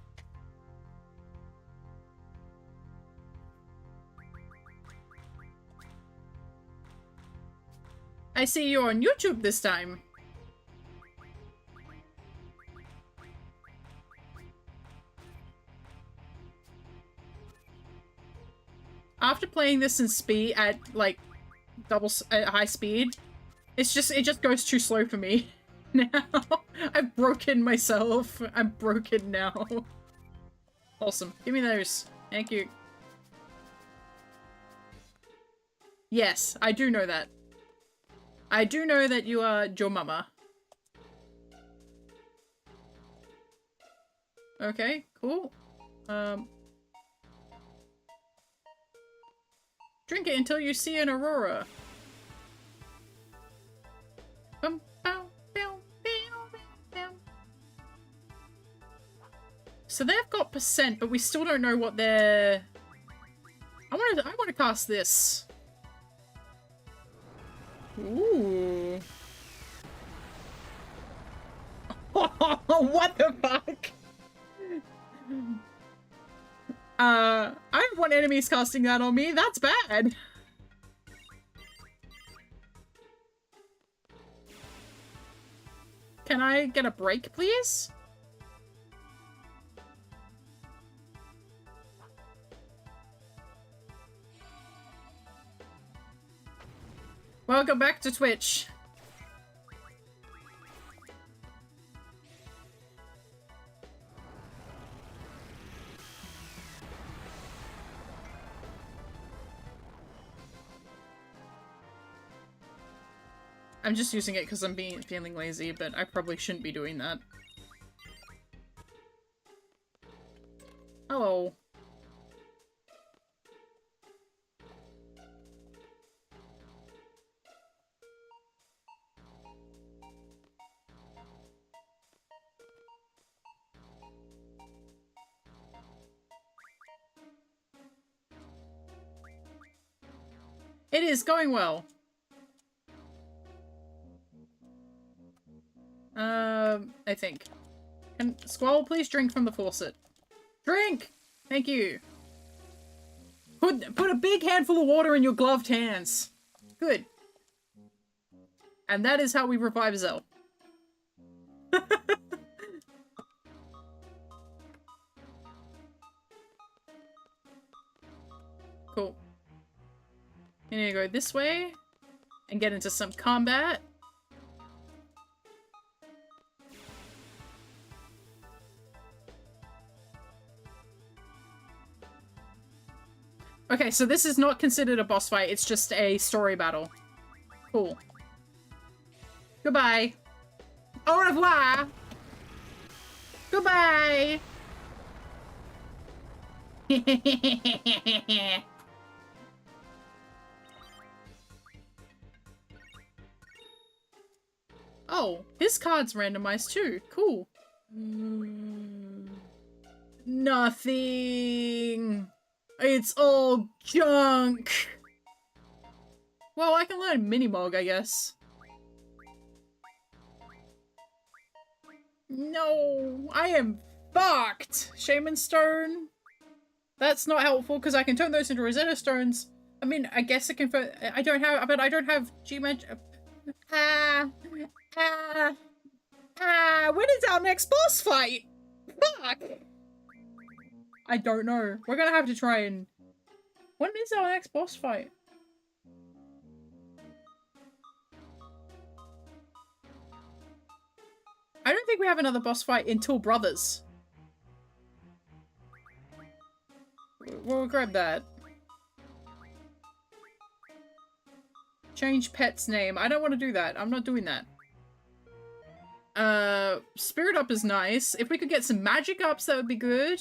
S1: I see you're on YouTube this time. After playing this in speed at like high speed, it just goes too slow for me. Now I've broken myself. I'm broken now. Awesome. Give me those. Thank you. Yes, I do know that. I do know that you are your mama. Okay, cool. Drink it until you see an aurora. So they've got percent, but we still don't know what they're... I want to cast this. Ooh. What the fuck? I don't want enemies casting that on me. That's bad. Can I get a break, please? Welcome back to Twitch. I'm just using it because I'm feeling lazy, but I probably shouldn't be doing that. Hello. It is going well. I think. Can Squall please drink from the faucet? Drink! Thank you. Put a big handful of water in your gloved hands. Good. And that is how we revive Zell. Cool. You need to go this way and get into some combat. Okay, so this is not considered a boss fight, it's just a story battle. Cool. Goodbye. Au revoir! Goodbye! Oh, his card's randomized too. Cool. Nothing. It's all junk. Well, I can learn Minimog, I guess. No, I am fucked. Shaman Stone. That's not helpful because I can turn those into Rosetta Stones. I mean, I guess I can. I don't have G-Mag. When is our next boss fight? Fuck. I don't know. We're gonna have to try and... When is our next boss fight? I don't think we have another boss fight until Brothers. We'll grab that. Change pet's name. I don't want to do that. I'm not doing that. Spirit up is nice. If we could get some magic ups, that would be good.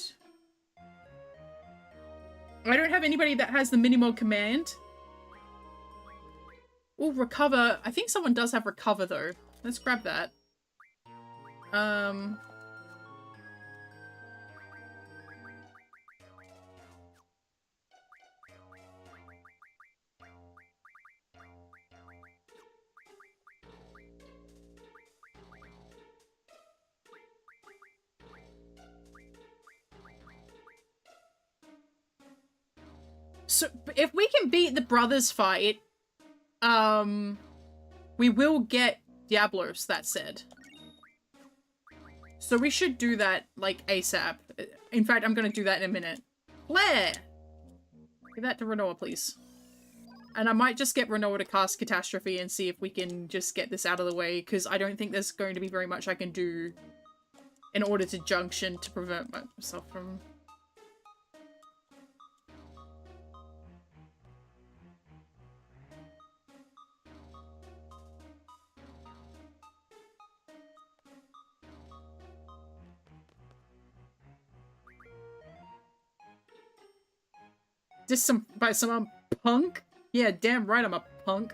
S1: I don't have anybody that has the Minimo command. Oh, recover. I think someone does have recover, though. Let's grab that. So, if we can beat the brothers fight, we will get Diablos, that said. So we should do that, like, ASAP. In fact, I'm gonna do that in a minute. Blair! Give that to Renoa, please. And I might just get Renoa to cast Catastrophe and see if we can just get this out of the way, because I don't think there's going to be very much I can do in order to junction to prevent myself from... Just by some punk? Yeah, damn right I'm a punk.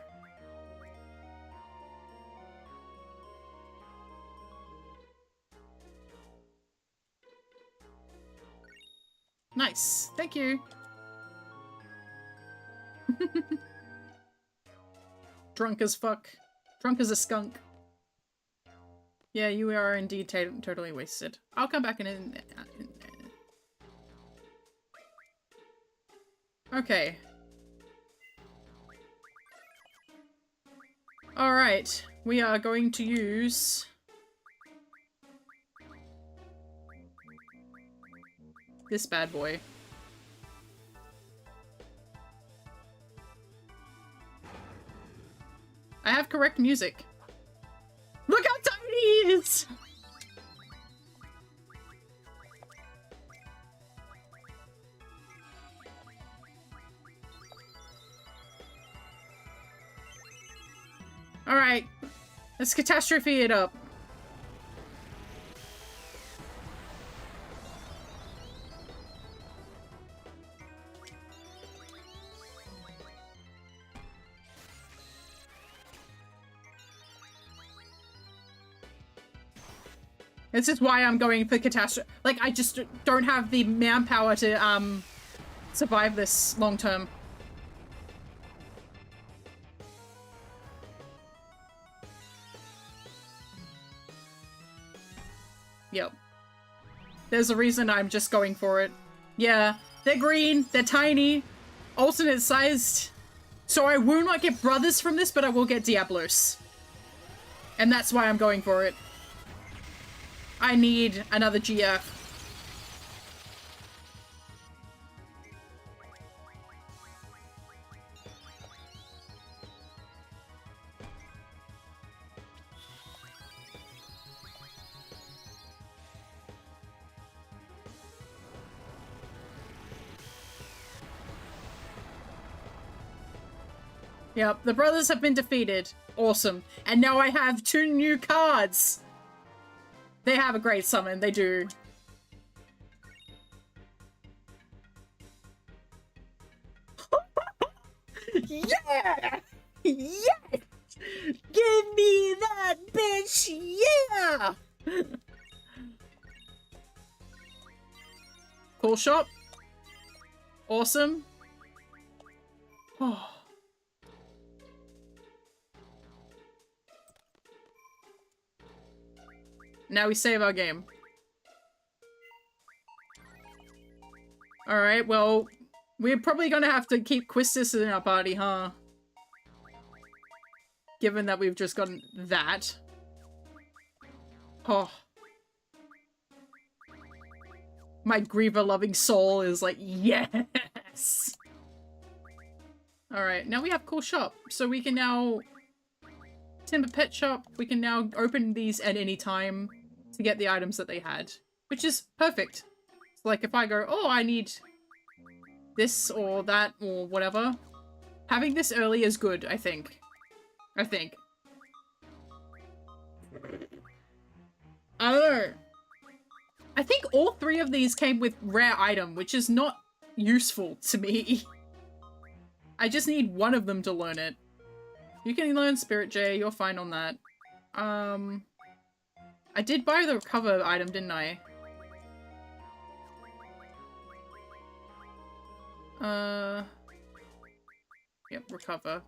S1: Nice. Thank you. Drunk as fuck. Drunk as a skunk. Yeah, you are indeed totally wasted. I'll come back in. Okay. Alright, we are going to use... this bad boy. I have correct music. Look how tiny he is! Alright, let's catastrophe it up. This is why I'm going for catastrophe. Like, I just don't have the manpower to, survive this long term. Yep. There's a reason I'm just going for it. Yeah, they're green, they're tiny, alternate sized. So I will not get brothers from this, but I will get Diablos. And that's why I'm going for it. I need another GF. Yep, the brothers have been defeated. Awesome. And now I have 2 new cards. They have a great summon, they do. Yeah! Yes! Give me that bitch! Yeah! Cool shop. Awesome. Oh. Now we save our game. Alright, well, we're probably gonna have to keep Quistis in our party, huh? Given that we've just gotten that. Oh. My Griever-loving soul is like, yes! Alright, now we have cool shop, so we can now... Timber Pet Shop, we can now open these at any time to get the items that they had, which is perfect. So like if I go, oh, I need this or that or whatever, having this early is good, I think. I don't know. I think all 3 of these came with rare item, which is not useful to me. I just need one of them to learn it. You can learn Spirit J, you're fine on that. I did buy the recover item, didn't I? Yep, recover.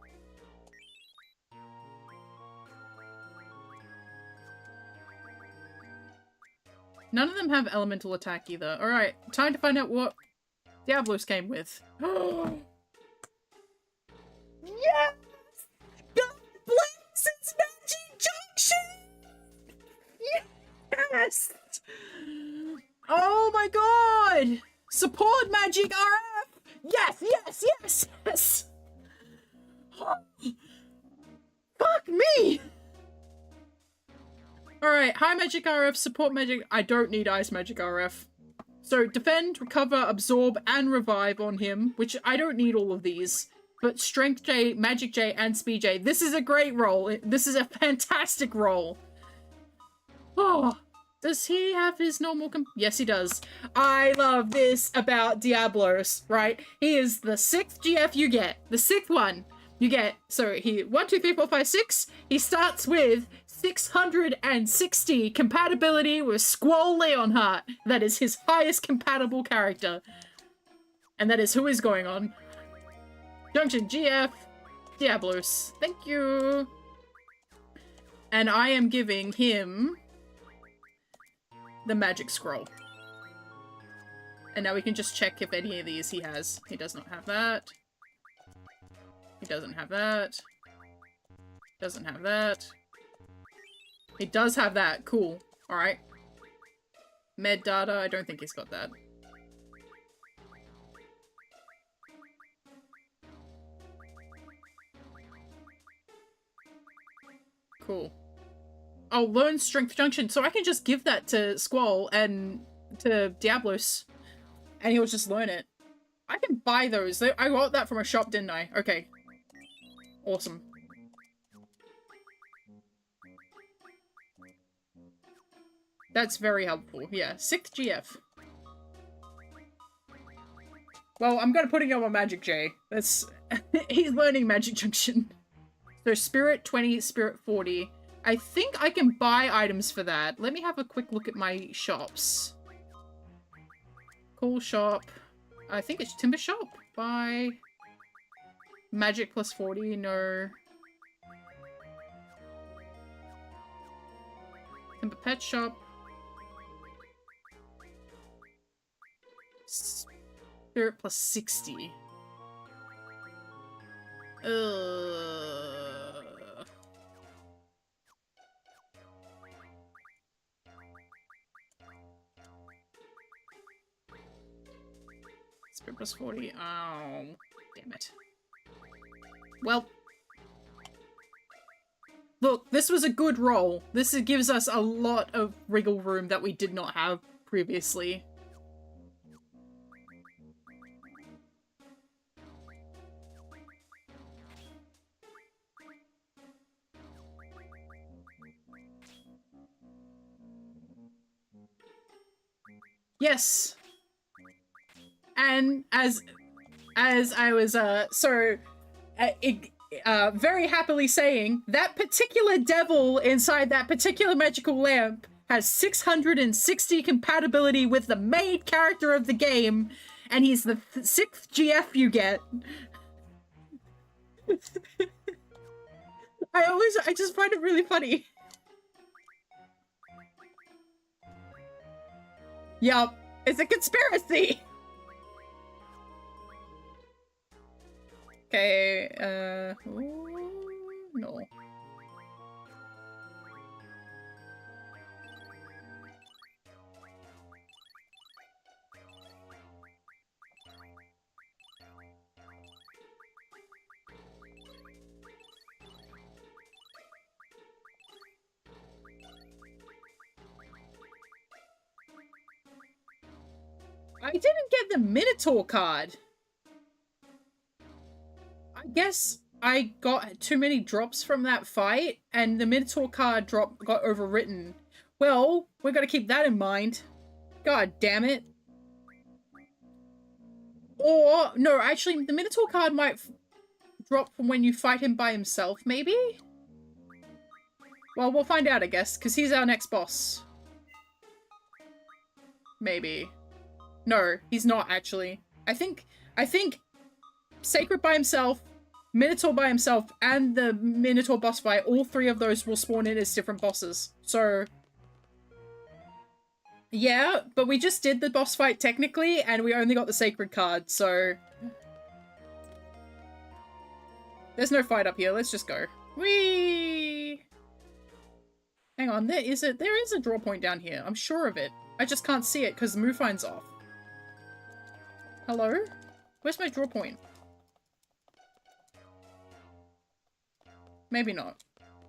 S1: None of them have elemental attack either. Alright, time to find out what Diablos came with. Yes! God bless its Magic Junction! Yes! Oh my god! Support Magic RF! Yes, yes, yes, yes! Oh. Fuck me! Alright, high Magic RF, support Magic... I don't need Ice Magic RF. So, defend, recover, absorb, and revive on him, which I don't need all of these. But Strength J, Magic J, and Speed J, this is a great roll. This is a fantastic roll. Oh, does he have his normal yes, he does. I love this about Diablos, right? He is the 6th GF you get. The 6th one you get. So he, 1, 2, 3, 4, 5, 6. He starts with 660 compatibility with Squall Leonheart. That is his highest compatible character. And that is who is going on. Junction GF Diablos. Thank you. And I am giving him the magic scroll. And now we can just check if any of these he has. He does not have that. He doesn't have that. Doesn't have that. He does have that. Cool. Alright. Med data. I don't think he's got that. Cool. Oh, learn strength junction. So I can just give that to Squall and to Diablos. And he'll just learn it. I can buy those. I got that from a shop, didn't I? Okay. Awesome. That's very helpful. Yeah, 6th GF. Well, I'm gonna put it on my Magic J. That's... He's learning Magic Junction. So Spirit 20, Spirit 40. I think I can buy items for that. Let me have a quick look at my shops. Cool shop. I think it's Timber Shop. Buy. Magic plus 40, no. Timber Pet Shop. Spirit plus 60. Spirit plus 40. Oh, damn it. Well. Look, this was a good roll. This gives us a lot of wriggle room that we did not have previously. Yes. And as I was very happily saying, that particular devil inside that particular magical lamp has 660 compatibility with the main character of the game, and he's the 6th GF you get. I just find it really funny. Yup, it's a conspiracy! Okay, no. I didn't get the Minotaur card. I guess I got too many drops from that fight, and the Minotaur card got overwritten. Well, we're gonna keep that in mind. God damn it. Or, no, actually, the Minotaur card might drop from when you fight him by himself, maybe? Well, we'll find out, I guess, because he's our next boss. Maybe. No, he's not, actually. I think Sacred by himself, Minotaur by himself, and the Minotaur boss fight, all three of those will spawn in as different bosses. So, yeah, but we just did the boss fight technically, and we only got the Sacred card, so... There's no fight up here, let's just go. Whee! Hang on, there is a draw point down here, I'm sure of it. I just can't see it because the Moonfine's off. Hello? Where's my draw point? Maybe not.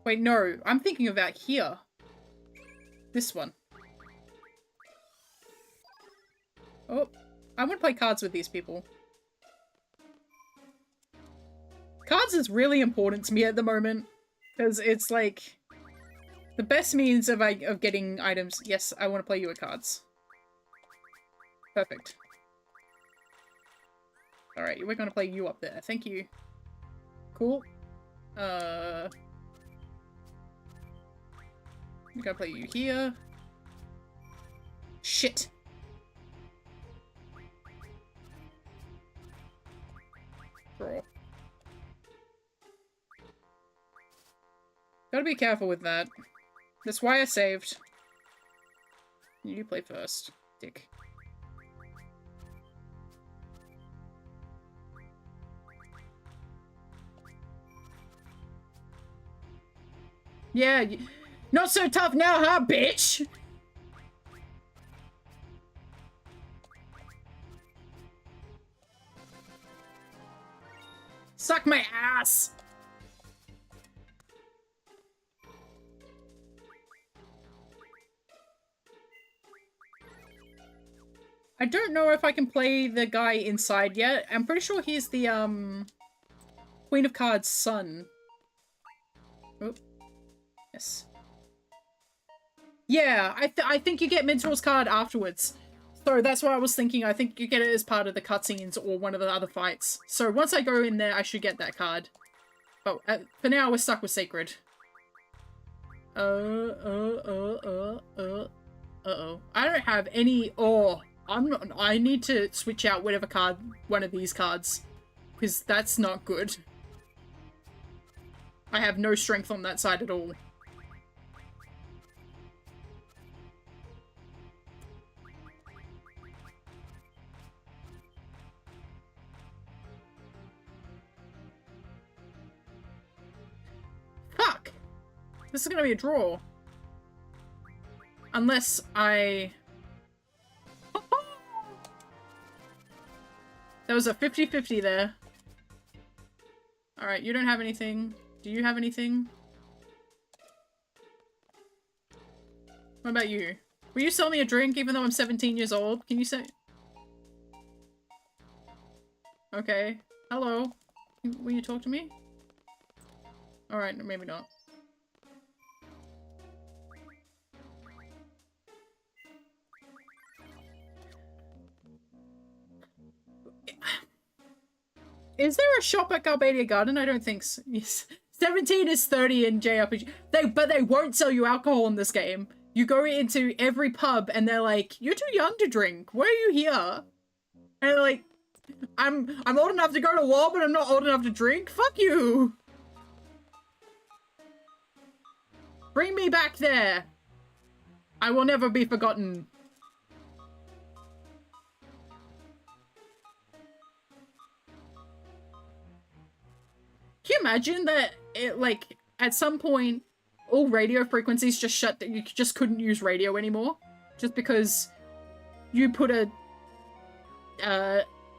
S1: Wait, no. I'm thinking about here. This one. Oh. I want to play cards with these people. Cards is really important to me at the moment. Because it's like... the best means of getting items. Yes, I want to play you at cards. Perfect. Alright, we're gonna play you up there. Thank you. Cool. We're gonna play you here. Shit. Draw. Gotta be careful with that. That's why I saved. You play first, dick. Yeah, not so tough now, huh, bitch? Suck my ass! I don't know if I can play the guy inside yet. I'm pretty sure he's the, Queen of Cards' son. Oh. Yes. Yeah, I think you get Mentor's card afterwards. So that's what I was thinking. I think you get it as part of the cutscenes or one of the other fights. So once I go in there, I should get that card. But for now, we're stuck with Sacred. Uh-oh. I don't have any... Oh, I'm not... I need to switch out whatever card, one of these cards. Because that's not good. I have no strength on that side at all. Fuck! This is gonna be a draw. Unless I... There was a 50-50 there. Alright, you don't have anything. Do you have anything? What about you? Will you sell me a drink even though I'm 17 years old? Can you say... Okay. Hello? Will you talk to me? Alright, maybe not. Is there a shop at Galbadia Garden? I don't think so. Yes. 17 is 30 in JRPG. But they won't sell you alcohol in this game. You go into every pub and they're like, you're too young to drink. Why are you here? And they're like, I'm old enough to go to war, but I'm not old enough to drink. Fuck you. Bring me back there. I will never be forgotten. Can you imagine that it, like, at some point, all radio frequencies just shut down? You just couldn't use radio anymore? Just because you put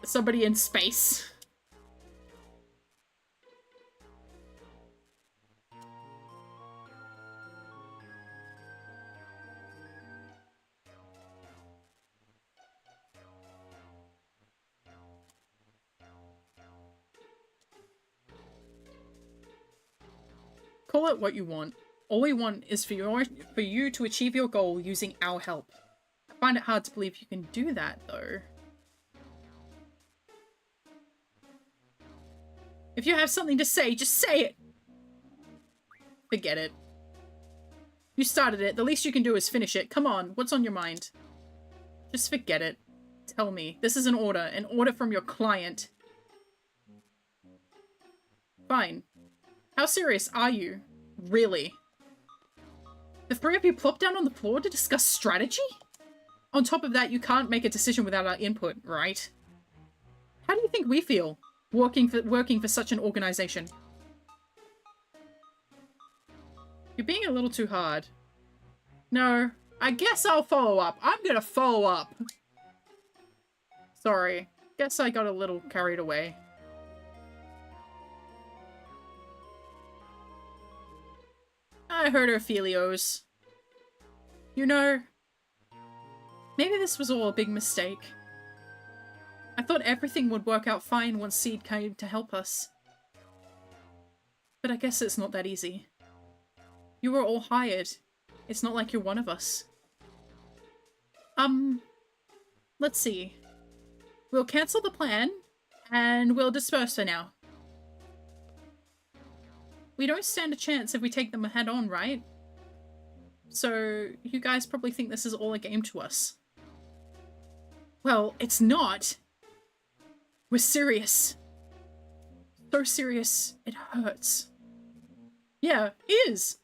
S1: somebody in space? Call it what you want. All we want is for you to achieve your goal using our help. I find it hard to believe you can do that, though. If you have something to say, just say it! Forget it. You started it. The least you can do is finish it. Come on, what's on your mind? Just forget it. Tell me. This is an order from your client. Fine. How serious are you? Really? The three of you plop down on the floor to discuss strategy? On top of that, you can't make a decision without our input, right? How do you think we feel, working for such an organization? You're being a little too hard. No, I guess I'll follow up. I'm gonna follow up. Sorry. Guess I got a little carried away. I heard her Felios. You know, maybe this was all a big mistake. I thought everything would work out fine once Seed came to help us. But I guess it's not that easy. You were all hired. It's not like you're one of us. Let's see. We'll cancel the plan, and we'll disperse for now. We don't stand a chance if we take them head on, right? So, you guys probably think this is all a game to us. Well, it's not. We're serious. So serious, it hurts. Yeah, it is.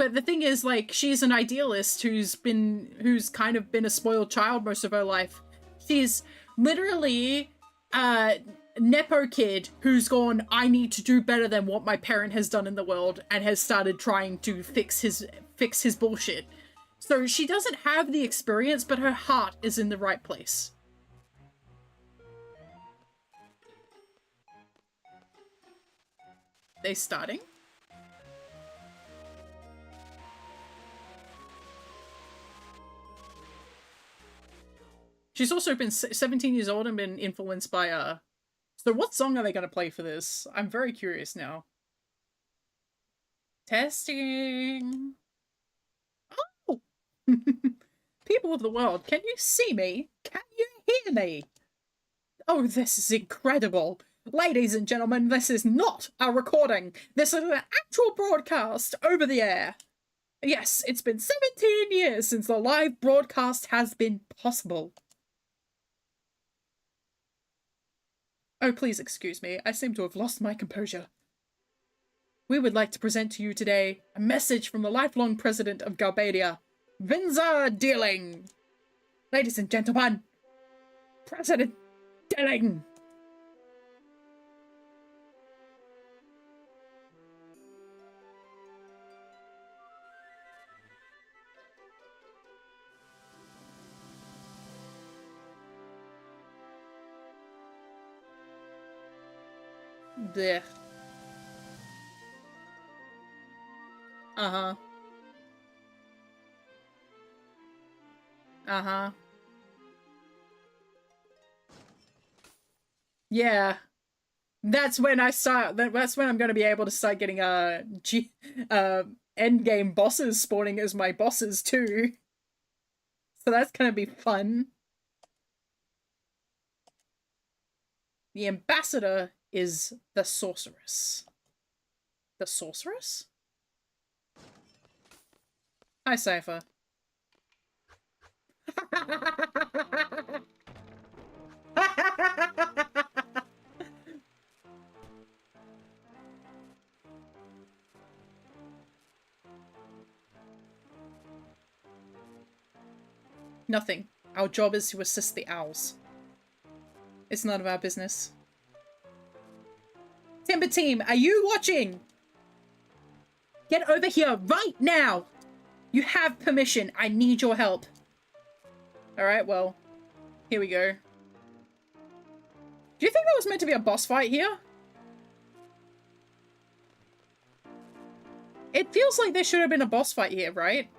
S1: but the thing is, like, she's an idealist who's kind of been a spoiled child most of her life. She's literally Nepo kid who's gone, I need to do better than what my parent has done in the world, and has started trying to fix his bullshit. So she doesn't have the experience, but her heart is in the right place. They starting? She's also been 17 years old and been influenced by So what song are they going to play for this? I'm very curious now. Testing. Oh! People of the world, can you see me? Can you hear me? Oh, this is incredible. Ladies and gentlemen, this is not a recording. This is an actual broadcast over the air. Yes, it's been 17 years since the live broadcast has been possible. Oh, please excuse me. I seem to have lost my composure. We would like to present to you today a message from the lifelong president of Galbadia, Vinza Dealing. Ladies and gentlemen, President Dealing. Blech. Uh-huh. Uh-huh. Yeah. That's when I start, that's when I'm going to be able to start getting, endgame bosses spawning as my bosses, too. So that's going to be fun. The ambassador is the sorceress. The sorceress? Hi, Cypher. Nothing. Our job is to assist the owls. It's none of our business. Timber Team, are you watching? Get over here right now! You have permission. I need your help. Alright, well, here we go. Do you think that was meant to be a boss fight here? It feels like there should have been a boss fight here, right?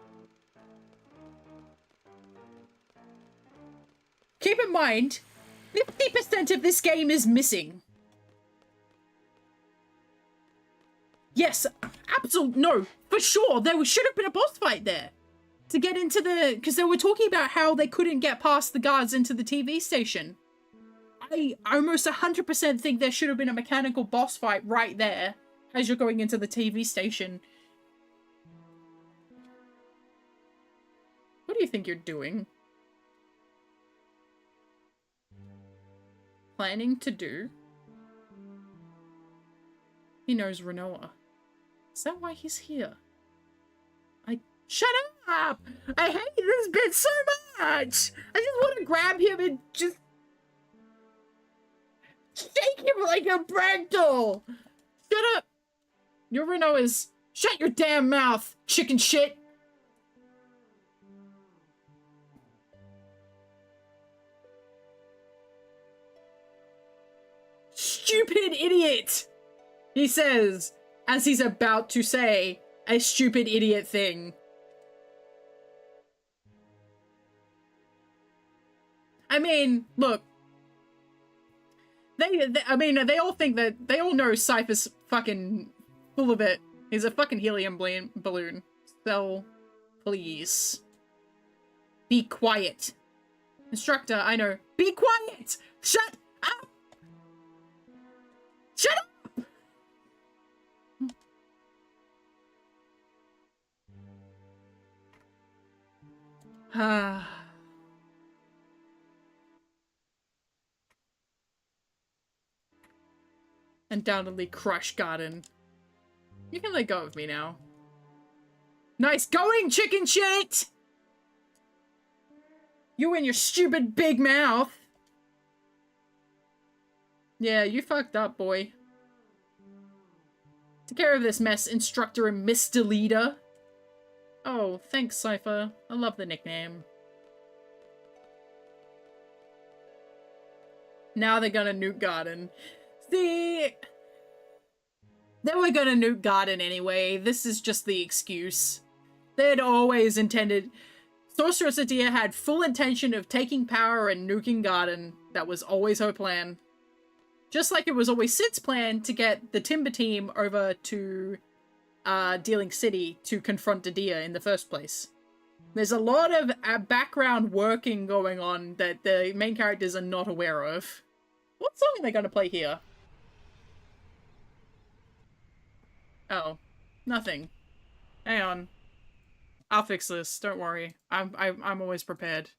S1: Keep in mind, 50% of this game is missing. Yes, absolutely, no, for sure, there should have been a boss fight there. To get into the, because they were talking about how they couldn't get past the guards into the TV station. I almost 100% think there should have been a mechanical boss fight right there as you're going into the TV station. What do you think you're doing? Planning to do? He knows Renoa. Is that why he's here? Shut up! I hate this bit so much! I just want to grab him and just shake him like a ragdoll! Shut up! Your Reno is... Shut your damn mouth, chicken shit! Stupid idiot! He says, as he's about to say a stupid idiot thing. I mean, look. I mean, they all think that, they all know Cypher's fucking full of it. He's a fucking helium balloon. So, please. Be quiet. Instructor, I know. Be quiet! Shut up! Shut up! Ah. Undoubtedly Crush Garden. You can let go of me now. Nice going, chicken shit! You and your stupid big mouth. Yeah, you fucked up, boy. Take care of this mess, instructor and Mr. Leader. Oh, thanks, Cypher. I love the nickname. Now they're gonna nuke Garden. See... They were gonna nuke Garden anyway. This is just the excuse. They had always intended... Sorceress Adia had full intention of taking power and nuking Garden. That was always her plan. Just like it was always Sid's plan to get the Timber team over to Dealing City to confront Adia in the first place. There's a lot of background working going on that the main characters are not aware of. What song are they going to play here? Oh, nothing. Hang on. I'll fix this. Don't worry. I'm always prepared.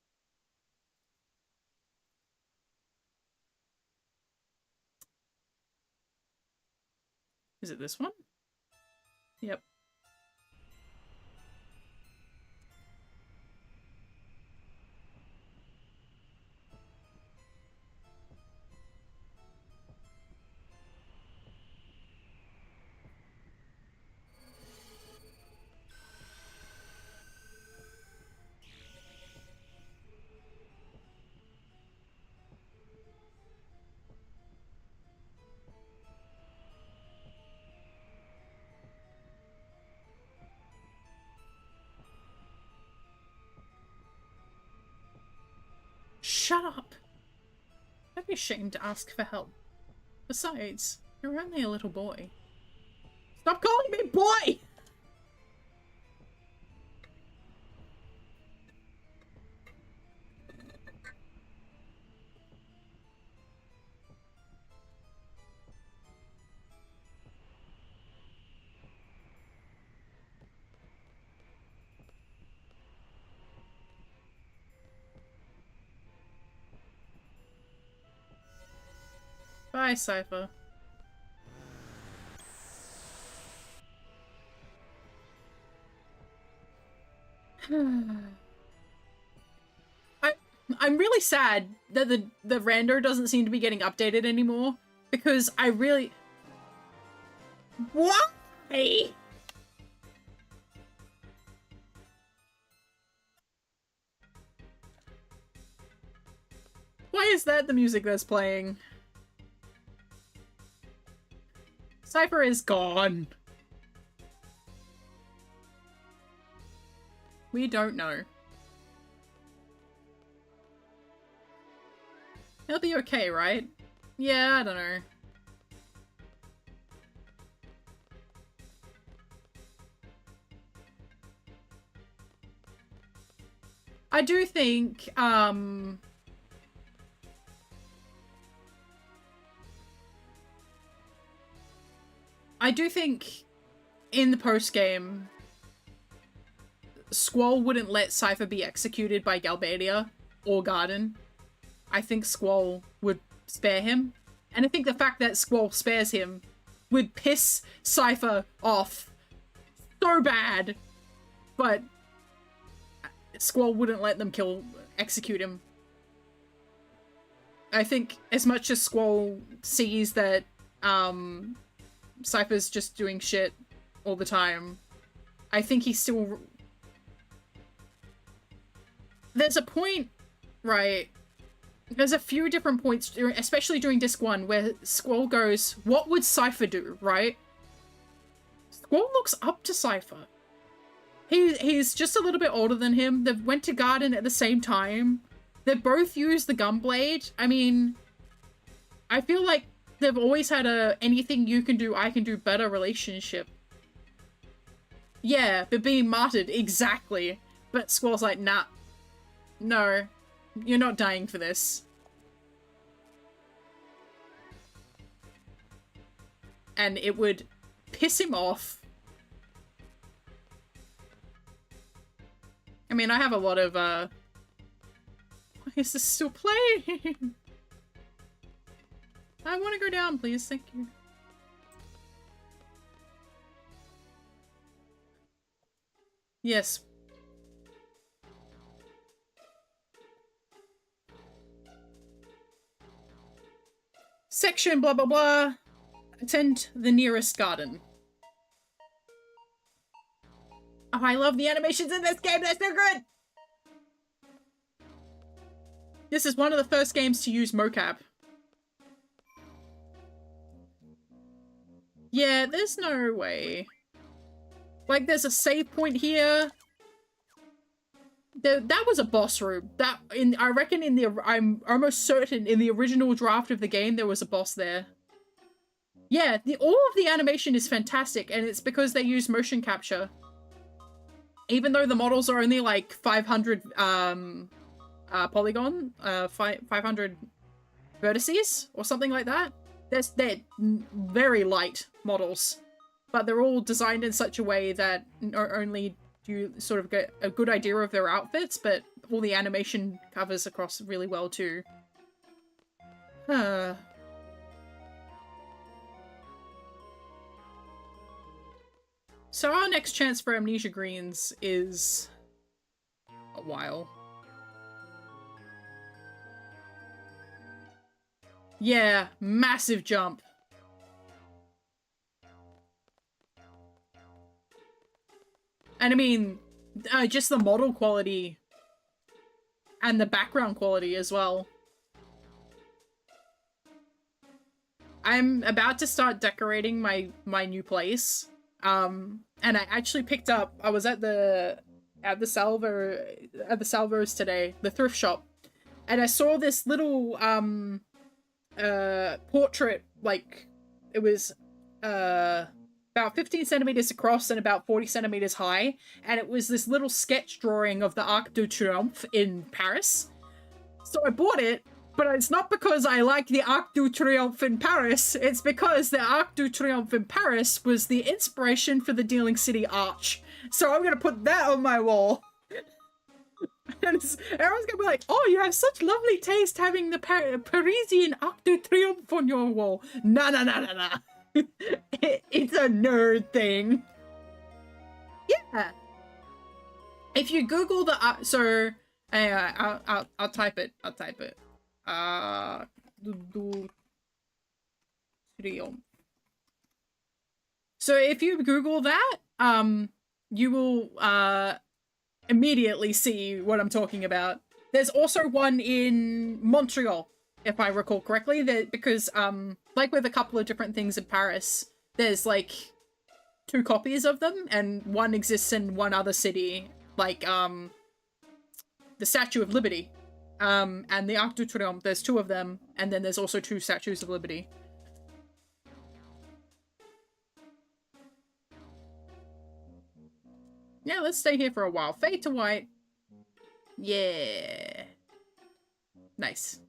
S1: Is it this one? Yep. Shut up! Don't be ashamed to ask for help. Besides, you're only a little boy. Stop calling me boy! Bye, Cypher. I'm really sad that the rando doesn't seem to be getting updated anymore, because I really... Why? Why is that the music that's playing? Cypher is gone. We don't know. He'll be okay, right? Yeah, I don't know. I do think, I do think in the post-game, Squall wouldn't let Cypher be executed by Galbadia or Garden. I think Squall would spare him. And I think the fact that Squall spares him would piss Cypher off so bad. But Squall wouldn't let them execute him. I think as much as Squall sees that Cypher's just doing shit all the time, I think he's still... There's a point, right... There's a few different points, especially during Disc 1, where Squall goes, what would Cypher do, right? Squall looks up to Cypher. He's just a little bit older than him. They've went to Garden at the same time. They both used the Gunblade. I mean, I feel like they've always had a anything you can do, I can do better relationship. Yeah, but being martyred, exactly. But Squall's like, nah. No. You're not dying for this. And it would piss him off. I mean, I have a lot of, Why is this still playing? I want to go down, please. Thank you. Yes. Section blah blah blah. Attend the nearest garden. Oh, I love the animations in this game. They're so good. This is one of the first games to use mocap. Yeah, there's no way. Like, there's a save point here. That was a boss room. I reckon I'm almost certain in the original draft of the game there was a boss there. Yeah, all of the animation is fantastic, and it's because they use motion capture. Even though the models are only like 500 polygon, 500 vertices or something like that. They're very light models, but they're all designed in such a way that not only do you sort of get a good idea of their outfits, but all the animation covers across really well too. Huh. So our next chance for Amnesia Greens is a while. Yeah, massive jump. And I mean, just the model quality and the background quality as well. I'm about to start decorating my new place. And I actually picked up, I was at the Salvos today, the thrift shop, and I saw this little portrait, like it was about 15 centimeters across and about 40 centimeters high, and it was this little sketch drawing of the Arc de Triomphe in Paris. So I bought it, but it's not because I like the Arc de Triomphe in Paris, it's because the Arc de Triomphe in Paris was the inspiration for the Dealing City Arch. So I'm gonna put that on my wall. And everyone's gonna be like, oh, you have such lovely taste having the Parisian Arc de Triomphe on your wall. Nah. It's a nerd thing. Yeah. If you Google the I'll type it. Triomphe. So if you Google that, you will immediately see what I'm talking about. There's also one in Montreal, if I recall correctly, because like with a couple of different things in Paris, there's like 2 copies of them, and one exists in one other city, like the Statue of Liberty, and the Arc de Triomphe. There's 2 of them, and then there's also 2 Statues of Liberty. Yeah, let's stay here for a while. Fade to white. Yeah. Nice.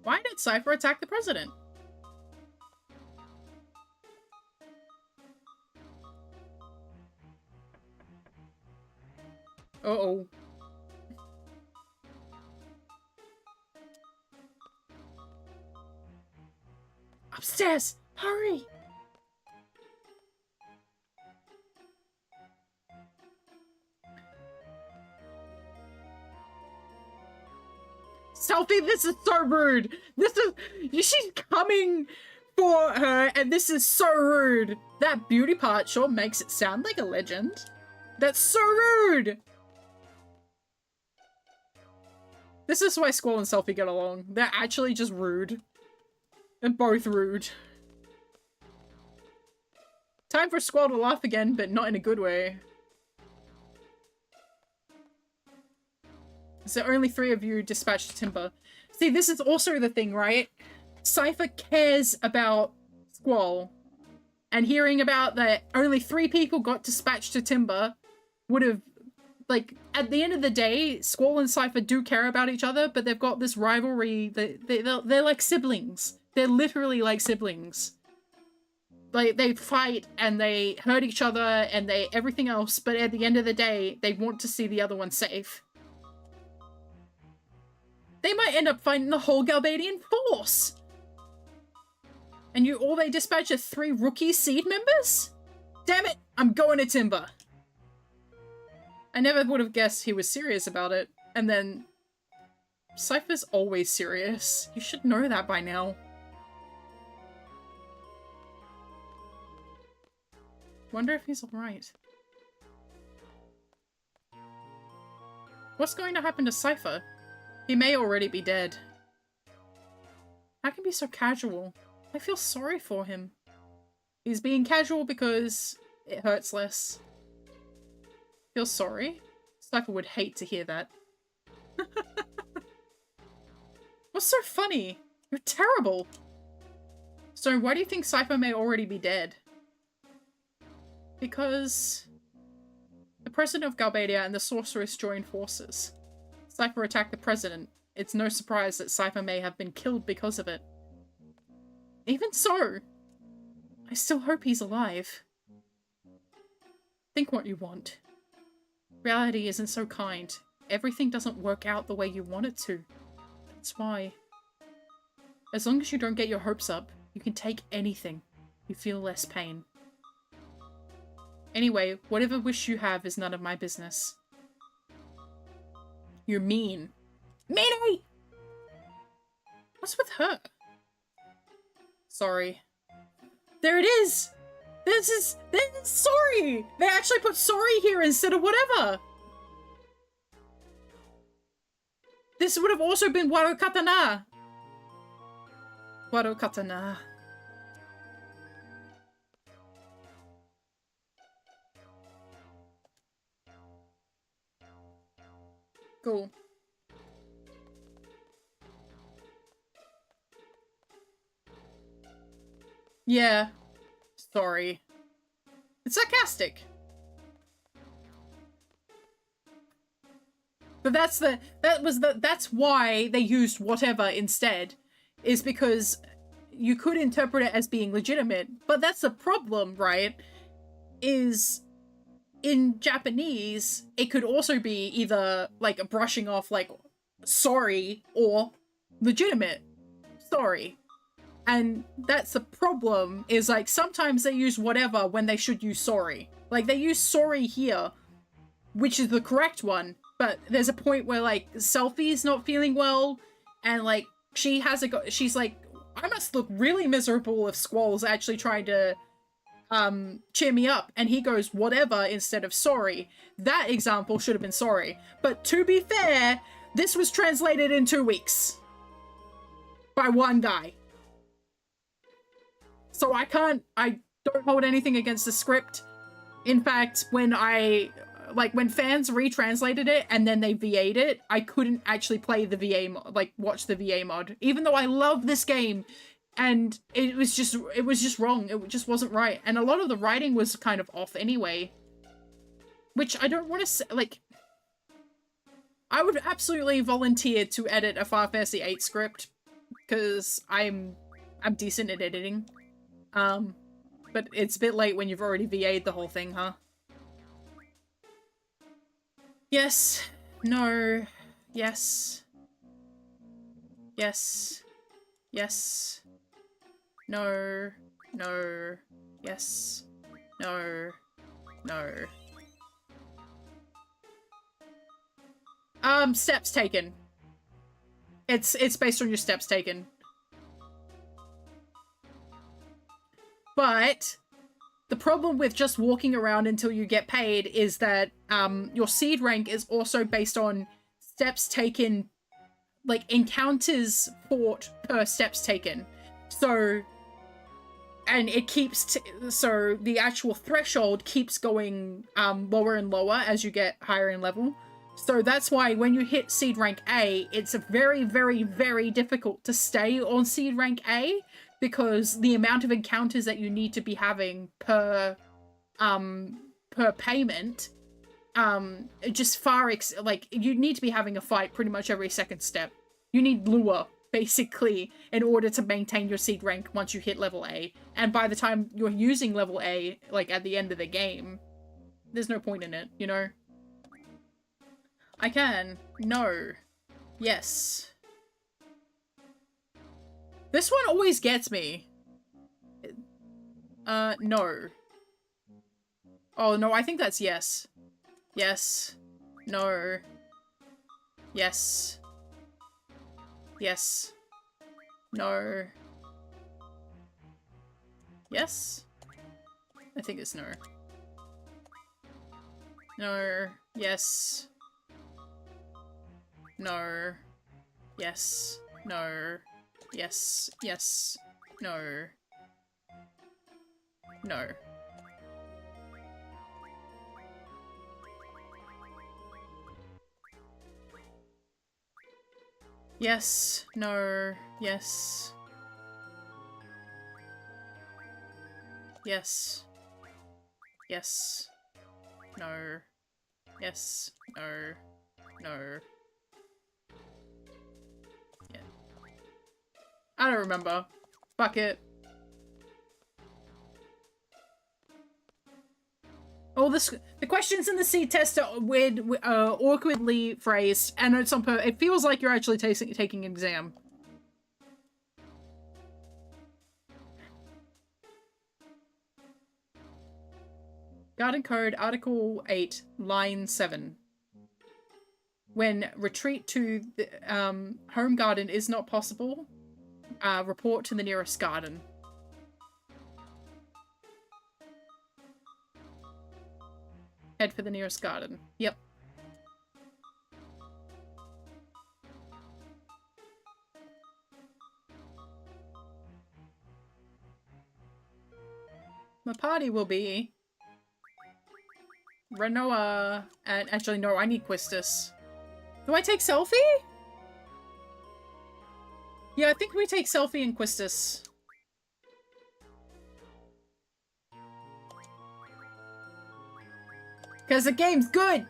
S1: Why did Cypher attack the president? Uh-oh. Upstairs! Hurry! Selfie, this is so rude. She's coming for her, and this is so rude. That beauty part sure makes it sound like a legend. That's so rude. This is why Squall and Selfie get along. They're actually just rude. They're both rude. Time for Squall to laugh again, but not in a good way. So only 3 of you dispatched Timber. See, this is also the thing, right? Cypher cares about Squall. And hearing about that only 3 people got dispatched to Timber would have, like, at the end of the day, Squall and Cypher do care about each other, but they've got this rivalry. They're like siblings. They're literally like siblings. Like, they fight and they hurt each other and everything else, but at the end of the day, they want to see the other one safe. They might end up fighting the whole Galbadian force. And all they dispatch are 3 rookie seed members? Damn it, I'm going to Timber. I never would have guessed he was serious about it. And then... Cypher's always serious. You should know that by now. Wonder if he's alright. What's going to happen to Cypher? He may already be dead. How can he be so casual? I feel sorry for him. He's being casual because it hurts less. Feel sorry? Cypher would hate to hear that. What's so funny? You're terrible. So why do you think Cypher may already be dead? Because the president of Galbadia and the sorceress joined forces. Cypher attacked the president. It's no surprise that Cypher may have been killed because of it. Even so, I still hope he's alive. Think what you want. Reality isn't so kind. Everything doesn't work out the way you want it to. That's why. As long as you don't get your hopes up, you can take anything. You feel less pain. Anyway, whatever wish you have is none of my business. You're mean. Meanie! What's with her? Sorry. There it is! This is sorry! They actually put sorry here instead of whatever! This would have also been Waro Katana. Waro Katana. Cool. Yeah. Sorry. It's sarcastic. But that's why they used whatever instead, is because you could interpret it as being legitimate, but that's the problem, right? Is in Japanese, it could also be either like a brushing off like sorry or legitimate sorry. And that's the problem, is like sometimes they use whatever when they should use sorry. Like they use sorry here, which is the correct one, but there's a point where like Selfie's not feeling well and like she's like, I must look really miserable if Squall's actually trying to cheer me up, and he goes whatever instead of sorry. That example should have been sorry. But to be fair, this was translated in 2 weeks by one guy. So I don't hold anything against the script. In fact, when fans retranslated it and then they VA'd it, I couldn't actually play the VA, watch the VA mod. Even though I love this game, and it was just wrong. It just wasn't right. And a lot of the writing was kind of off anyway. Which I don't want to say, like... I would absolutely volunteer to edit a Final Fantasy VIII script, because I'm decent at editing. But it's a bit late when you've already VA'd the whole thing, huh? Yes. No. Yes. Yes. Yes. No. No. Yes. No. No. Steps taken. It's based on your steps taken. But the problem with just walking around until you get paid is that your seed rank is also based on steps taken, like encounters fought per steps taken. So, and it keeps, so the actual threshold keeps going lower and lower as you get higher in level. So that's why when you hit seed rank A, it's very, very, very difficult to stay on seed rank A, because the amount of encounters that you need to be having per payment, just like, you need to be having a fight pretty much every second step. You need lure, basically, in order to maintain your seed rank once you hit level A. And by the time you're using level A, like, at the end of the game, there's no point in it, you know? I can. No. Yes. This one always gets me. No. Oh, no, I think that's yes. Yes. No. Yes. Yes. No. Yes? I think it's no. No. Yes. No. Yes. No. Yes. Yes. No. No. Yes. No. Yes. Yes. Yes. No. Yes. No. No. Yeah. I don't remember. Fuck it. Oh, the questions in the C test are weird, awkwardly phrased, and it's on it feels like you're actually taking an exam. Garden Code, Article 8, Line 7. When retreat to the home garden is not possible, report to the nearest garden. Head for the nearest garden. Yep. My party will be Renoa, and actually no, I need Quistis. Do I take Selfie? Yeah, I think we take Selfie and Quistis. Because the game's good!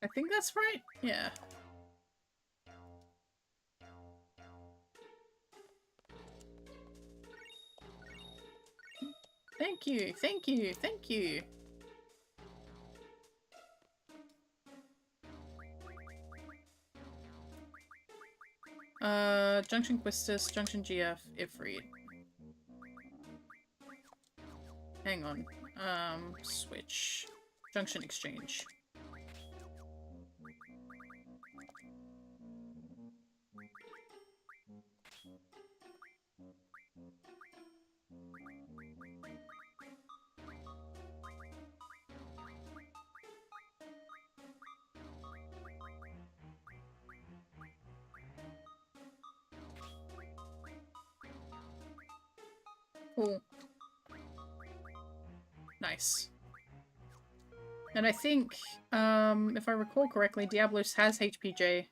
S1: I think that's right. Yeah. Thank you, thank you, thank you. Junction Quistis, Junction GF, Ifrit. Hang on. Switch. Junction Exchange. Cool. Nice. And I think, if I recall correctly, Diablos has HPJ.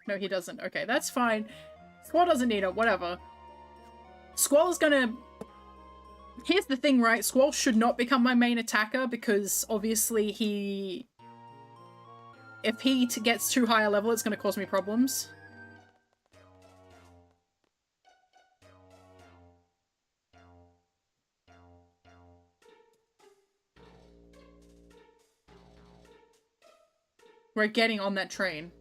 S1: No, he doesn't. Okay, that's fine. Squall doesn't need it, whatever. Squall is gonna... Here's the thing, right? Squall should not become my main attacker because obviously he... If he gets too high a level, it's gonna cause me problems. We're getting on that train.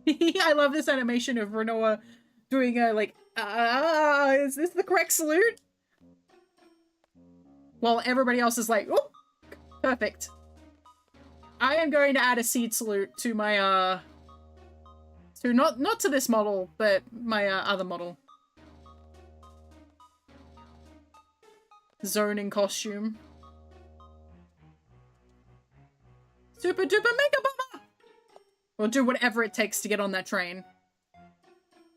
S1: I love this animation of Renoa doing a, like, is this the correct salute? While everybody else is like, oh, perfect. I am going to add a seed salute to my, to not to this model, but my, other model. Zoning costume. Super duper mega bomber! We'll do whatever it takes to get on that train.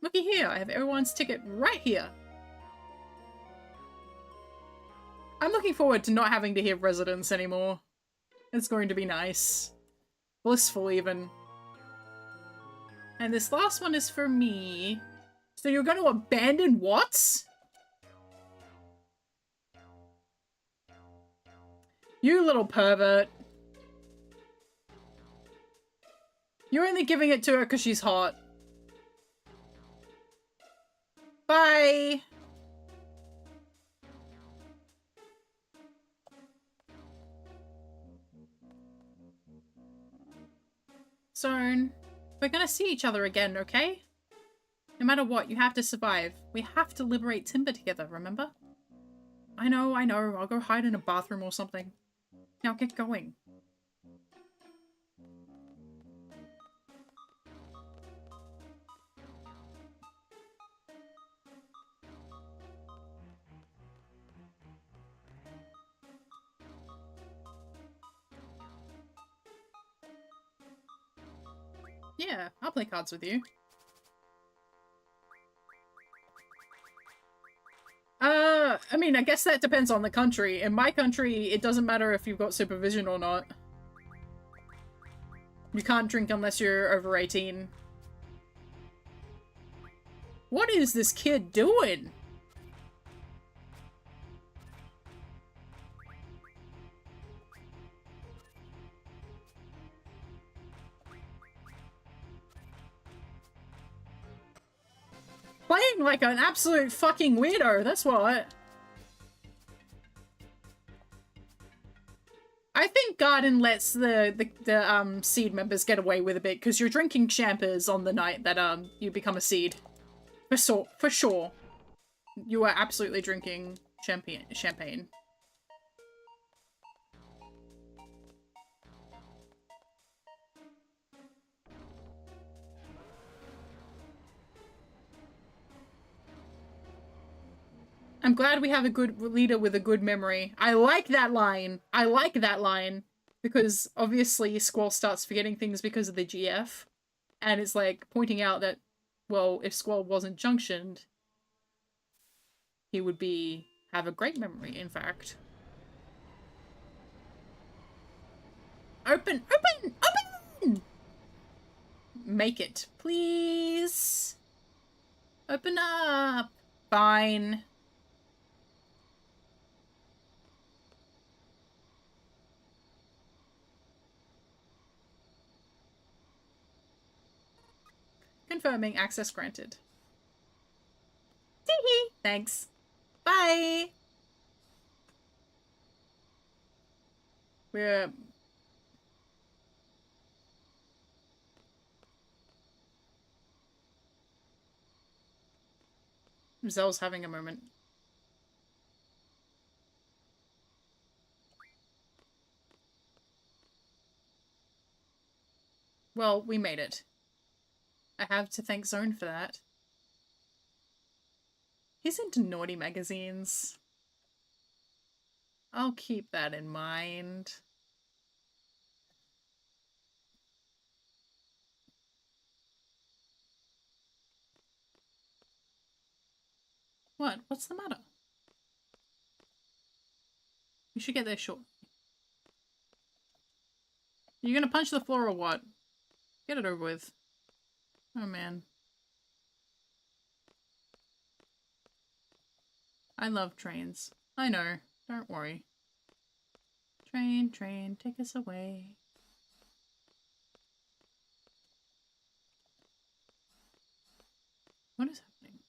S1: Looky here, I have everyone's ticket right here. I'm looking forward to not having to hear residents anymore. It's going to be nice. Blissful, even. And this last one is for me. So you're going to abandon Watts? You little pervert. You're only giving it to her because she's hot. Bye! Zone, we're gonna see each other again, okay? No matter what, you have to survive. We have to liberate Timber together, remember? I know. I'll go hide in a bathroom or something. Now get going. Yeah, I'll play cards with you. I mean, I guess that depends on the country. In my country, it doesn't matter if you've got supervision or not. You can't drink unless you're over 18. What is this kid doing? Playing like an absolute fucking weirdo, that's what. I think Garden lets the seed members get away with a bit, because you're drinking champers on the night that you become a seed. For sure. You are absolutely drinking champagne. I'm glad we have a good leader with a good memory. I like that line. I like that line. Because obviously Squall starts forgetting things because of the GF. And it's like pointing out that, well, if Squall wasn't junctioned, he would have a great memory, in fact. Open! Open! Open! Make it, please. Open up. Fine. Confirming access granted. Tee-hee. Thanks. Bye. We're... Zell's having a moment. Well, we made it. I have to thank Zone for that. He's into naughty magazines. I'll keep that in mind. What? What's the matter? You should get there short. You gonna punch the floor or what? Get it over with. Oh man. I love trains. I know. Don't worry. Train, train, take us away. What is happening?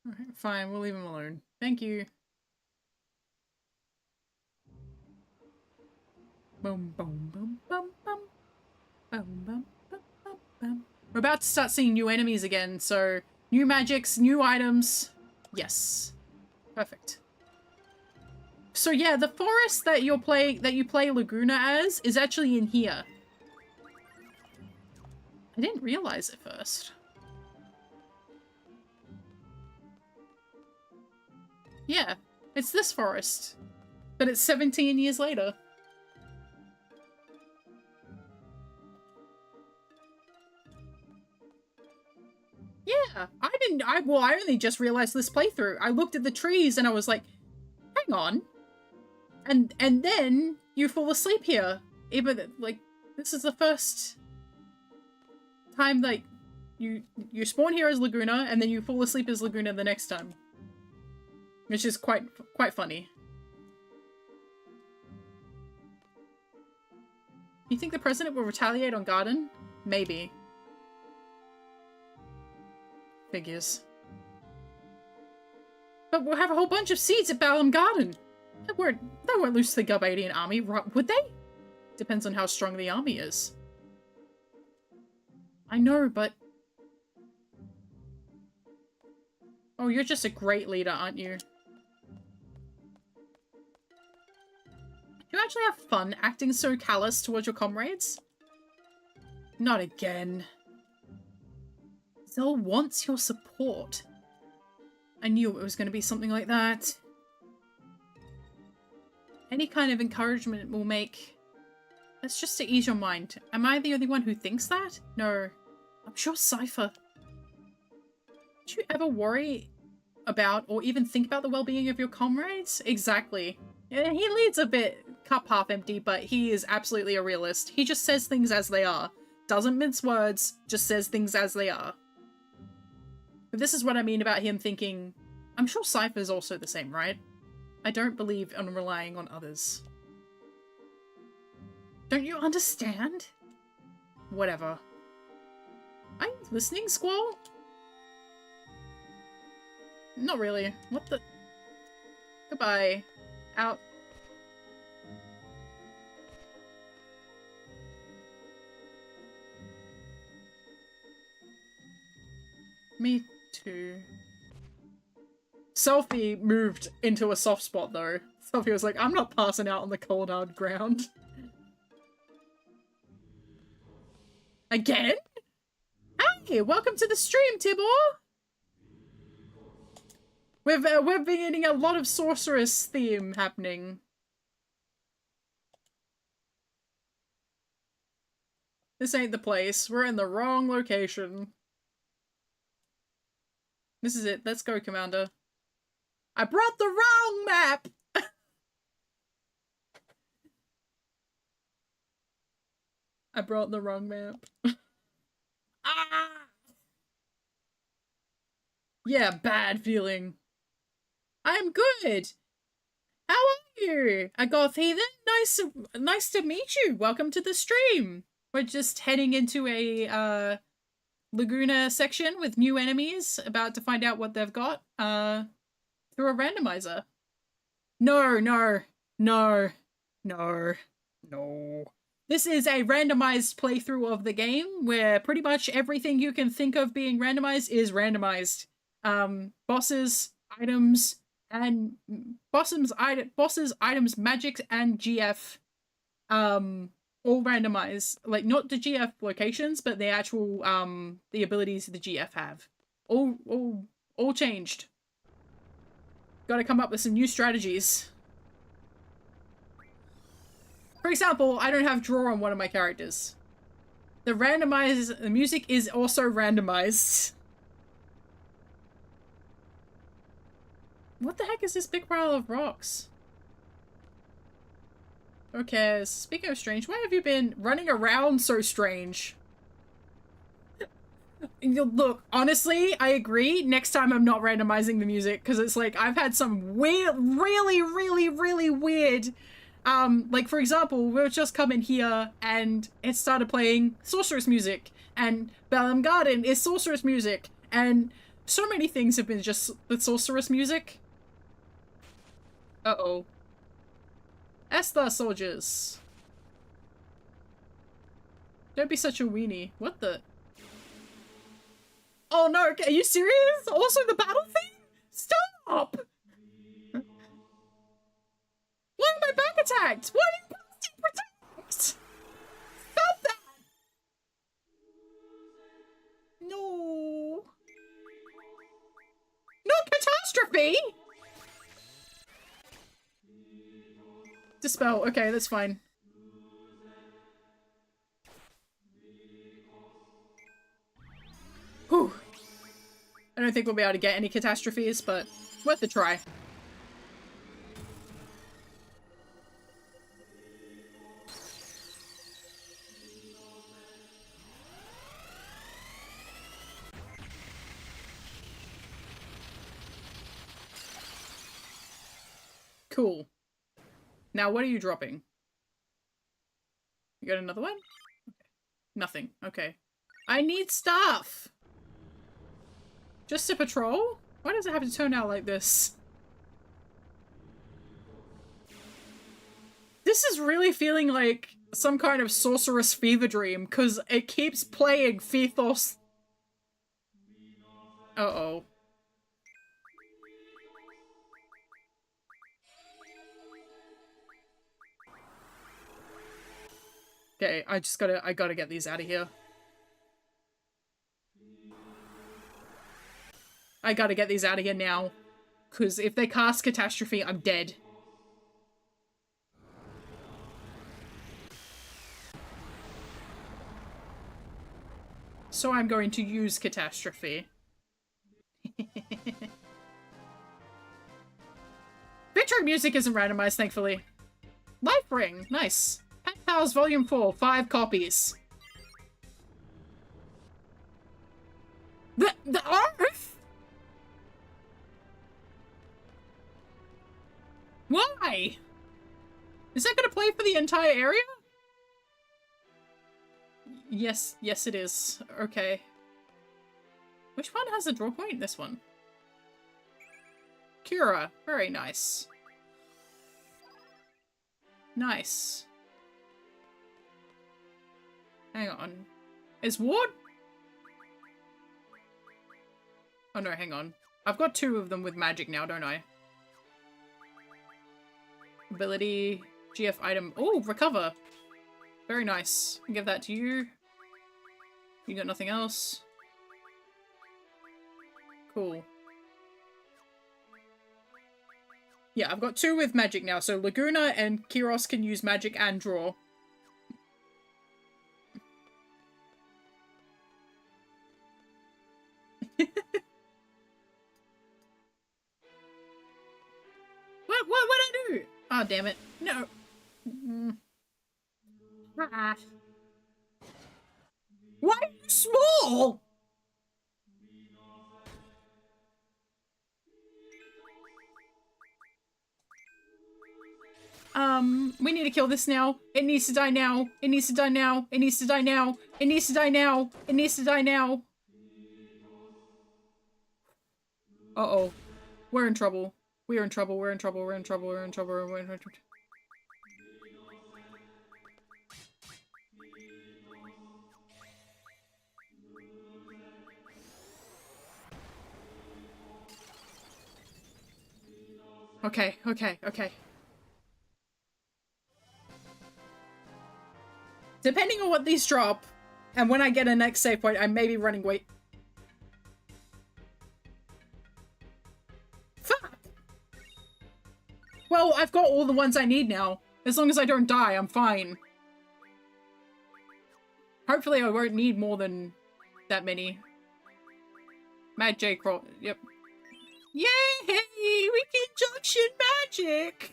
S1: Alright, fine, we'll leave him alone. Thank you. Boom, boom, boom, boom, boom. Boom, boom, boom, boom, boom. We're about to start seeing new enemies again, so new magics, new items. Yes. Perfect. So yeah, the forest that you play Laguna as is actually in here. I didn't realize it first. Yeah, it's this forest. But it's 17 years later. Yeah, I only just realized this playthrough. I looked at the trees and I was like, hang on. And then you fall asleep here. Even, like, this is the first time, like, you spawn here as Laguna and then you fall asleep as Laguna the next time. Which is quite funny. You think the president will retaliate on Garden? Maybe. Figures. But we'll have a whole bunch of seeds at Balam Garden. They won't lose to the Garbadian army, right? Would they? Depends on how strong the army is. I know, but... Oh, you're just a great leader, aren't you? Do you actually have fun acting so callous towards your comrades? Not again. Zell wants your support. I knew it was going to be something like that. Any kind of encouragement will make... That's just to ease your mind. Am I the only one who thinks that? No. I'm sure Cypher. Did you ever worry about or even think about the well-being of your comrades? Exactly. Yeah, he leads a bit cup half empty, but he is absolutely a realist. He just says things as they are. Doesn't mince words, just says things as they are. But this is what I mean about him thinking... I'm sure Cypher's also the same, right? I don't believe in relying on others. Don't you understand? Whatever. Are you listening, Squall? Not really. What the... Goodbye. Out. Me too. Selfie moved into a soft spot though. Selfie was like, I'm not passing out on the cold hard ground. Again? Hey, welcome to the stream, Tibor! We're beginning a lot of sorceress theme happening. This ain't the place. We're in the wrong location. This is it. Let's go, Commander. I brought the wrong map! I brought the wrong map. Ah! Yeah, bad feeling. I'm good. How are you? A goth heathen? Nice to meet you. Welcome to the stream. We're just heading into a Laguna section with new enemies, about to find out what they've got through a randomizer. No. This is a randomized playthrough of the game where pretty much everything you can think of being randomized is randomized. Bosses, items, and bosses, items, magics, and GF, all randomized. Like, not the GF locations, but the actual, the abilities the GF have. All changed. Gotta come up with some new strategies. For example, I don't have draw on one of my characters. The music is also randomized. What the heck is this big pile of rocks? Okay, speaking of strange, why have you been running around so strange? Look, honestly, I agree. Next time I'm not randomizing the music, because it's like, I've had some weird, really weird, like, for example, we were just coming here, and it started playing sorceress music, and Balam Garden is sorceress music, and so many things have been just with sorceress music. Uh-oh. Esther soldiers. Don't be such a weenie. What the? Oh no, are you serious? Also the battle thing? Stop! Why am I back attacked? Why are you casting protect? Stop that! No. No catastrophe! Dispel. Okay, that's fine. Whew. I don't think we'll be able to get any catastrophes, but worth a try. Cool. Now, what are you dropping? You got another one? Okay. Nothing. Okay. I need stuff! Just to patrol? Why does it have to turn out like this? This is really feeling like some kind of sorceress fever dream, because it keeps playing Fethos. Uh-oh. Okay, I gotta get these out of here. I gotta get these out of here now. Because if they cast Catastrophe, I'm dead. So I'm going to use Catastrophe. Victory music isn't randomized, thankfully. Life Ring, nice. Pen Pals Volume 4, 5 copies. The Earth? Why? Is that gonna play for the entire area? Yes, yes it is. Okay. Which one has a draw point? This one. Cura, very nice. Nice. Hang on. Is Ward? Oh no, hang on. I've got 2 of them with magic now, don't I? Ability, GF item. Oh, recover. Very nice. I'll give that to you. You got nothing else? Cool. Yeah, I've got 2 with magic now, so Laguna and Kiros can use magic and draw. What I do? Oh, damn it. No. Why are you small? We need to kill this now. It needs to die now. It needs to die now. It needs to die now. It needs to die now. It needs to die now. Uh-oh. We're in trouble. We're in trouble. We're in trouble. We're in trouble. We're in trouble. We're in trouble. Okay, okay, okay. Depending on what these drop, and when I get a next save point, I may be running wait. Fuck! Well, I've got all the ones I need now. As long as I don't die, I'm fine. Hopefully I won't need more than that many. Mad J Crawl. Yep. Yay! We can junction magic!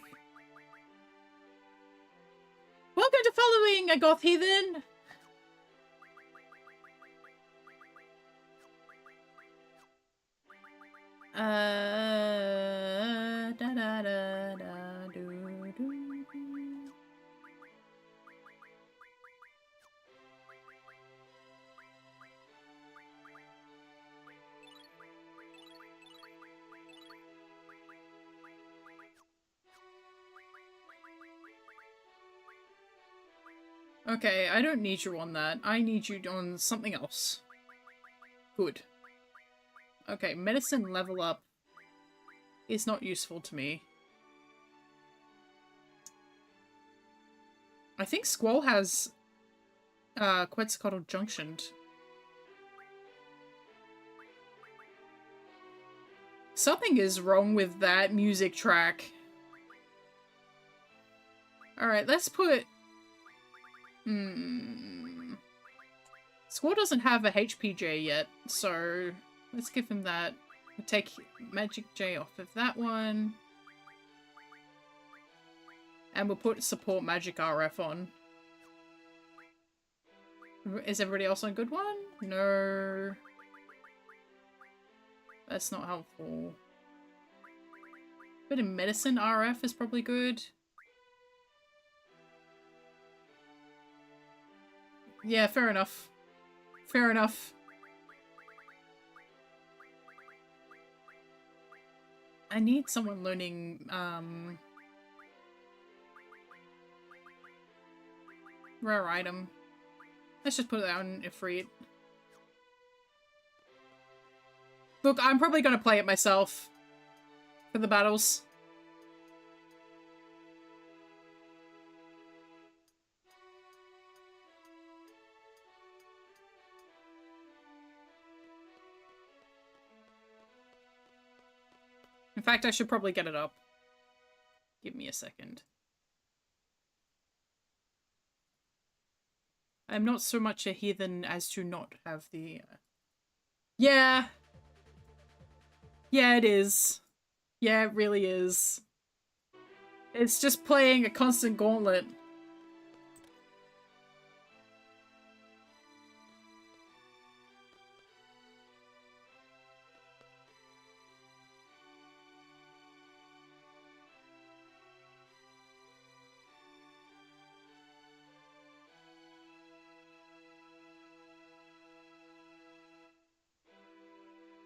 S1: Welcome to following a goth heathen! Da da da da do do. Okay, I don't need you on that. I need you on something else. Good. Okay, medicine level up is not useful to me. I think Squall has Quetzalcoatl junctioned. Something is wrong with that music track. Alright, let's put... Squall doesn't have a HPJ yet, so let's give him that. We'll take Magic J off of that one. And we'll put Support Magic RF on. Is everybody else on a good one? No. That's not helpful. Bit of Medicine RF is probably good. Yeah, fair enough. Fair enough. I need someone learning, rare item. Let's just put it on Ifrit. Look, I'm probably gonna play it myself for the battles. In fact, I should probably get it up. Give me a second. I'm not so much a heathen as to not have the... Yeah. Yeah, it is. Yeah, it really is. It's just playing a constant gauntlet.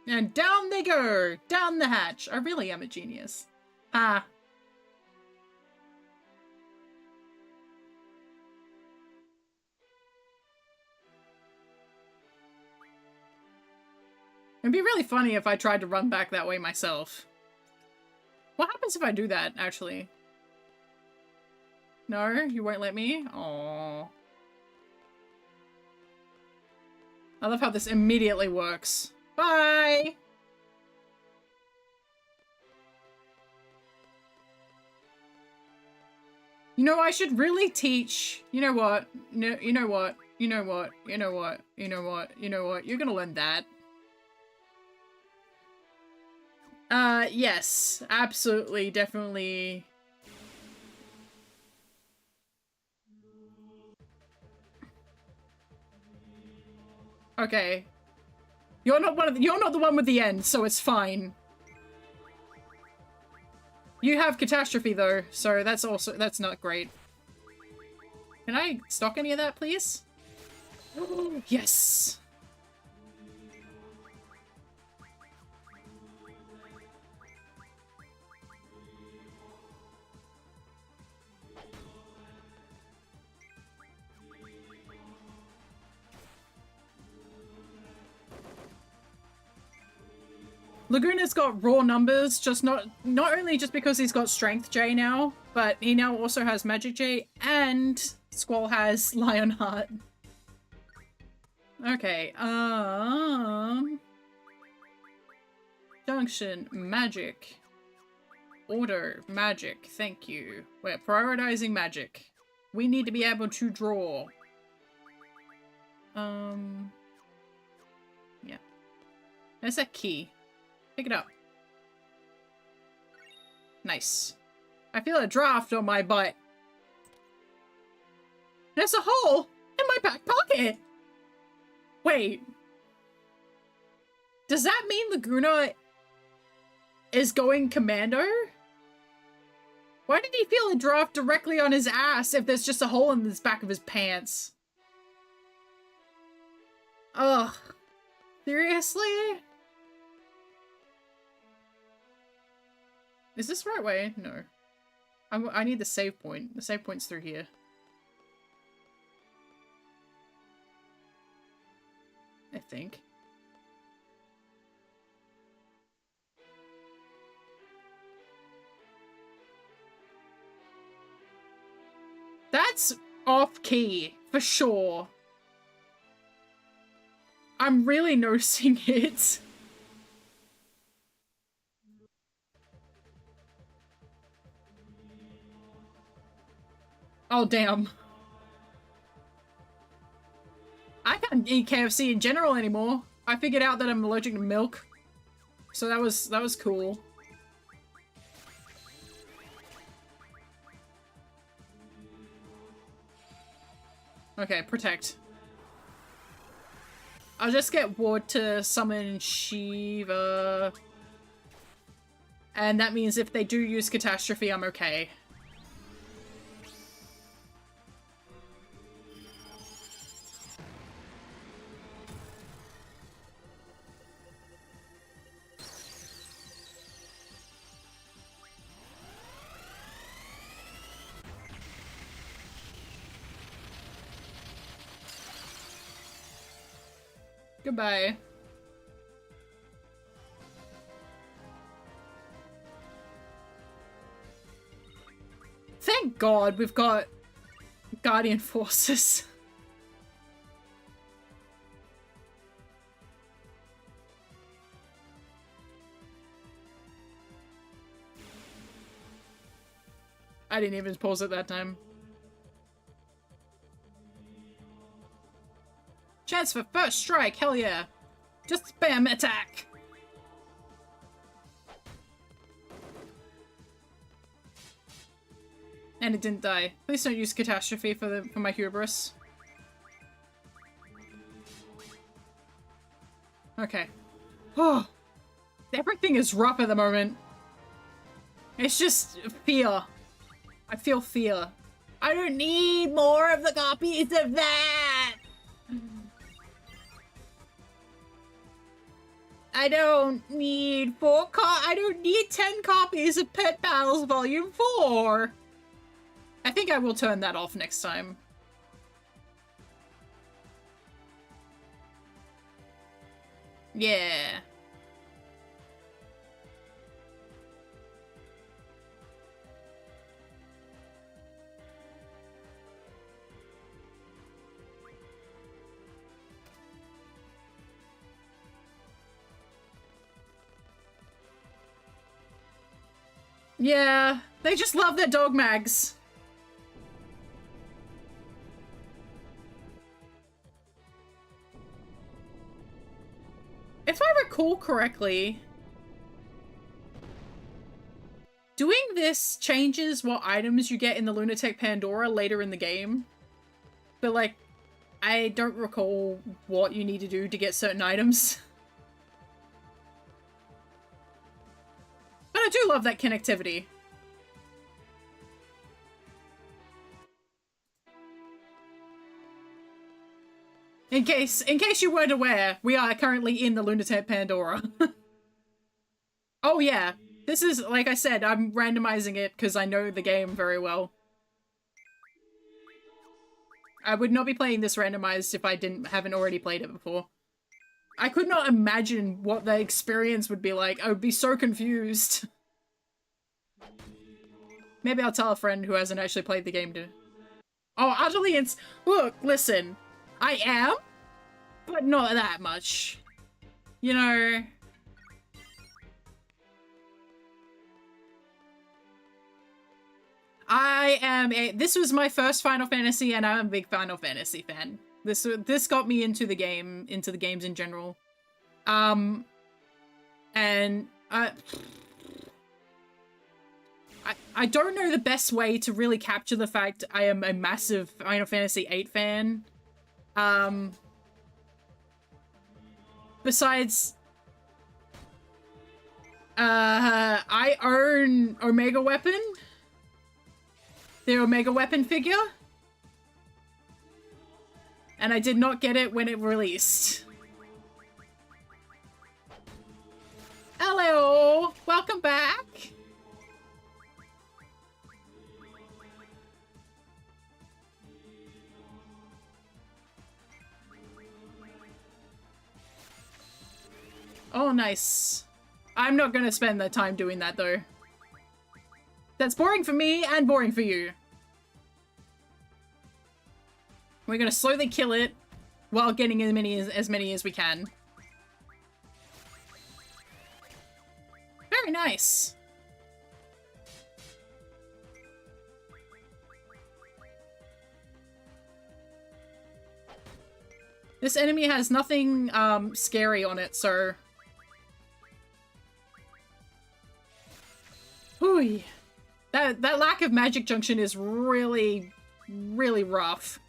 S1: And down they go! Down the hatch! I really am a genius. Ah. It'd be really funny if I tried to run back that way myself. What happens if I do that, actually? No? You won't let me? Aww. I love how this immediately works. Bye! You know, I should really teach... You know what? No, you know what? You know what? You know what? You know what? You know what? You're gonna learn that. Yes. Absolutely. Definitely. Okay. You're not the one with the end, so it's fine. You have catastrophe though, so that's not great. Can I stock any of that, please? Yes. Laguna's got raw numbers, just not only just because he's got Strength J now, but he now also has Magic J, and Squall has Lionheart. Okay, Junction, Magic. Order, Magic, thank you. We're prioritizing Magic. We need to be able to draw. Yeah. There's that key. Pick it up. Nice. I feel a draft on my butt. There's a hole in my back pocket! Wait. Does that mean Laguna is going commando? Why did he feel a draft directly on his ass if there's just a hole in the back of his pants? Ugh. Seriously? Is this the right way? No. I need the save point. The save point's through here. I think. That's off-key, for sure. I'm really noticing it. Oh, damn. I can't eat KFC in general anymore. I figured out that I'm allergic to milk. So that was cool. Okay, protect. I'll just get Ward to summon Shiva. And that means if they do use Catastrophe, I'm okay. Goodbye. Thank God we've got Guardian Forces. I didn't even pause it that time. Chance for first strike, hell yeah. Just spam attack. And it didn't die. Please don't use catastrophe for my hubris. Okay. Oh, everything is rough at the moment. It's just fear. I feel fear. I don't need more of the copies of that. I don't need I don't need 10 copies of Pet Pals Volume 4. I think I will turn that off next time. Yeah. Yeah, they just love their dog mags. If I recall correctly, doing this changes what items you get in the Lunatic Pandora later in the game. But, like, I don't recall what you need to do to get certain items. But I do love that connectivity. In case you weren't aware, we are currently in the Lunatic Pandora. Oh yeah, this is, like I said, I'm randomizing it because I know the game very well. I would not be playing this randomized if I haven't already played it before. I could not imagine what the experience would be like. I would be so confused. Maybe I'll tell a friend who hasn't actually played the game to. Oh, utterly look, listen. I am, but not that much. You know. This was my first Final Fantasy, and I'm a big Final Fantasy fan. This got me into the games in general. And I don't know the best way to really capture the fact I am a massive Final Fantasy VIII fan. Besides, I own Omega Weapon. The Omega Weapon figure. And I did not get it when it released. Hello! Welcome back! Oh, nice. I'm not gonna spend the time doing that, though. That's boring for me and boring for you. We're gonna slowly kill it while getting as many as we can. Very nice. This enemy has nothing scary on it, so. Ooh. That lack of magic junction is really, really rough.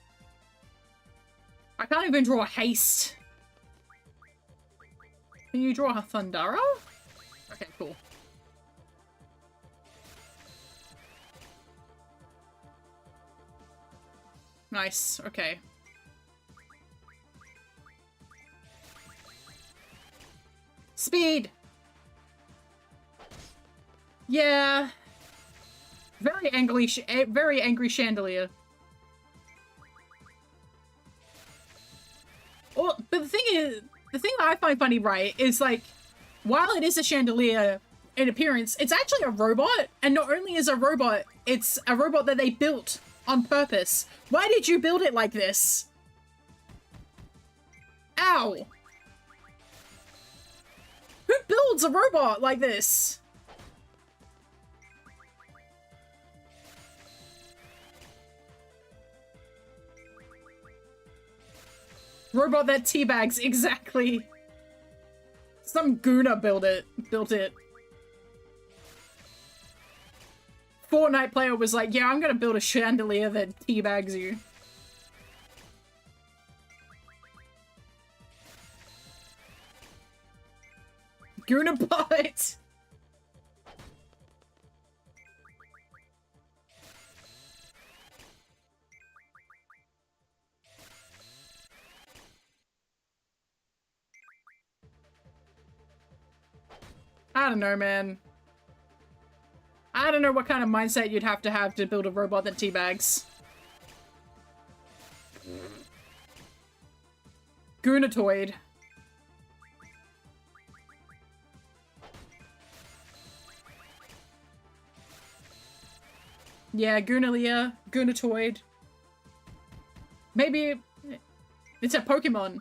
S1: I can't even draw haste. Can you draw a Thundara? Okay, cool. Nice, okay. Speed! Yeah. Very angry chandelier. Well, but the thing is, the thing that I find funny, right, is like, while it is a chandelier in appearance, it's actually a robot. And not only is a robot, it's a robot that they built on purpose. Why did you build it like this? Ow. Who builds a robot like this? Robot that teabags, exactly. Some Guna built it. Fortnite player was like, yeah, I'm gonna build a chandelier that teabags you. Guna bot! I don't know, man. I don't know what kind of mindset you'd have to build a robot that teabags. Gunatoid. Yeah, Gunalia, Gunatoid. Maybe it's a Pokemon.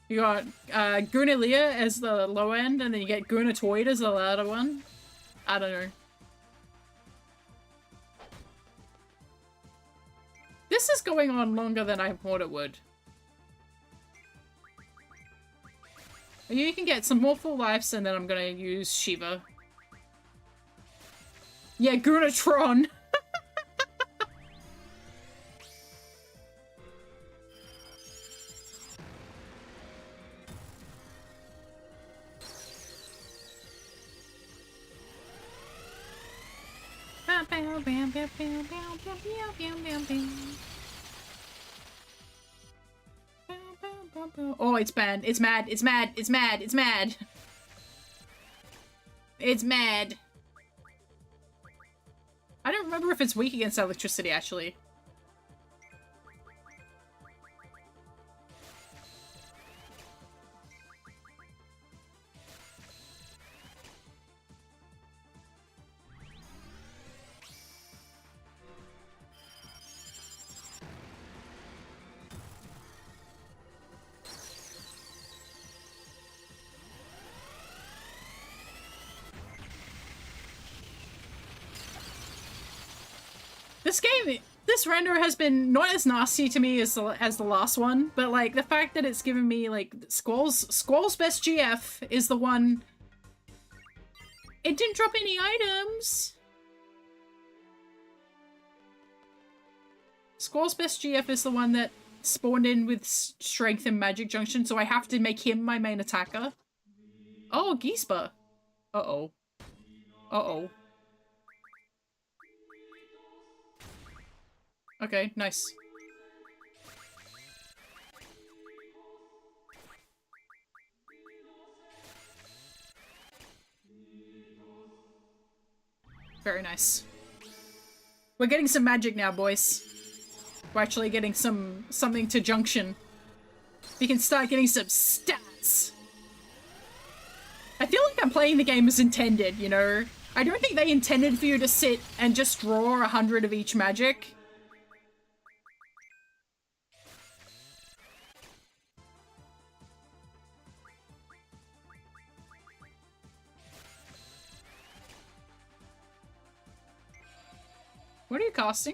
S1: You got Gunalia as the low end, and then you get Gunatoid as the louder one. I don't know. This is going on longer than I thought it would. You can get some more full lives, and then I'm gonna use Shiva. Yeah, Gunatron! Oh, it's bad. It's mad. It's mad. It's mad. It's mad. It's mad. I don't remember if it's weak against electricity, actually. This render has been not as nasty to me as the last one, but like the fact that it's given me like Squall's best GF is the one. It didn't drop any items. Squall's best GF is the one that spawned in with strength and magic junction, so I have to make him my main attacker. Oh, Gispa. Uh-oh. Uh-oh. Okay, nice. Very nice. We're getting some magic now, boys. We're actually getting something to junction. We can start getting some stats. I feel like I'm playing the game as intended, you know? I don't think they intended for you to sit and just draw 100 of each magic. What are you casting?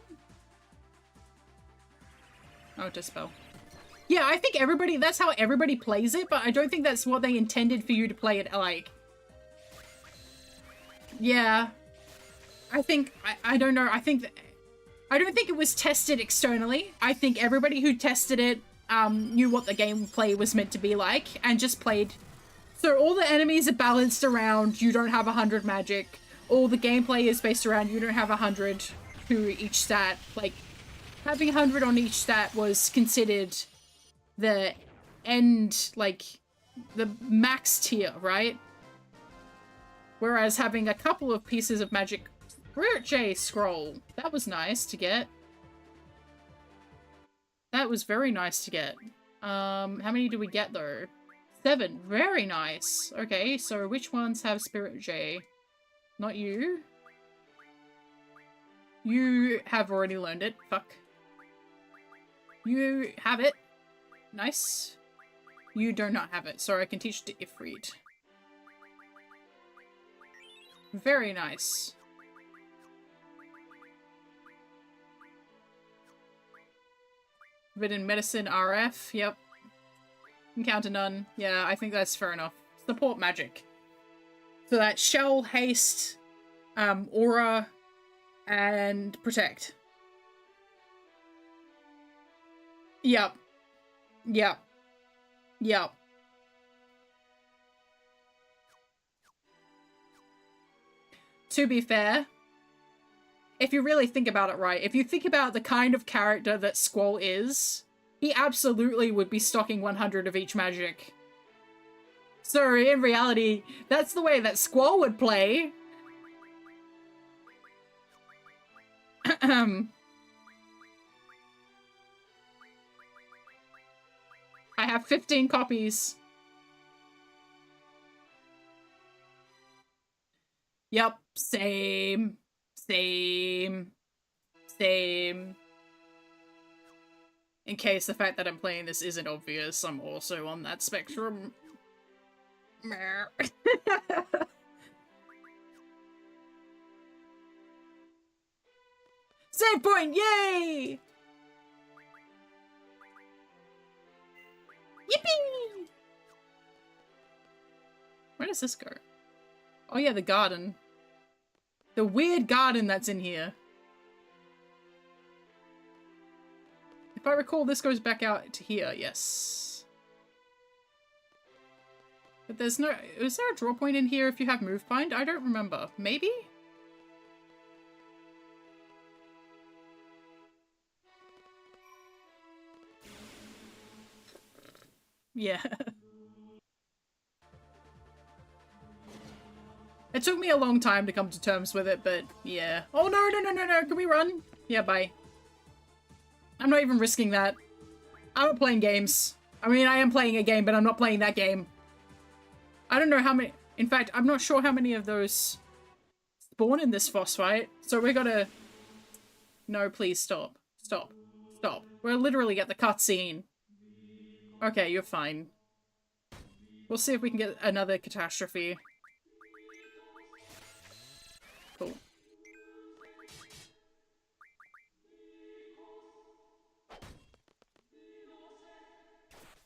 S1: Oh, Dispel. Yeah, I think that's how everybody plays it, but I don't think that's what they intended for you to play it like. Yeah. I don't know, I don't think it was tested externally. I think everybody who tested it knew what the gameplay was meant to be like, and just played. So all the enemies are balanced around you don't have 100 magic. All the gameplay is based around you don't have 100 to each stat. Like, having 100 on each stat was considered the end, like, the max tier, right? Whereas having a couple of pieces of magic... Spirit J scroll. That was nice to get. That was very nice to get. How many do we get, though? 7. Very nice. Okay, so which ones have Spirit J? Not you. You have already learned it. Fuck. You have it. Nice. You do not have it, so I can teach to Ifrit. Very nice. But in medicine, RF, yep. Encounter none. Yeah, I think that's fair enough. Support magic. So that's shell, haste, aura, and protect. Yep. Yep. Yep. To be fair, if you really think about it right, if you think about the kind of character that Squall is, he absolutely would be stocking 100 of each magic. So in reality, that's the way that Squall would play. I have 15 copies. Yep, same. Same. Same. In case the fact that I'm playing this isn't obvious, I'm also on that spectrum. Save point! Yay! Yippee! Where does this go? Oh yeah, the garden. The weird garden that's in here. If I recall, this goes back out to here, yes. But there's no... Is there a draw point in here if you have move bind? I don't remember. Maybe? Yeah. It took me a long time to come to terms with it, but yeah. Oh no, no, no, no, no, can we run? Yeah, bye. I'm not even risking that. I'm not playing games. I mean, I am playing a game, but I'm not playing that game. I don't know how many... In fact, I'm not sure how many of those spawn in this boss fight, so we gotta... No, please stop. Stop. Stop. We're literally at the cutscene. Okay, you're fine. We'll see if we can get another catastrophe. Cool.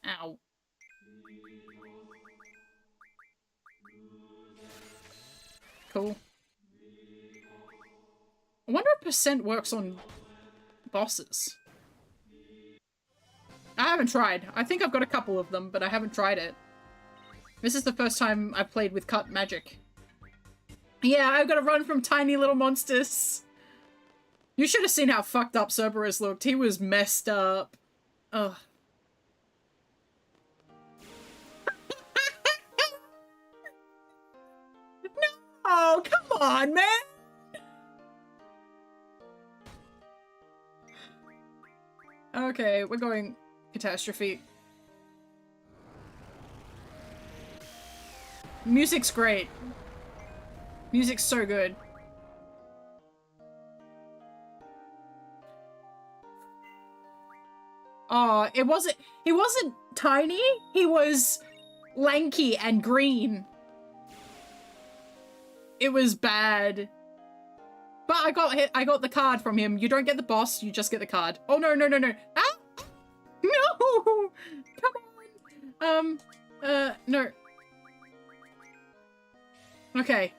S1: Ow. Cool. I wonder if percent works on bosses. I haven't tried. I think I've got a couple of them, but I haven't tried it. This is the first time I've played with cut magic. Yeah, I've got to run from tiny little monsters. You should have seen how fucked up Cerberus looked. He was messed up. Ugh. No, come on, man! Okay, we're going catastrophe. Music's great. Music's so good. Oh, he wasn't tiny, he was lanky and green. It was bad. But I got the card from him. You don't get the boss, you just get the card. Oh no, no, no, no. Ah! No! Come on! No. Okay.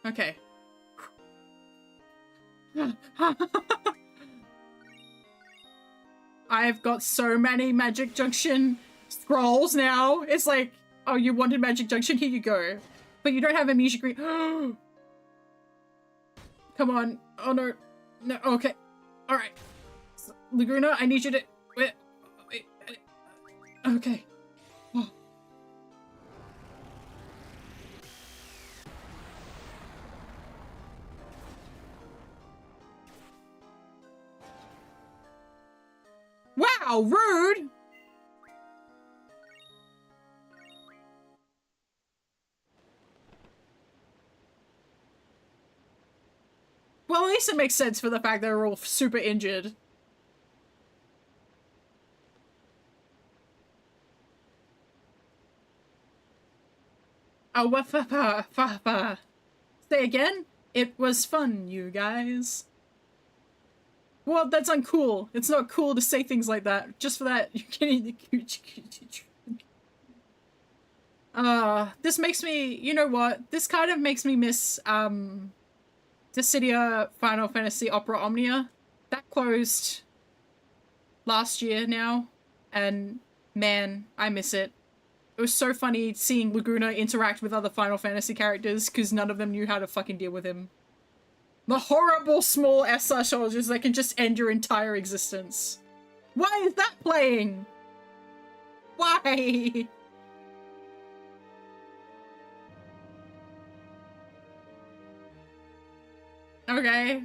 S1: Okay. I've got so many Magic Junction scrolls now. It's like, oh, you wanted Magic Junction? Here you go. But you don't have a music ring. Come on. Oh, no. No, okay. Alright. Laguna, I need you to... Wait. Okay. Oh. Wow, rude! Well, at least it makes sense for the fact they're all super injured. Oh, fa. Say again? It was fun, you guys. Well, that's uncool. It's not cool to say things like that. Just for that, you can. This makes me. You know what? This kind of makes me miss Dissidia Final Fantasy Opera Omnia. That closed last year now, and man, I miss it. It was so funny seeing Laguna interact with other Final Fantasy characters because none of them knew how to fucking deal with him. The horrible small SR soldiers that can just end your entire existence. Why is that playing? Why? Okay.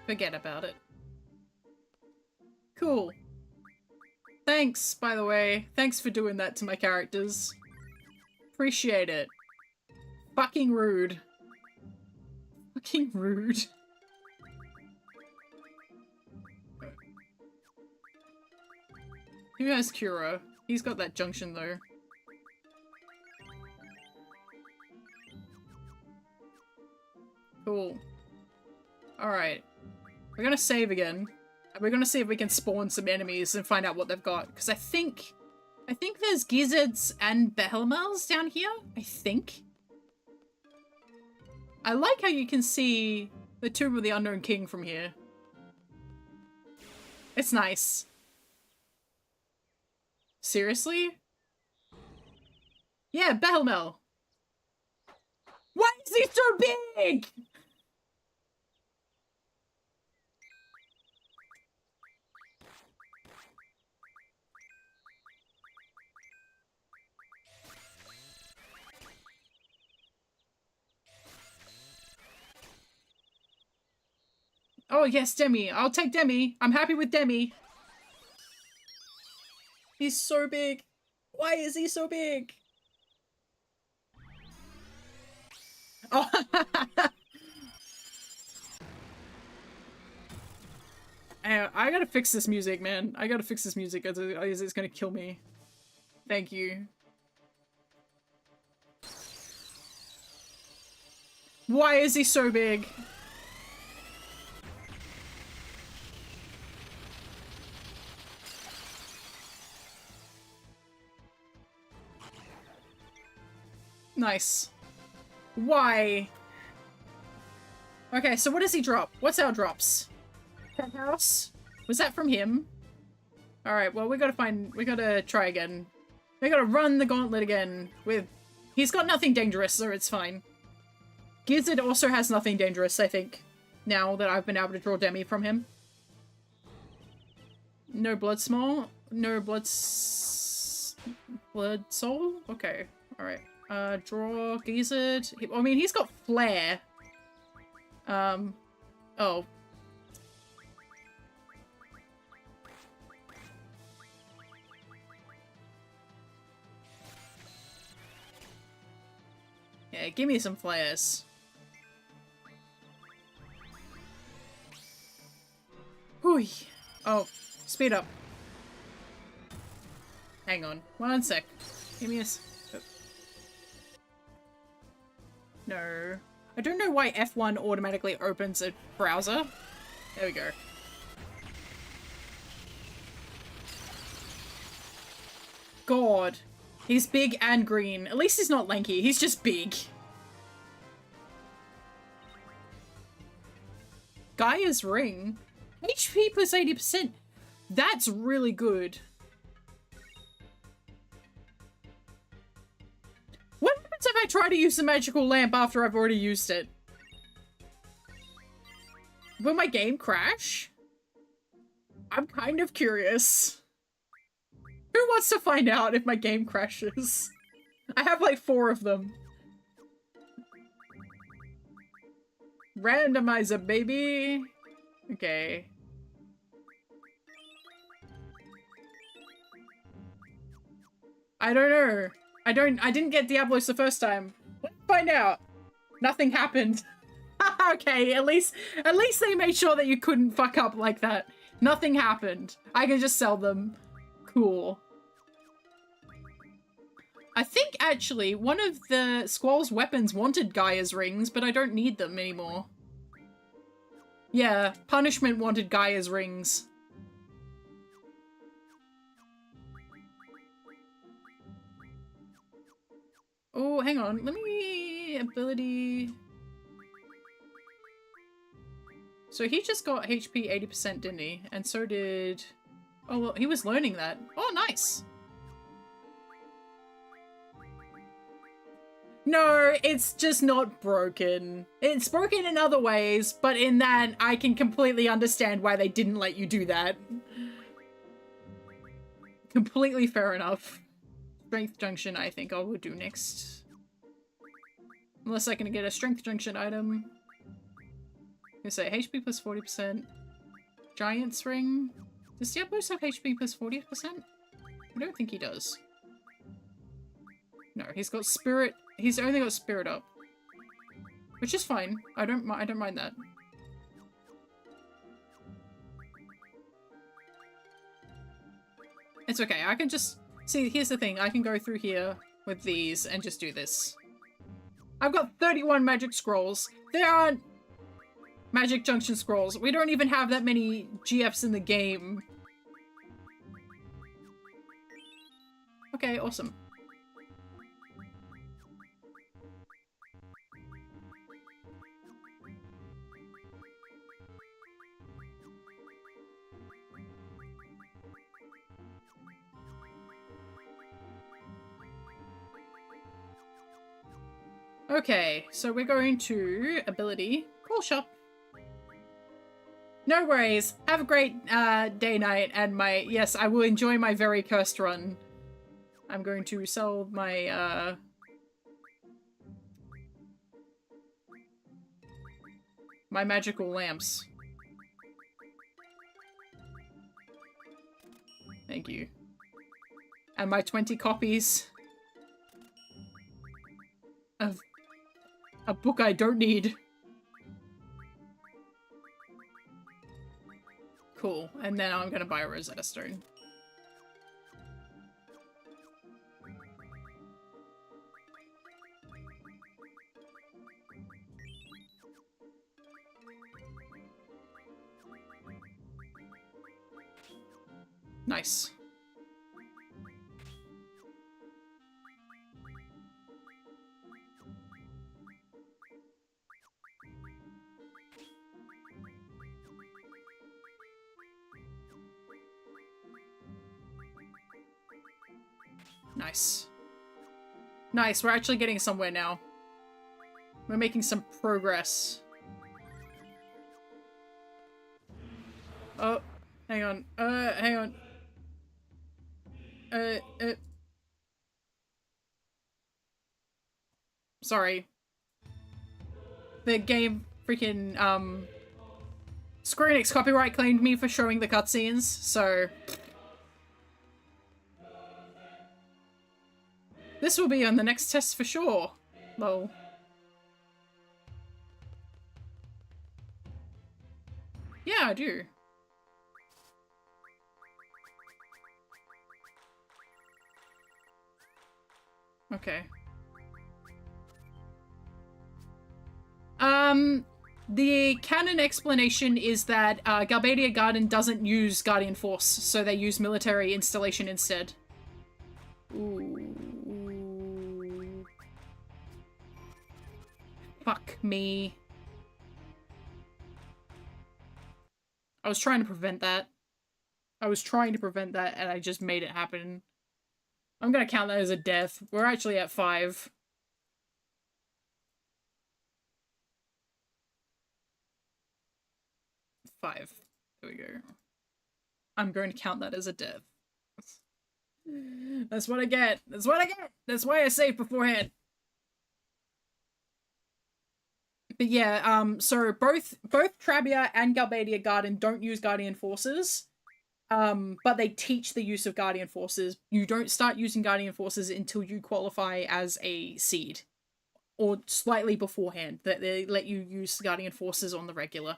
S1: Forget about it. Cool. Thanks, by the way. Thanks for doing that to my characters. Appreciate it. Fucking rude. Fucking rude. Who has Cura? He's got that junction, though. Cool. Alright. We're gonna save again. We're gonna see if we can spawn some enemies and find out what they've got. Because I think there's gizzards and behelmels down here. I think. I like how you can see the Tomb of the Unknown King from here. It's nice. Seriously? Yeah, behelmel. Why is he so big? Oh yes, Demi. I'll take Demi. I'm happy with Demi. He's so big. Why is he so big? Oh. I gotta fix this music, man. I gotta fix this music. It's gonna kill me. Thank you. Why is he so big? Nice. Why? Okay, so what does he drop? What's our drops? Penthouse? Was that from him? Alright, well we gotta try again. We gotta run the gauntlet again with... He's got nothing dangerous, so it's fine. Gizzard also has nothing dangerous, I think. Now that I've been able to draw Demi from him. No blood small? No blood soul? Okay, alright. Draw Gizzard. I mean, he's got Flare. Oh. Yeah, give me some flares. Whew. Oh, speed up. Hang on. 1 sec. Give me a... No. I don't know why F1 automatically opens a browser. There we go. God. He's big and green. At least he's not lanky. He's just big. Gaia's ring. HP plus 80%. That's really good. What happens if I try to use the magical lamp after I've already used it? Will my game crash? I'm kind of curious. Who wants to find out if my game crashes? I have like 4 of them. Randomizer, baby! Okay. I don't know. I didn't get Diablos the first time. Let's find out. Nothing happened. Okay, at least they made sure that you couldn't fuck up like that. Nothing happened. I can just sell them. Cool. I think, actually, one of the Squall's weapons wanted Gaia's rings, but I don't need them anymore. Yeah, Punishment wanted Gaia's rings. Oh, hang on. Let me... Ability... So he just got HP 80%, didn't he? And so did... Oh, well, he was learning that. Oh, nice! No, it's just not broken. It's broken in other ways, but in that, I can completely understand why they didn't let you do that. Completely fair enough. Strength Junction, I think I will do next. Unless I can get a Strength Junction item. I'm gonna say HP plus 40%. Giant's Ring. Does Diablos have HP plus 40%? I don't think he does. No, he's got Spirit. He's only got Spirit up. Which is fine. I don't mind that. It's okay. I can just... See, here's the thing. I can go through here with these and just do this. I've got 31 magic scrolls. There aren't magic junction scrolls. We don't even have that many GFs in the game. Okay, awesome. Okay, so we're going to ability call shop. No worries. Have a great day, night, and yes, I will enjoy my very cursed run. I'm going to sell my my magical lamps. Thank you. And my 20 copies of a book I don't need. Cool. And then I'm gonna buy a Rosetta Stone. Nice. Nice. Nice, we're actually getting somewhere now. We're making some progress. Oh, hang on. Hang on. Sorry. The game freaking, Square Enix copyright claimed me for showing the cutscenes, so... This will be on the next test for sure. Lol. Yeah, I do. Okay. The canon explanation is that Galbadia Garden doesn't use Guardian Force, so they use military installation instead. Ooh. Fuck me. I was trying to prevent that. I was trying to prevent that, and I just made it happen. I'm gonna count that as a death. We're actually at 5. There we go. I'm going to count that as a death. That's what I get. That's what I get. That's why I save beforehand. But yeah, so both Trabia and Galbadia Garden don't use Guardian Forces. But they teach the use of Guardian Forces. You don't start using Guardian Forces until you qualify as a seed. Or slightly beforehand, that they let you use Guardian Forces on the regular.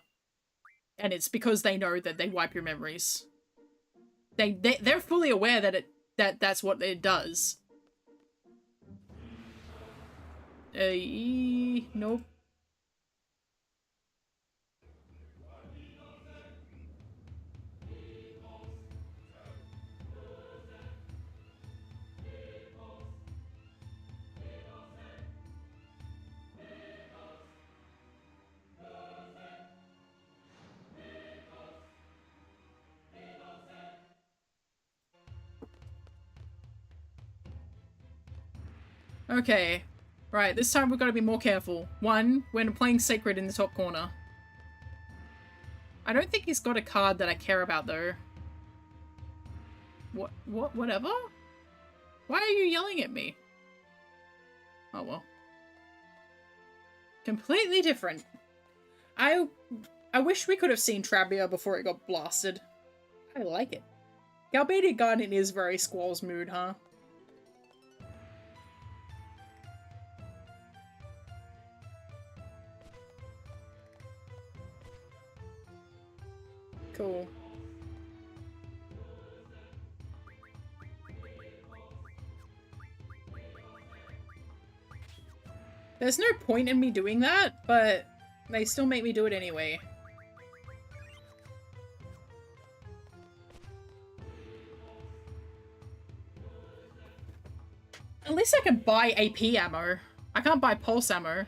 S1: And it's because they know that they wipe your memories. They're fully aware that that's what it does. Nope. Okay. Right, this time we've got to be more careful. One, when playing Sacred in the top corner. I don't think he's got a card that I care about, though. Whatever? Why are you yelling at me? Oh, well. Completely different. I wish we could have seen Trabia before it got blasted. I like it. Galbadia Garden is very Squall's mood, huh? Cool. There's no point in me doing that, but they still make me do it anyway. At least I can buy AP ammo. I can't buy pulse ammo.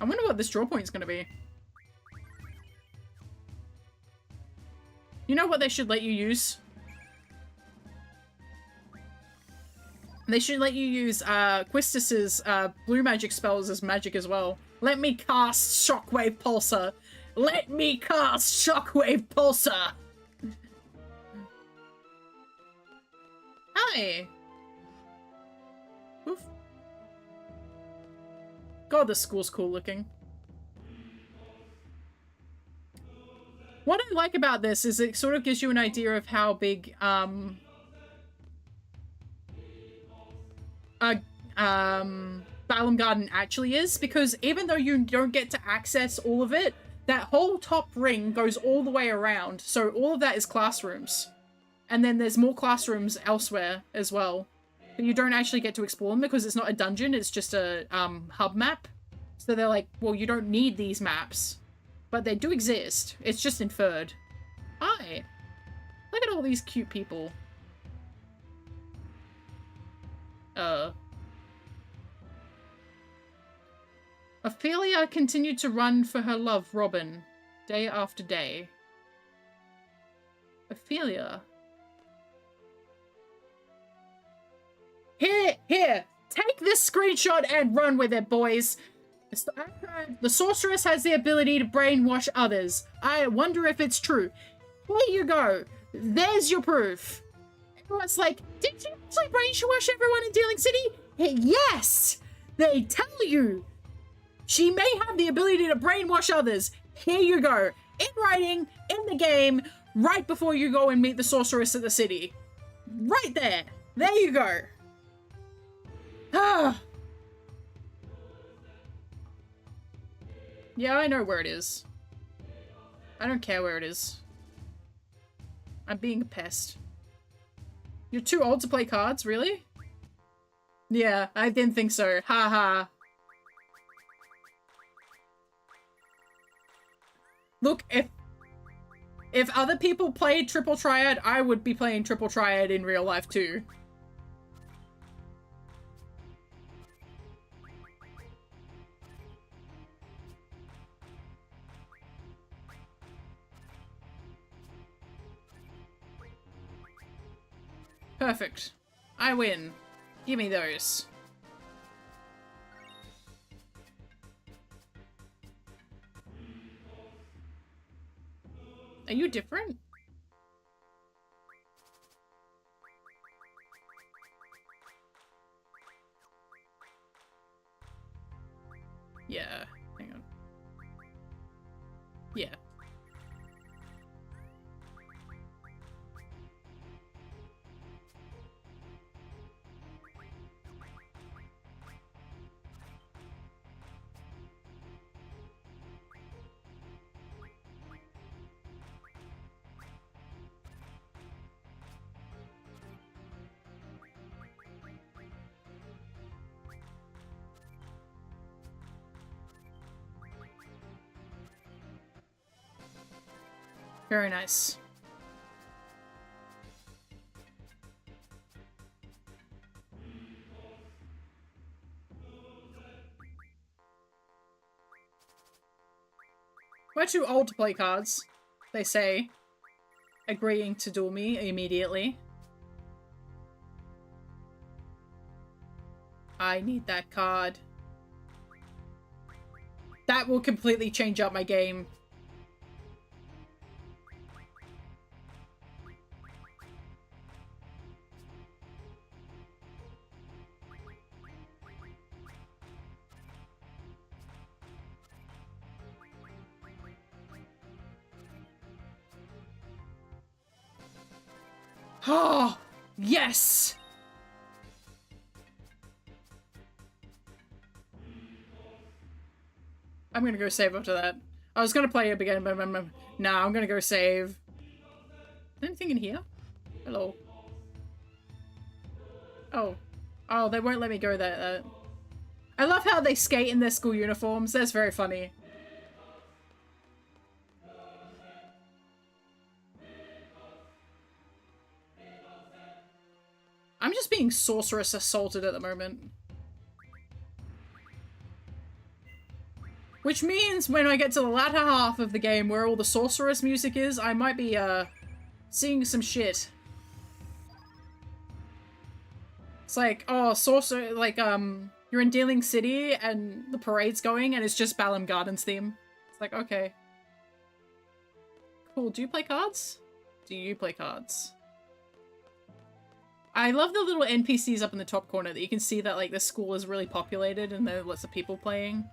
S1: I wonder what this draw point's gonna be. You know what they should let you use? They should let you use Quistis's blue magic spells as magic as well. Let me cast Shockwave Pulsar! Let me cast Shockwave Pulsar! Hi! Oof. God, this school's cool looking. What I like about this is it sort of gives you an idea of how big, Balam Garden actually is, because even though you don't get to access all of it, that whole top ring goes all the way around, so all of that is classrooms. And then there's more classrooms elsewhere as well. But you don't actually get to explore them because it's not a dungeon, it's just a hub map. So they're like, well, you don't need these maps. But they do exist. It's just inferred. Hi. Look at all these cute people. Ophelia continued to run for her love, Robin, day after day. Ophelia. Here! Take this screenshot and run with it, boys! The sorceress has the ability to brainwash others. I wonder if it's true. Here you go. There's your proof. Everyone's like, did you actually brainwash everyone in Dealing City? Yes! They tell you. She may have the ability to brainwash others. Here you go. In writing, in the game, right before you go and meet the sorceress at the city. Right there. There you go. Ah. Yeah, I know where it is. I don't care where it is. I'm being a pest. You're too old to play cards, really? Yeah, I didn't think so. Ha ha. Look, if other people played Triple Triad, I would be playing Triple Triad in real life too. Perfect. I win. Give me those. Are you different? Yeah. Hang on. Yeah. Very nice. We're too old to play cards, they say, agreeing to duel me immediately. I need that card. That will completely change up my game. Oh, yes! I'm gonna go save after that. I was gonna play it again, but nah, I'm gonna go save. Anything in here? Hello. Oh. Oh, they won't let me go there. I love how they skate in their school uniforms. That's very funny. I'm just being sorceress assaulted at the moment. Which means when I get to the latter half of the game where all the sorceress music is, I might be, seeing some shit. It's like, oh, sorcerer, like, you're in Dealing City and the parade's going and it's just Balam Gardens theme. It's like, okay. Cool, do you play cards? Do you play cards? I love the little NPCs up in the top corner that you can see that, like, the school is really populated and there are lots of people playing.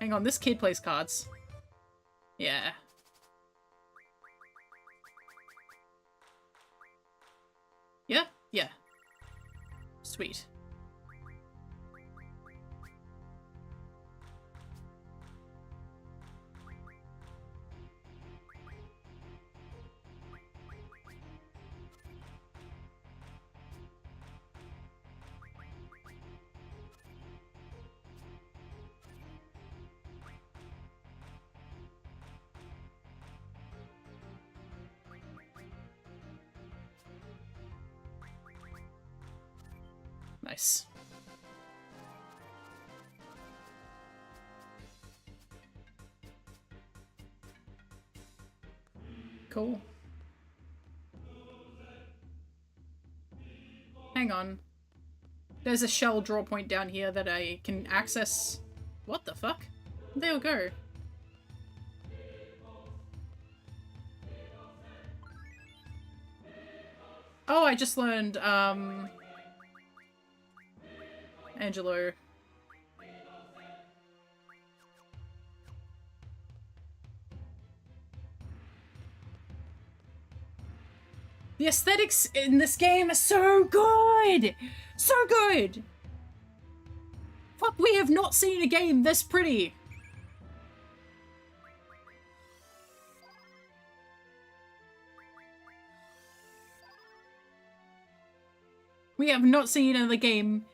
S1: Hang on, this kid plays cards. Yeah. Yeah? Yeah. Sweet. Nice. Cool. Hang on. There's a shell draw point down here that I can access. What the fuck? There we go. Oh, I just learned, Angelo. The aesthetics in this game are so good! So good! Fuck, we have not seen a game this pretty! We have not seen another game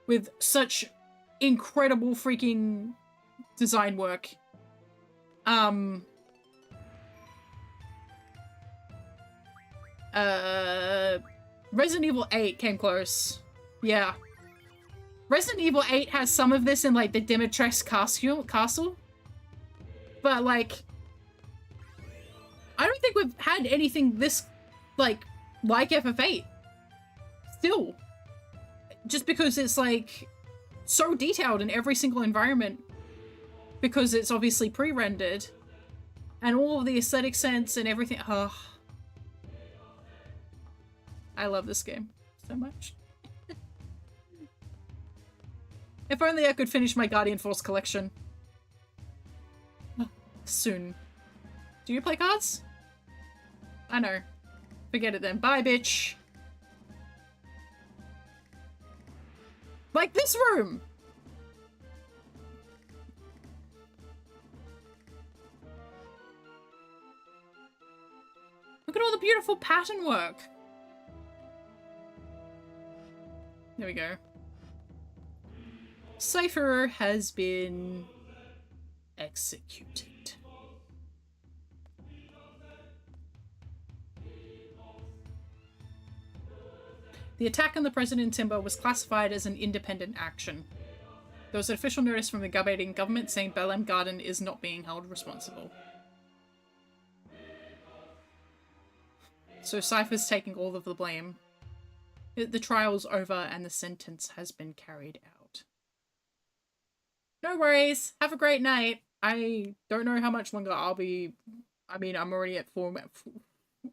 S1: with such incredible freaking design work. Resident Evil 8 came close. Yeah. Resident Evil 8 has some of this in, like, the Dimitrescu castle. But, like, I don't think we've had anything this, like FF8. Still. Just because it's, like, so detailed in every single environment. Because it's obviously pre-rendered. And all of the aesthetic sense and everything. Oh. I love this game so much. If only I could finish my Guardian Force collection. Soon. Do you play cards? I know. Forget it then. Bye, bitch. Like this room! Look at all the beautiful pattern work. There we go. Cypher has been executed. The attack on the President in Timber was classified as an independent action. There was an official notice from the Gabadian government saying Belem Garden is not being held responsible. So Cypher's taking all of the blame. The trial's over and the sentence has been carried out. No worries. Have a great night. I don't know how much longer I'll be. I mean, I'm already at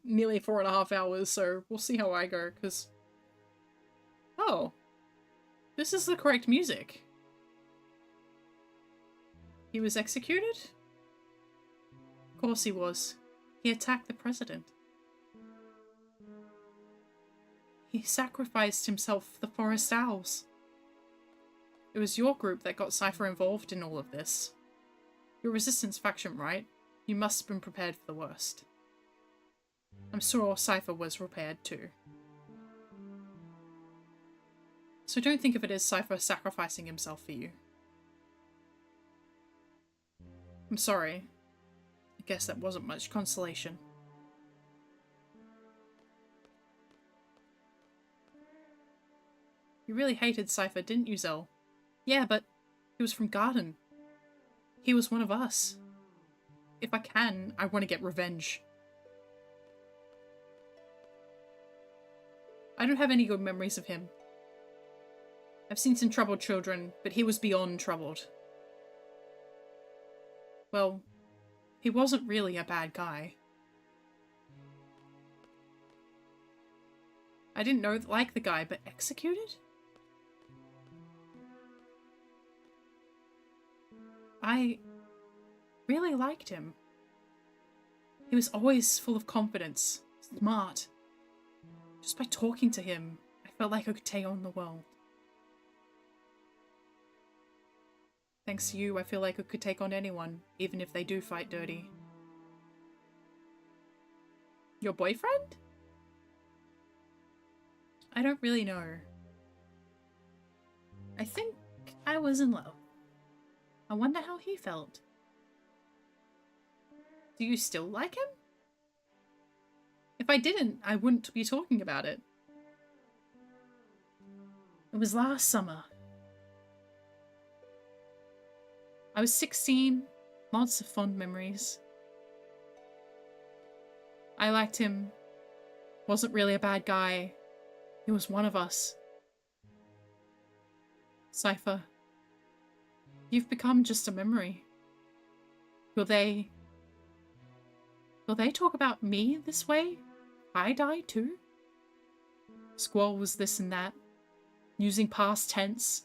S1: nearly 4.5 hours, so we'll see how I go, because... Oh. This is the correct music. He was executed? Of course he was. He attacked the president. He sacrificed himself for the Forest Owls. It was your group that got Cypher involved in all of this. You're Resistance faction, right? You must have been prepared for the worst. I'm sure Cypher was prepared too. So don't think of it as Cypher sacrificing himself for you. I'm sorry. I guess that wasn't much consolation. You really hated Cypher, didn't you, Zell? Yeah, but he was from Garden. He was one of us. If I can, I want to get revenge. I don't have any good memories of him. I've seen some troubled children, but he was beyond troubled. Well, he wasn't really a bad guy. I didn't like the guy, but executed? I really liked him. He was always full of confidence, smart. Just by talking to him, I felt like I could take on the world. Thanks to you, I feel like I could take on anyone, even if they do fight dirty. Your boyfriend? I don't really know. I think I was in love. I wonder how he felt. Do you still like him? If I didn't, I wouldn't be talking about it. It was last summer. I was 16, lots of fond memories. I liked him. Wasn't really a bad guy. He was one of us. Cypher, you've become just a memory. Will they talk about me this way? I die too? Squall was this and that. Using past tense.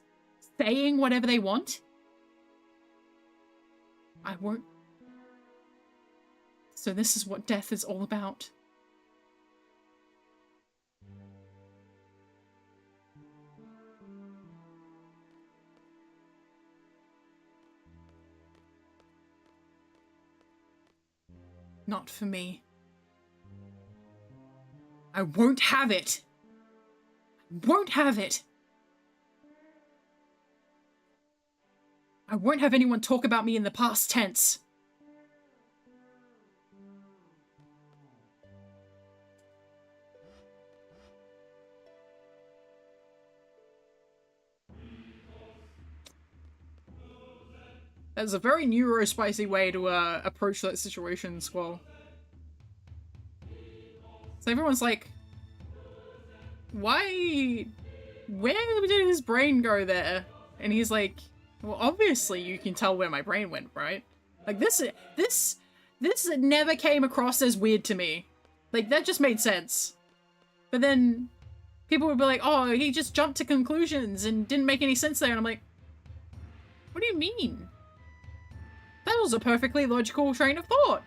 S1: Saying whatever they want? I won't. So this is what death is all about. Not for me. I won't have it. I won't have it. I won't have anyone talk about me in the past tense. That's a very neurospicy way to approach that situation, Squall. So everyone's like, why? Where did his brain go there? And he's like, well, obviously you can tell where my brain went, right? Like this never came across as weird to me. Like that just made sense. But then people would be like, oh, he just jumped to conclusions and didn't make any sense there. And I'm like, What do you mean? That was a perfectly logical train of thought.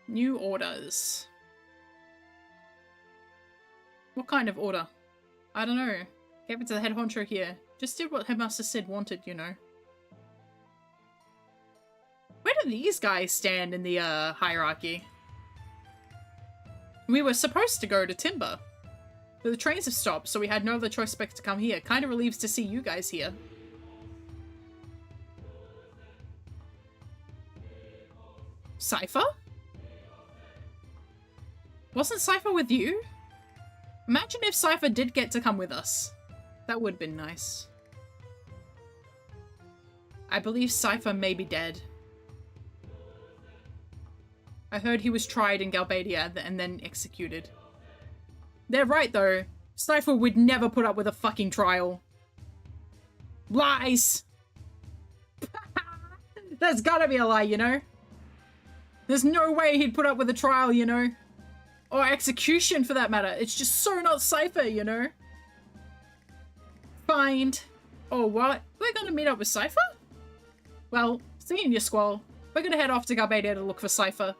S1: New orders. What kind of order? I don't know. Gave it to the head honcho here. Just did what Headmaster Sid wanted, you know. Where do these guys stand in the hierarchy? We were supposed to go to Timber, but the trains have stopped, so we had no other choice but to come here. Kind of relieves to see you guys here. Cypher? Wasn't Cypher with you? Imagine if Cypher did get to come with us. That would have been nice. I believe Cypher may be dead. I heard he was tried in Galbadia and then executed. They're right, though. Cypher would never put up with a fucking trial. Lies! That's gotta be a lie, you know? There's no way he'd put up with a trial, you know? Or execution, for that matter. It's just so not Cypher, you know? Find. Oh, what? We're gonna meet up with Cypher? Well, see you in your squall. We're gonna head off to Galbadia to look for Cypher.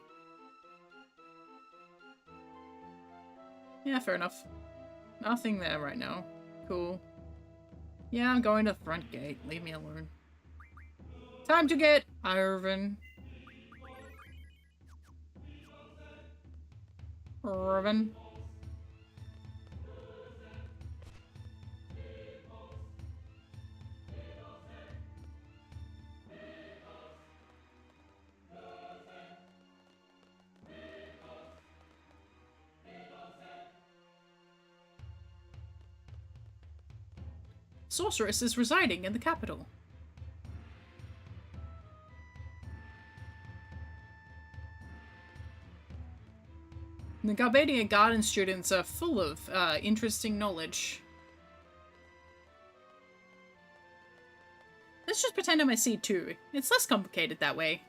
S1: Yeah, fair enough. Nothing there right now. Cool. Yeah, I'm going to the front gate. Leave me alone. Time to get Irvin. Irvin. Sorceress is residing in the capital. The Galbadia Garden students are full of interesting knowledge. Let's just pretend I'm a C2. It's less complicated that way.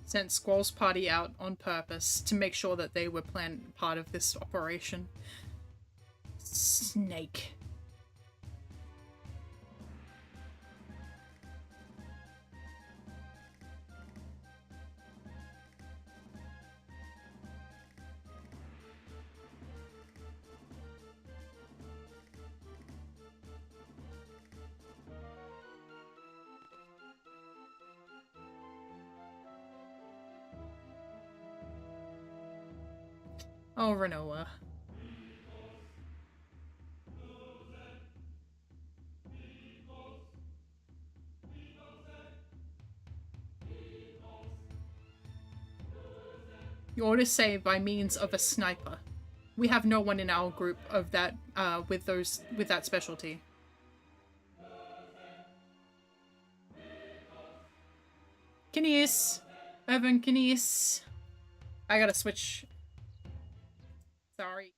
S1: Sent Squall's party out on purpose to make sure that they were part of this operation. Snake. Oh, Renoa. You ought to say by means of a sniper. We have no one in our group of that with that specialty. Kinius. Evan Kinius. I gotta switch. Sorry.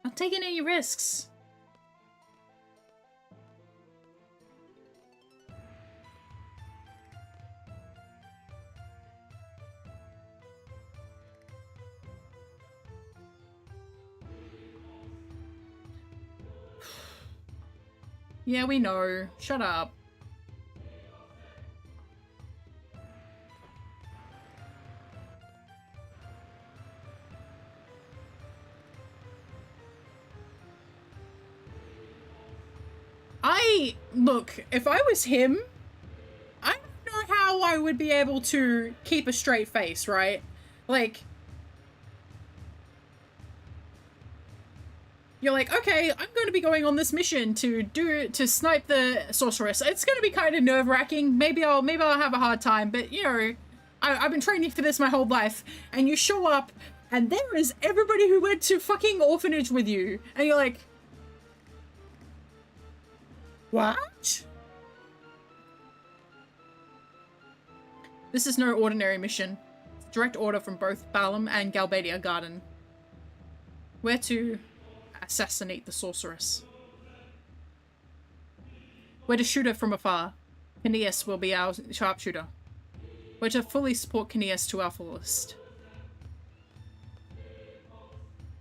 S1: Not taking any risks. Yeah, we know. Shut up. Look, if I was him, I don't know how I would be able to keep a straight face, right? Like, you're like, okay, I'm going to be going on this mission to snipe the sorceress. It's going to be kind of nerve-wracking. Maybe I'll have a hard time, but you know, I've been training for this my whole life. And you show up, and there is everybody who went to fucking orphanage with you, and you're like, what? This is no ordinary mission. It's direct order from both Balam and Galbadia Garden. Where to assassinate the sorceress. We're to shoot her from afar. Kineas will be our sharpshooter. We're to fully support Kineas to our fullest.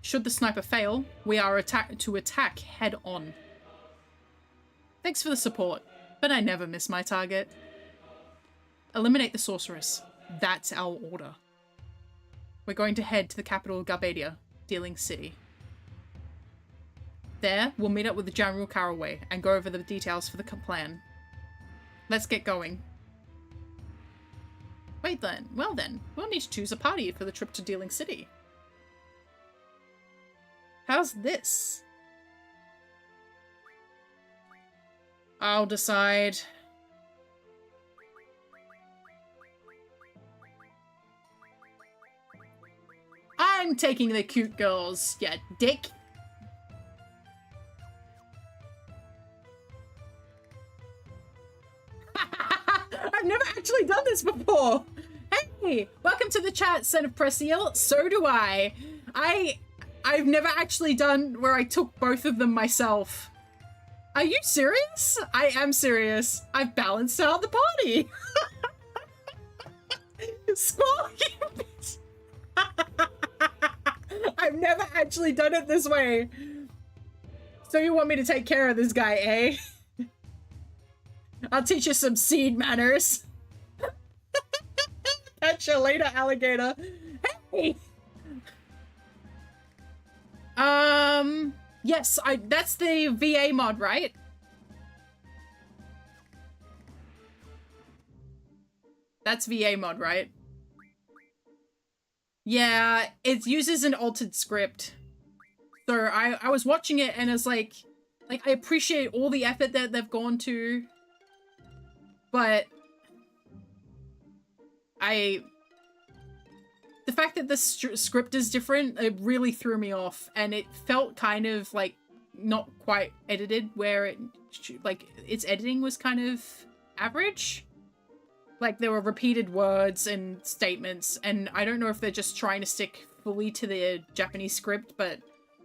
S1: Should the sniper fail, we are to attack head on. Thanks for the support, but I never miss my target. Eliminate the sorceress. That's our order. We're going to head to the capital Garbadia, Dealing City. There, we'll meet up with the General Caraway and go over the details for the plan. Let's get going. Wait then. Well then, we'll need to choose a party for the trip to Dealing City. How's this? I'll decide. I'm taking the cute girls, yeah, dick. I've never actually done this before. Hey, welcome to the chat, Son of Presiel. So do I. I've never actually done where I took both of them myself. Are you serious? I am serious. I've balanced out the party. Squall, you bitch. I've never actually done it this way. So you want me to take care of this guy, eh? I'll teach you some seed manners. Catch you later, alligator. Hey! Yes, that's the VA mod, right? That's VA mod, right? Yeah, it uses an altered script. So I was watching it and it's like I appreciate all the effort that they've gone to, but the fact that the script is different, it really threw me off, and it felt kind of like not quite edited, where it like its editing was kind of average. Like there were repeated words and statements, and I don't know if they're just trying to stick fully to the Japanese script, but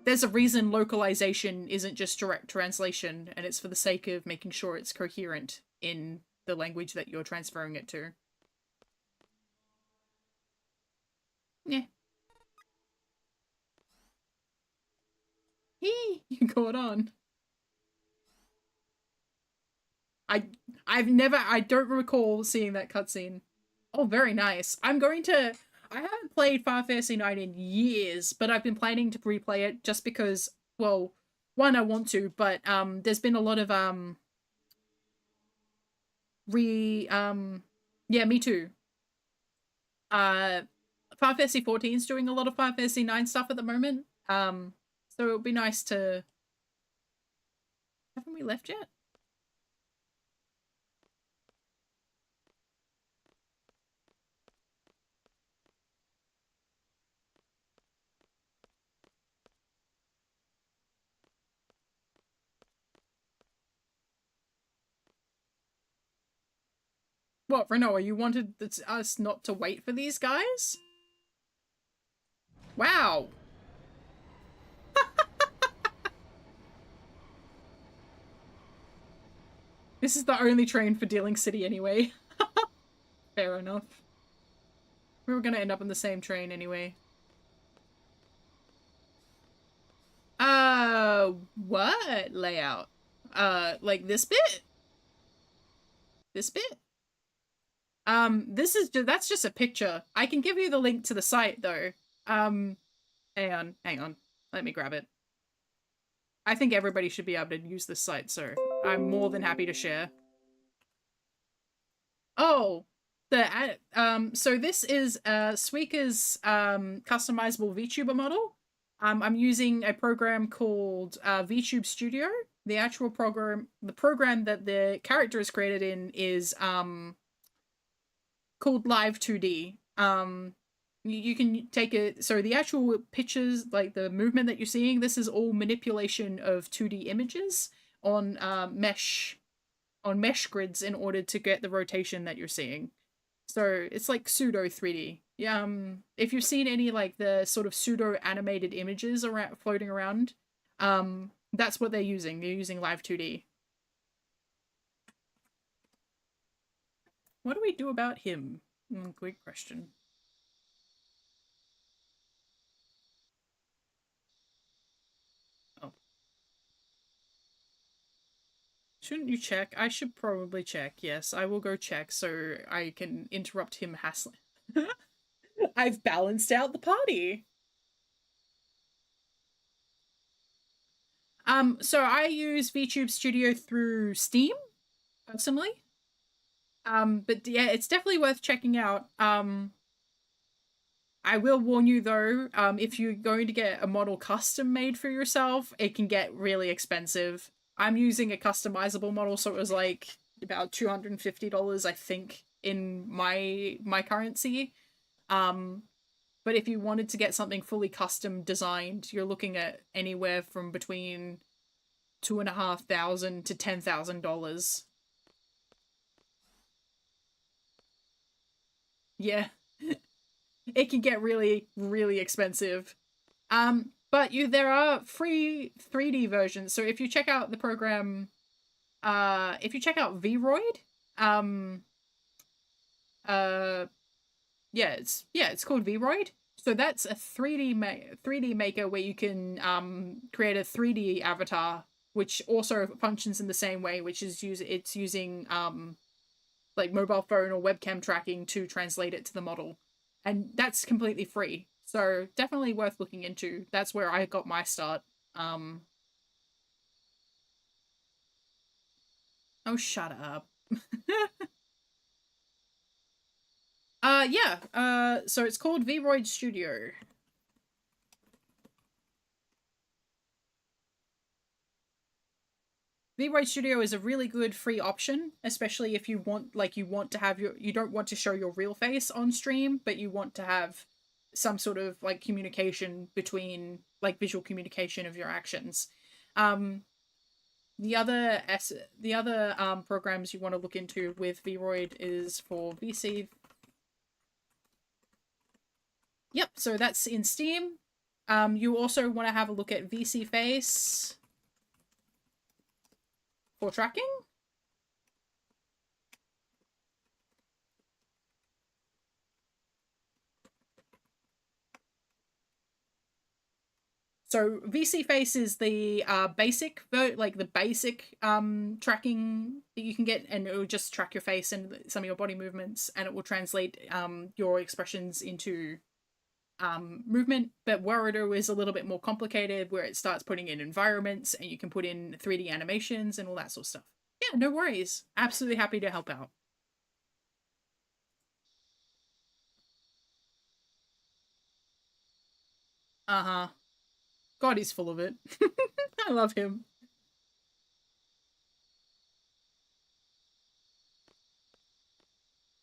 S1: there's a reason localization isn't just direct translation, and it's for the sake of making sure it's coherent in the language that you're transferring it to. Yeah. Hee, you caught on. I don't recall seeing that cutscene. Oh, very nice. I haven't played Final Fantasy 9 in years, but I've been planning to replay it just because, well, one, I want to, but there's been a lot of yeah, me too. Final Fantasy 14 is doing a lot of Final Fantasy 9 stuff at the moment. So it would be nice to... Haven't we left yet? What, Renoa, you wanted us not to wait for these guys? Wow. This is the only train for Dealing City anyway. Fair enough. We were gonna end up on the same train anyway. What layout? Like this bit? This bit? That's just a picture. I can give you the link to the site though. Hang on. Let me grab it. I think everybody should be able to use this site, so I'm more than happy to share. Oh, so this is Suika's customizable VTuber model. I'm using a program called VTube Studio. The program that the character is created in is called Live 2D. You can take it. So the actual pictures, like the movement that you're seeing, this is all manipulation of 2D images on mesh grids in order to get the rotation that you're seeing. So it's like pseudo 3D. Yeah, if you've seen any like the sort of pseudo animated images around floating around, that's what they're using. They're using Live 2D. What do we do about him? Great question. Oh. Shouldn't you check? I should probably check. Yes, I will go check so I can interrupt him hassling. I've balanced out the party. So I use VTube Studio through Steam, personally. But yeah, it's definitely worth checking out. I will warn you though, if you're going to get a model custom made for yourself, it can get really expensive. I'm using a customizable model, so it was like about $250, I think, in my currency. Um, but if you wanted to get something fully custom designed, you're looking at anywhere from between $2,500 to $10,000. Yeah, it can get really, really expensive. But there are free 3D versions. So if you check out the program, if you check out Vroid, um, uh, it's called Vroid. So that's a 3D maker where you can create a 3D avatar, which also functions in the same way, which is it's using like mobile phone or webcam tracking to translate it to the model, and that's completely free. So definitely worth looking into. That's where I got my start. Um, oh, shut up. Yeah. So it's called Vroid Studio. VRoid Studio is a really good free option, especially if you want to have you don't want to show your real face on stream, but you want to have some sort of like communication between like visual communication of your actions. Um, the other programs you want to look into with VRoid is for VC. Yep, so that's in Steam. You also want to have a look at VC Face for tracking. So VC Face is the basic tracking that you can get, and it will just track your face and some of your body movements, and it will translate your expressions into movement. But Warudo is a little bit more complicated, where it starts putting in environments, and you can put in 3D animations and all that sort of stuff. Yeah, no worries. Absolutely happy to help out. Uh huh. God, he's full of it. I love him.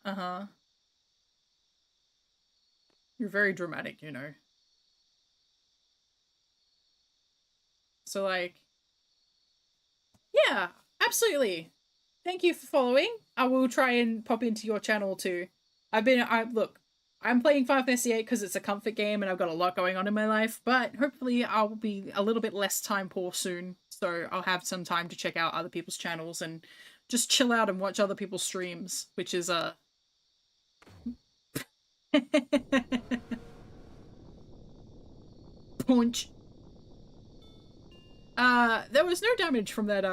S1: Uh huh. You're very dramatic, you know. So like, yeah, absolutely. Thank you for following. I will try and pop into your channel too. Look, I'm playing Final Fantasy VIII because it's a comfort game and I've got a lot going on in my life, but hopefully I'll be a little bit less time poor soon. So I'll have some time to check out other people's channels and just chill out and watch other people's streams, which is punch. There was no damage from that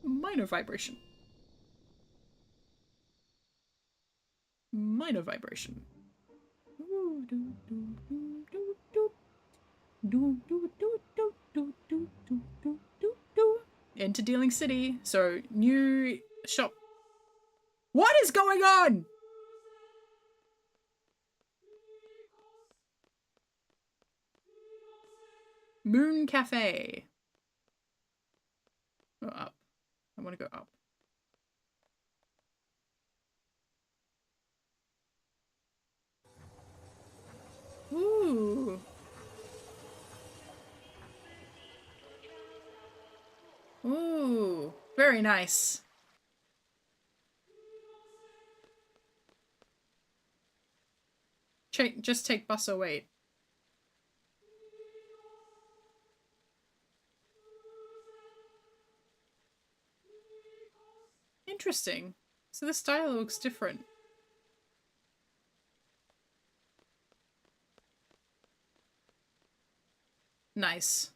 S1: minor vibration. Minor vibration. into Dealing City. So, new shop. What is going on? Moon Cafe. Go up. I want to go up. Ooh. Ooh. Very nice. Just take bus or wait. Interesting. So the style looks different. Nice.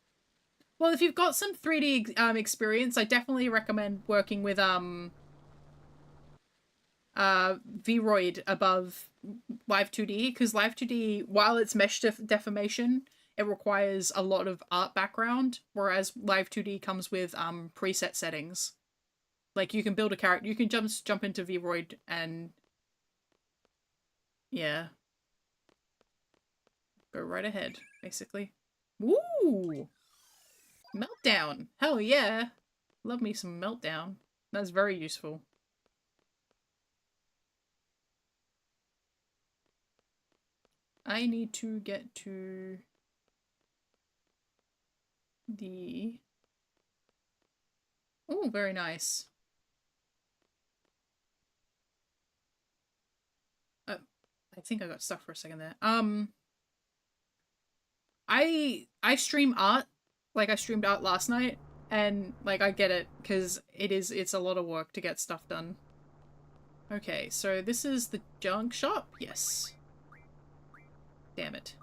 S1: Well, if you've got some 3D experience, I definitely recommend working with Vroid above Live 2D, because Live 2D, while it's mesh deformation, it requires a lot of art background, whereas Live 2D comes with preset settings. Like, you can build a character, you can jump into Vroid and yeah, go right ahead, basically. Woo! Meltdown! Hell yeah! Love me some Meltdown. That's very useful. I need to get to the... Oh, very nice. I think I got stuck for a second there. I stream art. Like, I streamed art last night, and, like, I get it, because it's a lot of work to get stuff done. Okay, so this is the junk shop? Yes. Damn it.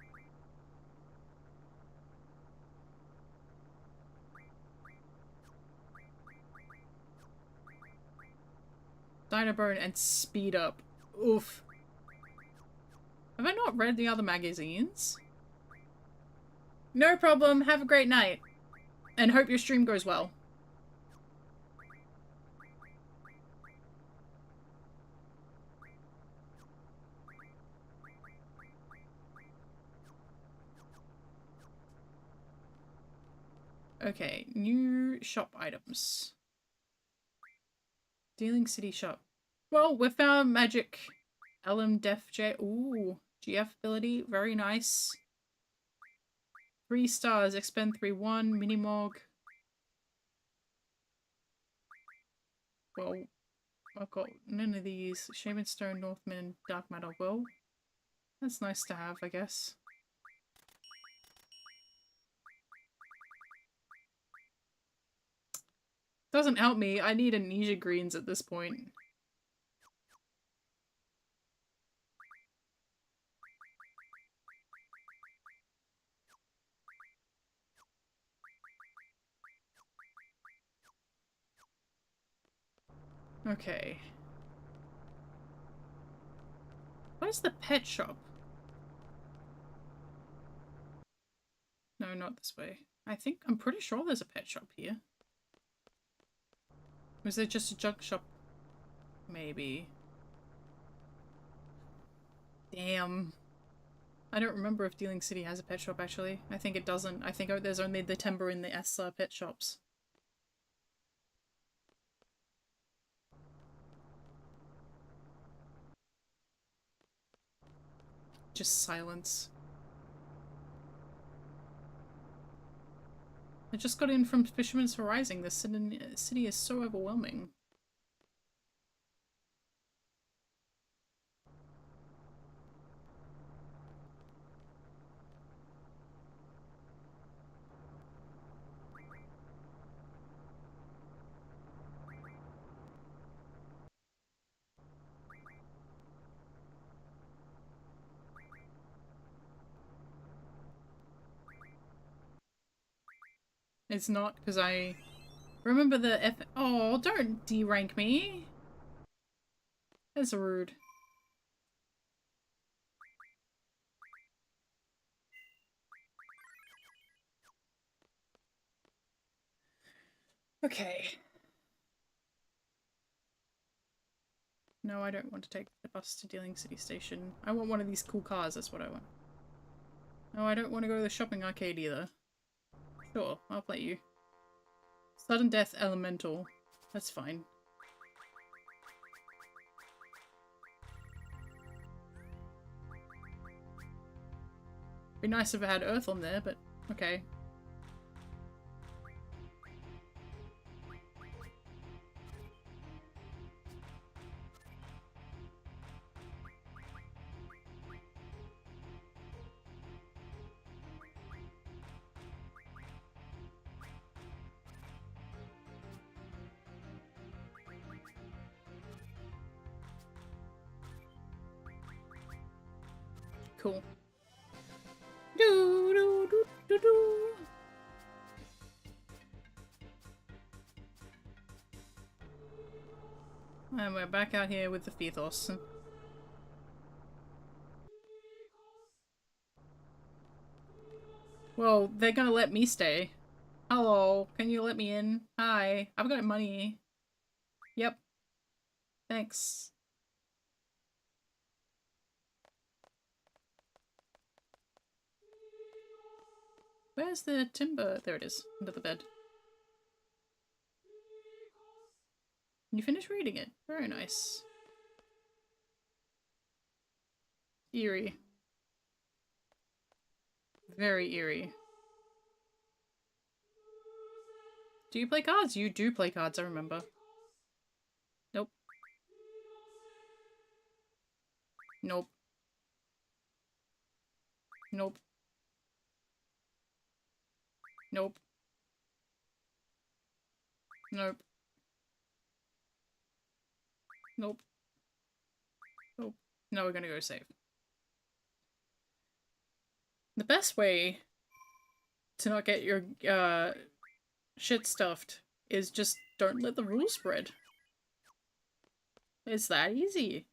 S1: Dynabone and speed up. Oof. Have I not read the other magazines? No problem. Have a great night. And hope your stream goes well. Okay, new shop items. Dealing City shop. Well, we found magic. LM Def J. Ooh, GF ability. Very nice. 3 stars. Expend 3/1. Minimog. Well, I've got none of these. Shaman Stone, Northman, Dark Matter. Well, that's nice to have, I guess. Doesn't help me. I need amnesia greens at this point. Okay. Where's the pet shop? No, not this way. I'm pretty sure there's a pet shop here. Was there just a junk shop? Maybe. Damn. I don't remember if Dealing City has a pet shop, actually. I think it doesn't. I think there's only the Timber and the S pet shops. Just silence. I just got in from Fisherman's Horizon. This city is so overwhelming. It's not, because I remember the F- Oh, don't D-rank me! That's rude. Okay. No, I don't want to take the bus to Dealing City Station. I want one of these cool cars, that's what I want. No, I don't want to go to the shopping arcade either. Sure, I'll let you. Sudden Death Elemental. That's fine. Be nice if I had Earth on there, but okay. Cool. Do do do do do. And we're back out here with the Fethos. Well, they're gonna let me stay. Hello, can you let me in? Hi, I've got money. Yep. Thanks. Where's the timber? There it is, under the bed. You finished reading it? Very nice. Eerie. Very eerie. Do you play cards? You do play cards, I remember. Nope. Nope. Nope. Nope. Nope. Nope. Nope. Now we're gonna go save. The best way to not get your shit stuffed is just don't let the rules spread. It's that easy.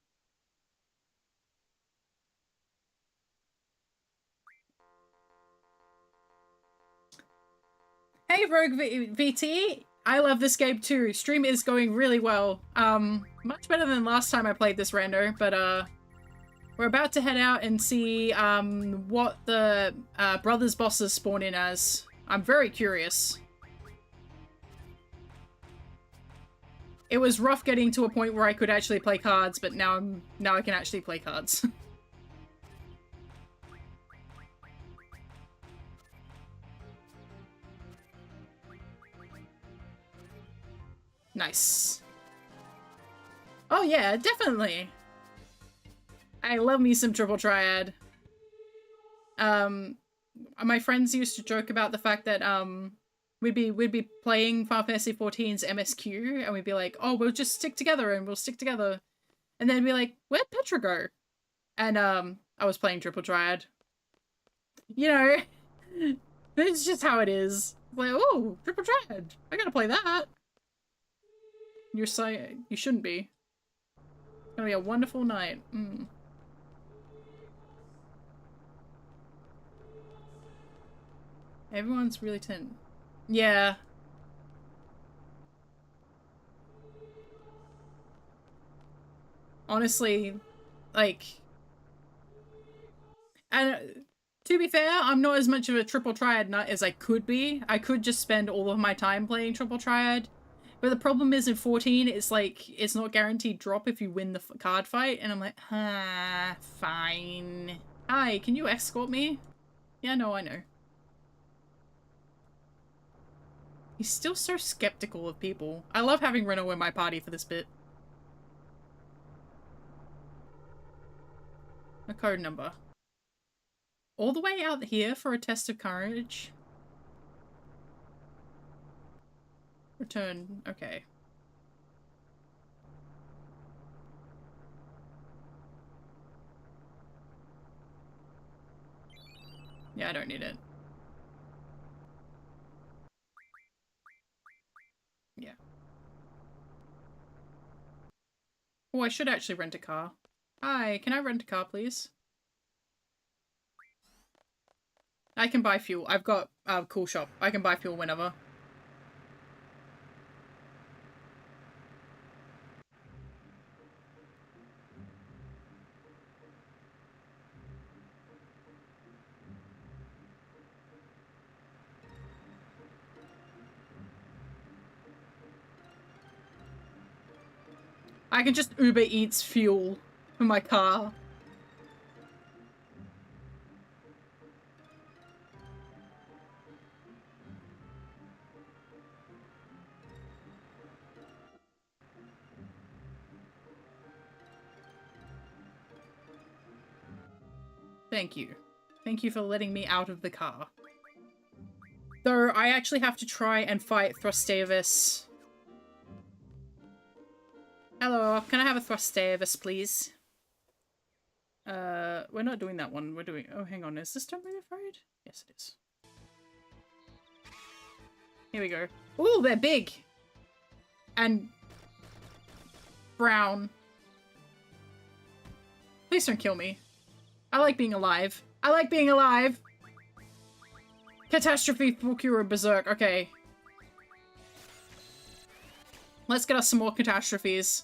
S1: Hey Rogue VT! I love this game too. Stream is going really well. Much better than last time I played this rando, but we're about to head out and see what the brothers bosses spawn in as. I'm very curious. It was rough getting to a point where I could actually play cards, but now I can actually play cards. Nice. Oh yeah, definitely. I love me some Triple Triad. My friends used to joke about the fact that we'd be playing Final Fantasy XIV's MSQ and we'd be like, oh, we'll just stick together and we'll stick together. And then be like, where'd Petra go? And I was playing Triple Triad. You know, it's just how it is. Like, oh, Triple Triad. I gotta play that. You're saying you shouldn't be. It's gonna be a wonderful night. Everyone's really tin. Yeah. Honestly, like, and to be fair, I'm not as much of a Triple Triad nut as I could be. I could just spend all of my time playing Triple Triad. But the problem is in 14, it's like, it's not guaranteed drop if you win the card fight. And I'm like, fine. Hi, can you escort me? Yeah, no, I know. He's still so skeptical of people. I love having Reno in my party for this bit. A code number. All the way out here for a test of courage? Return. Okay. Yeah, I don't need it. Yeah. Oh, I should actually rent a car. Hi, can I rent a car, please? I can buy fuel. I've got a cool shop. I can buy fuel whenever. I can just Uber Eats fuel for my car. Thank you. Thank you for letting me out of the car. Though I actually have to try and fight Thrustavis. Hello, can I have a Thrustavis, please? We're not doing that one. We're doing... Oh, hang on. Is this Don't Be Afraid? Yes, it is. Here we go. Ooh, they're big! And... brown. Please don't kill me. I like being alive. I like being alive! Catastrophe, Fulcura, Berserk. Okay. Let's get us some more catastrophes.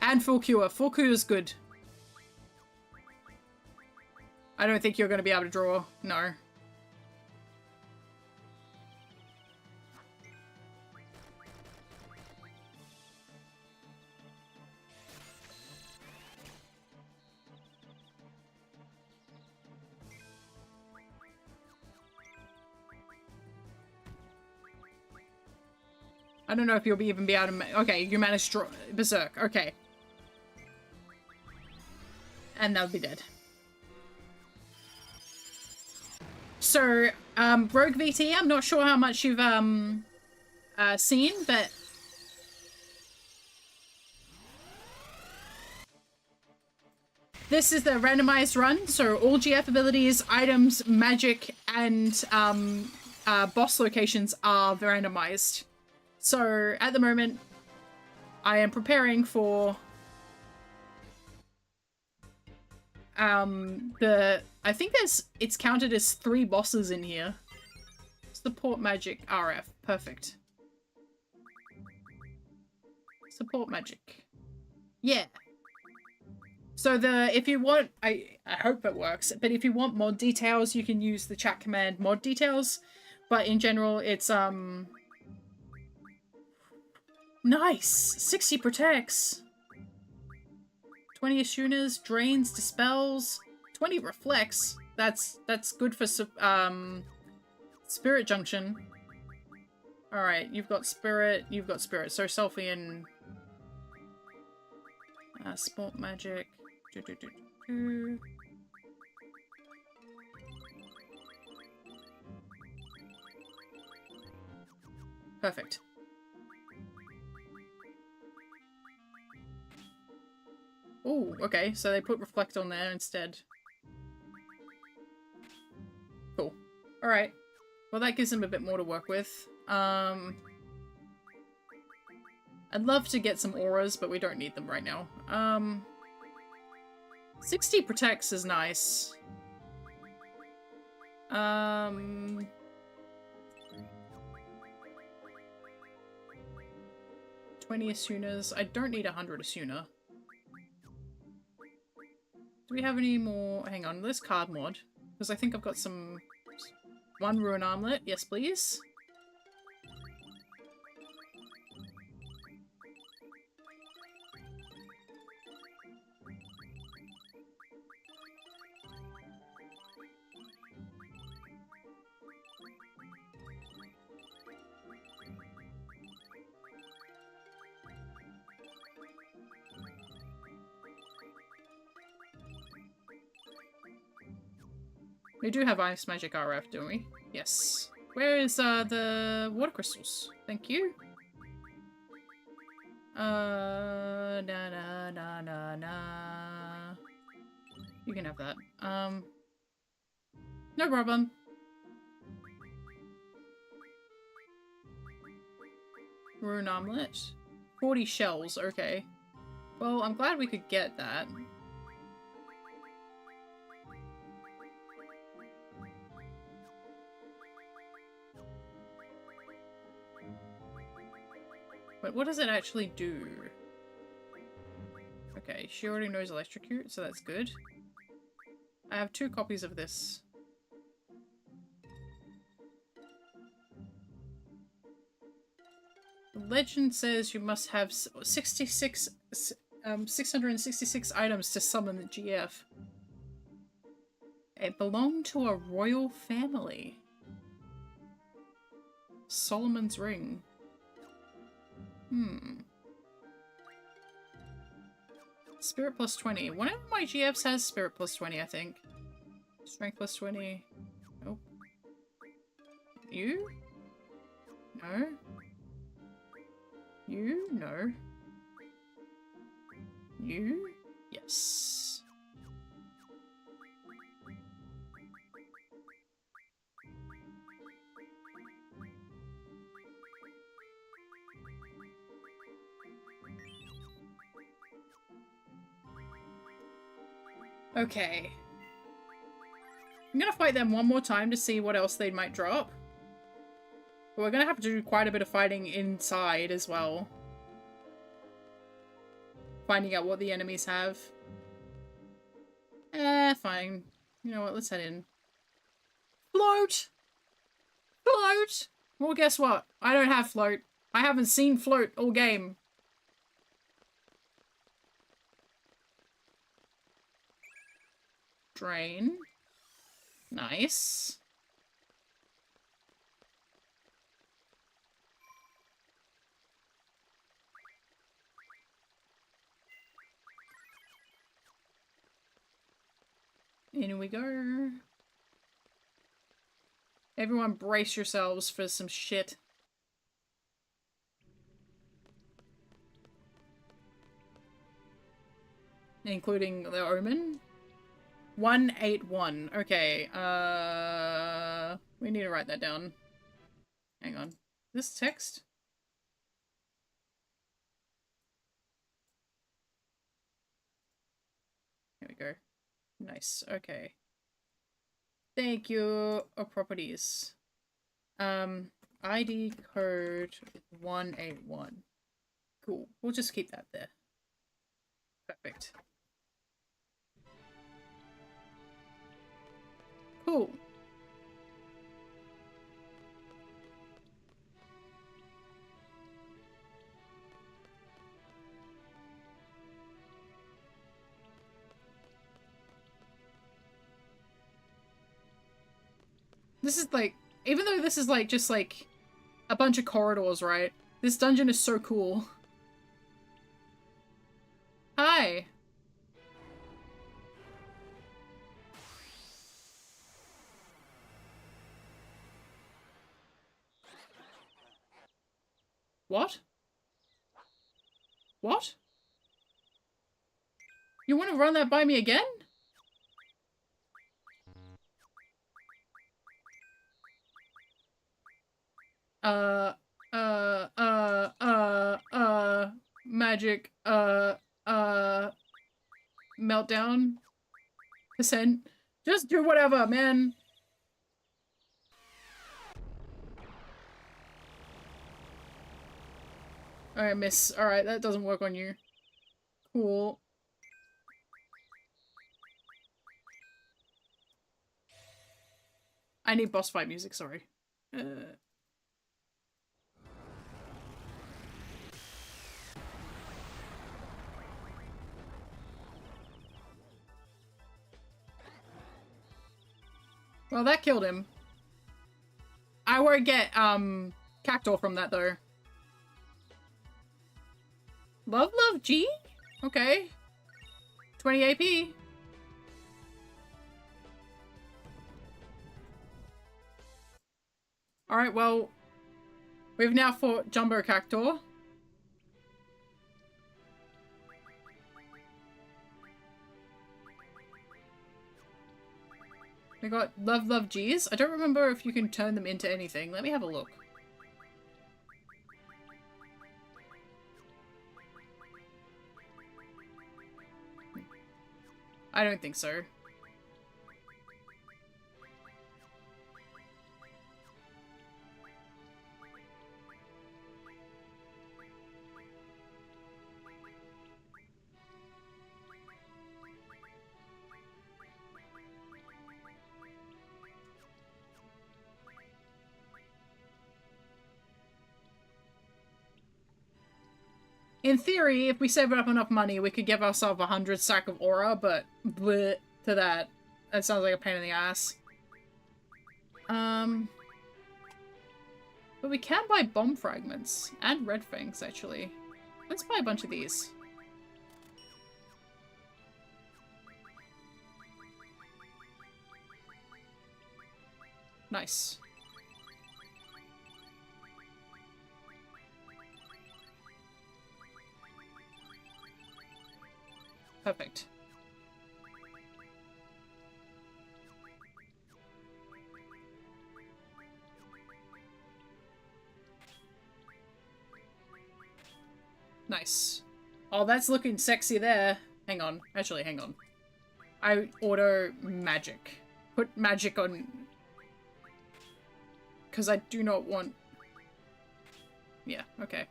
S1: And Fulcura. Fulcura's good. I don't think you're going to be able to draw. No. I don't know if you'll even be able to... Okay, you managed to draw Berserk. Okay. And they'll be dead. So, Rogue VT, I'm not sure how much you've, seen, but... This is the randomized run, so all GF abilities, items, magic, and, boss locations are randomized. So, at the moment, I am preparing for... I think it's counted as 3 bosses in here. Support magic RF. Perfect. Support magic. Yeah. So if you want, I hope it works, but if you want mod details, you can use the chat command mod details. But in general, it's, nice! 60 protects! 20 Ashunas, drains, dispels, 20 reflects. That's good for Spirit Junction. Alright, you've got Spirit, So Selfie and Sport Magic. Perfect. Oh, okay, so they put Reflect on there instead. Cool. Alright. Well, that gives them a bit more to work with. I'd love to get some auras, but we don't need them right now. 60 protects is nice. 20 Asunas. I don't need 100 Asuna. Do we have any more? Hang on, let's card mod. Because I think I've got some... 1 Ruin Armlet. Yes, please. We do have Ice Magic RF, don't we? Yes. Where is the water crystals? Thank you. Na na na na na. You can have that. No problem. Rune Omelette. 40 shells, okay. Well, I'm glad we could get that. But what does it actually do? Okay, she already knows Electrocute, so that's good. I have 2 copies of this. legend says you must have 666 items to summon the GF. It belonged to a royal family. Solomon's Ring. Spirit plus 20. One of my GFs has Spirit plus 20, I think. Strength plus 20. Nope. You? No. You? No. You? Yes. Okay. I'm gonna fight them one more time to see what else they might drop. But we're gonna have to do quite a bit of fighting inside as well. Finding out what the enemies have. Fine. You know what, let's head in. Float! Float! Well, guess what? I don't have float. I haven't seen float all game. Drain. Nice. In we go. Everyone brace yourselves for some shit. Including the Omen. 181. Okay, we need to write that down. Hang on. This text? Here we go. Nice, okay. Thank you. Properties. ID code 181. Cool. We'll just keep that there. Perfect. Cool. This is like, even though this is like just like a bunch of corridors, right? This dungeon is so cool. Hi. What? What? You want to run that by me again? Magic, meltdown, percent. Just do whatever, man. Alright, miss. Alright, that doesn't work on you. Cool. I need boss fight music, sorry. Well, that killed him. I won't get, Cactuar from that, though. Love G? Okay. 20 AP. Alright, well, we've now fought Jumbo Cactuar. We got Love G's. I don't remember if you can turn them into anything. Let me have a look. I don't think so. In theory, if we save up enough money, we could give ourselves 100 stack of aura, but bleh to that. That sounds like a pain in the ass. But we can buy bomb fragments and red fangs, actually. Let's buy a bunch of these. Nice. Perfect. Nice. Oh, that's looking sexy there. Hang on. Actually, hang on. I auto magic. Put magic on... Because I do not want... Yeah, okay.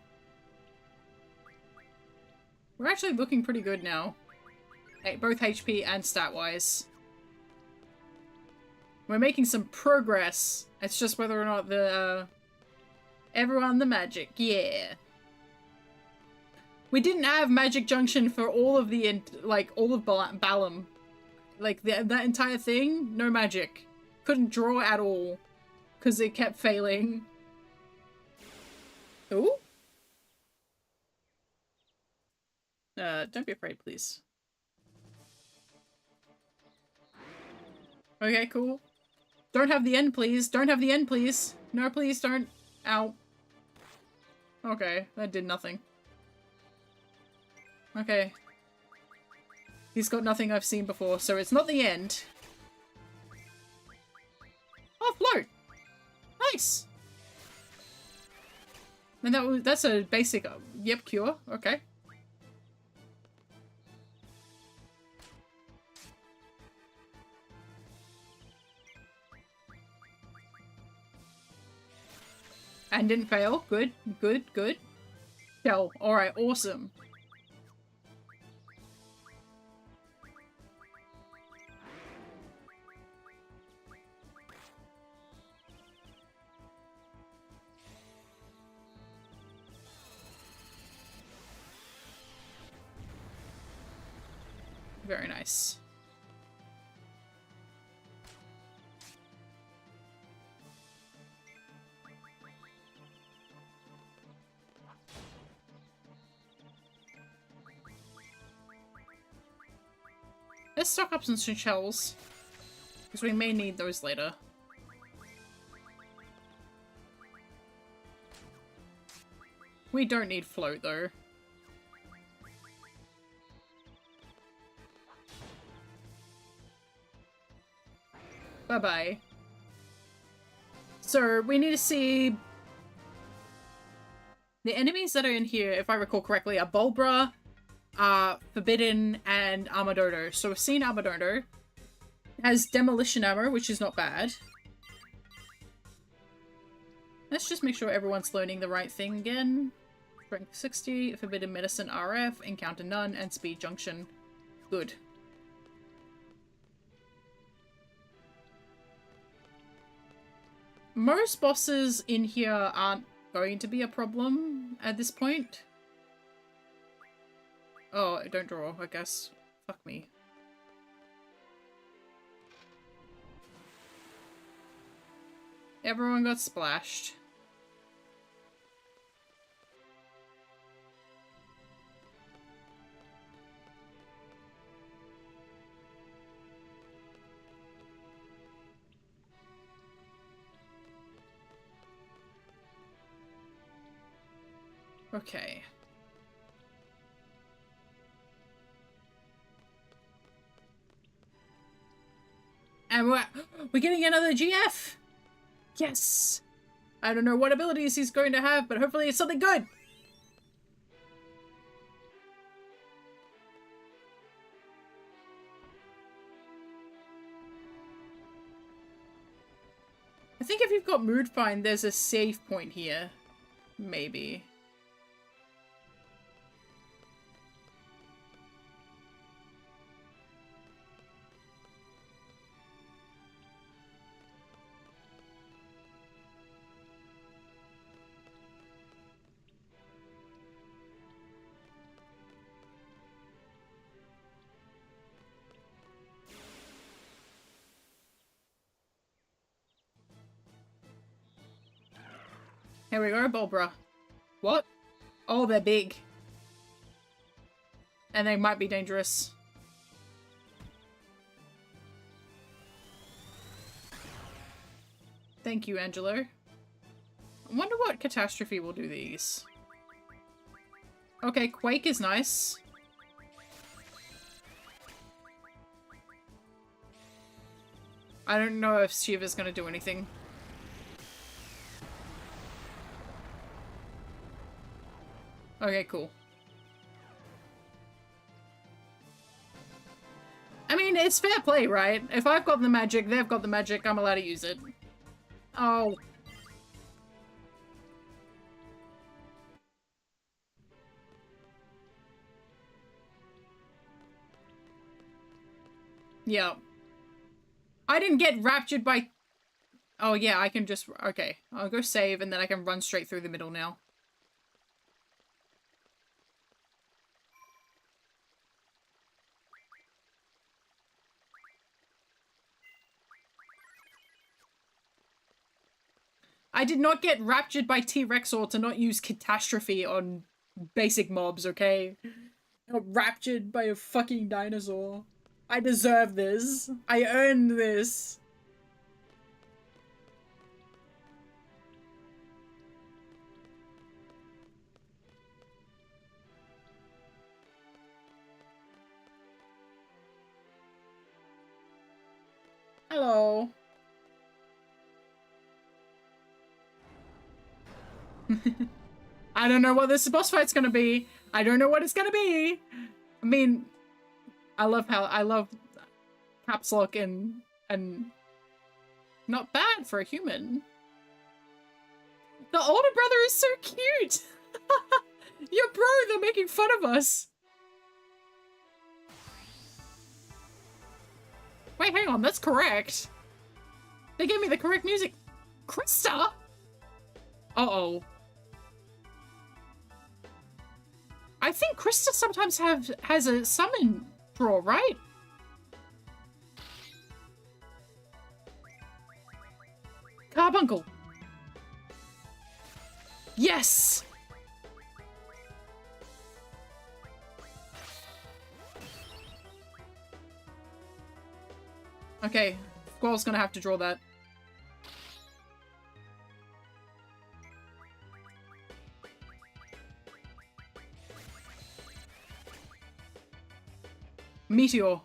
S1: We're actually looking pretty good now. Both HP and stat-wise. We're making some progress. It's just whether or not the... everyone the magic. Yeah. We didn't have Magic Junction for all of the... all of Balam. Like, that entire thing, no magic. Couldn't draw at all. Because it kept failing. Ooh? Don't be afraid, please. Okay, cool. Don't have the end, please. Don't have the end, please. No, please don't. Ow. Okay, that did nothing. Okay. He's got nothing I've seen before, so it's not the end. Oh, float! Nice! And that's a basic, yep, cure. Okay. And didn't fail. Good, good, good. Shell. Alright, awesome. Very nice. Let's stock up some shells, because we may need those later. We don't need float, though. Bye-bye. So, we need to see... The enemies that are in here, if I recall correctly, are Bulbra, Forbidden, and Armadodo. So we've seen Armadodo. It has demolition armor, which is not bad. Let's just make sure everyone's learning the right thing again. Strength 60, Forbidden Medicine RF, Encounter None, and Speed Junction. Good. Most bosses in here aren't going to be a problem at this point. Oh, don't draw, I guess. Fuck me. Everyone got splashed. Okay. And we're getting another GF! Yes! I don't know what abilities he's going to have, but hopefully it's something good! I think if you've got Mood Find, there's a save point here. Maybe. Here we go, Bulbra. What? Oh, they're big. And they might be dangerous. Thank you, Angelo. I wonder what Catastrophe will do these. Okay, Quake is nice. I don't know if Shiva's gonna do anything. Okay, cool. I mean, it's fair play, right? If I've got the magic, they've got the magic, I'm allowed to use it. Oh. Yeah. I didn't get raptured by... Oh yeah, I can just... Okay, I'll go save and then I can run straight through the middle now. I did not get raptured by T-Rex or to not use Catastrophe on basic mobs, okay? I got raptured by a fucking dinosaur. I deserve this. I earned this. Hello. I don't know what this boss fight's gonna be. I don't know what it's gonna be. I mean, I love caps lock and not bad for a human. The older brother is so cute. Yo, bro, they're making fun of us. Wait, hang on, that's correct. They gave me the correct music. Krista? Uh-oh. I think Krista sometimes has a summon draw, right? Carbuncle. Yes! Okay, Squall's gonna have to draw that. Meteor.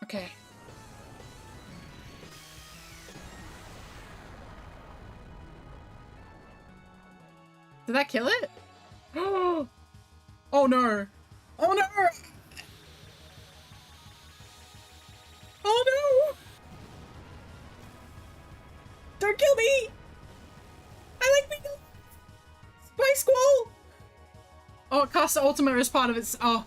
S1: Okay. Did that kill it? Oh no. Oh no! Oh no! Don't kill me! I like being Spy Squall! Oh, it casts Ultimate as part of its... Oh.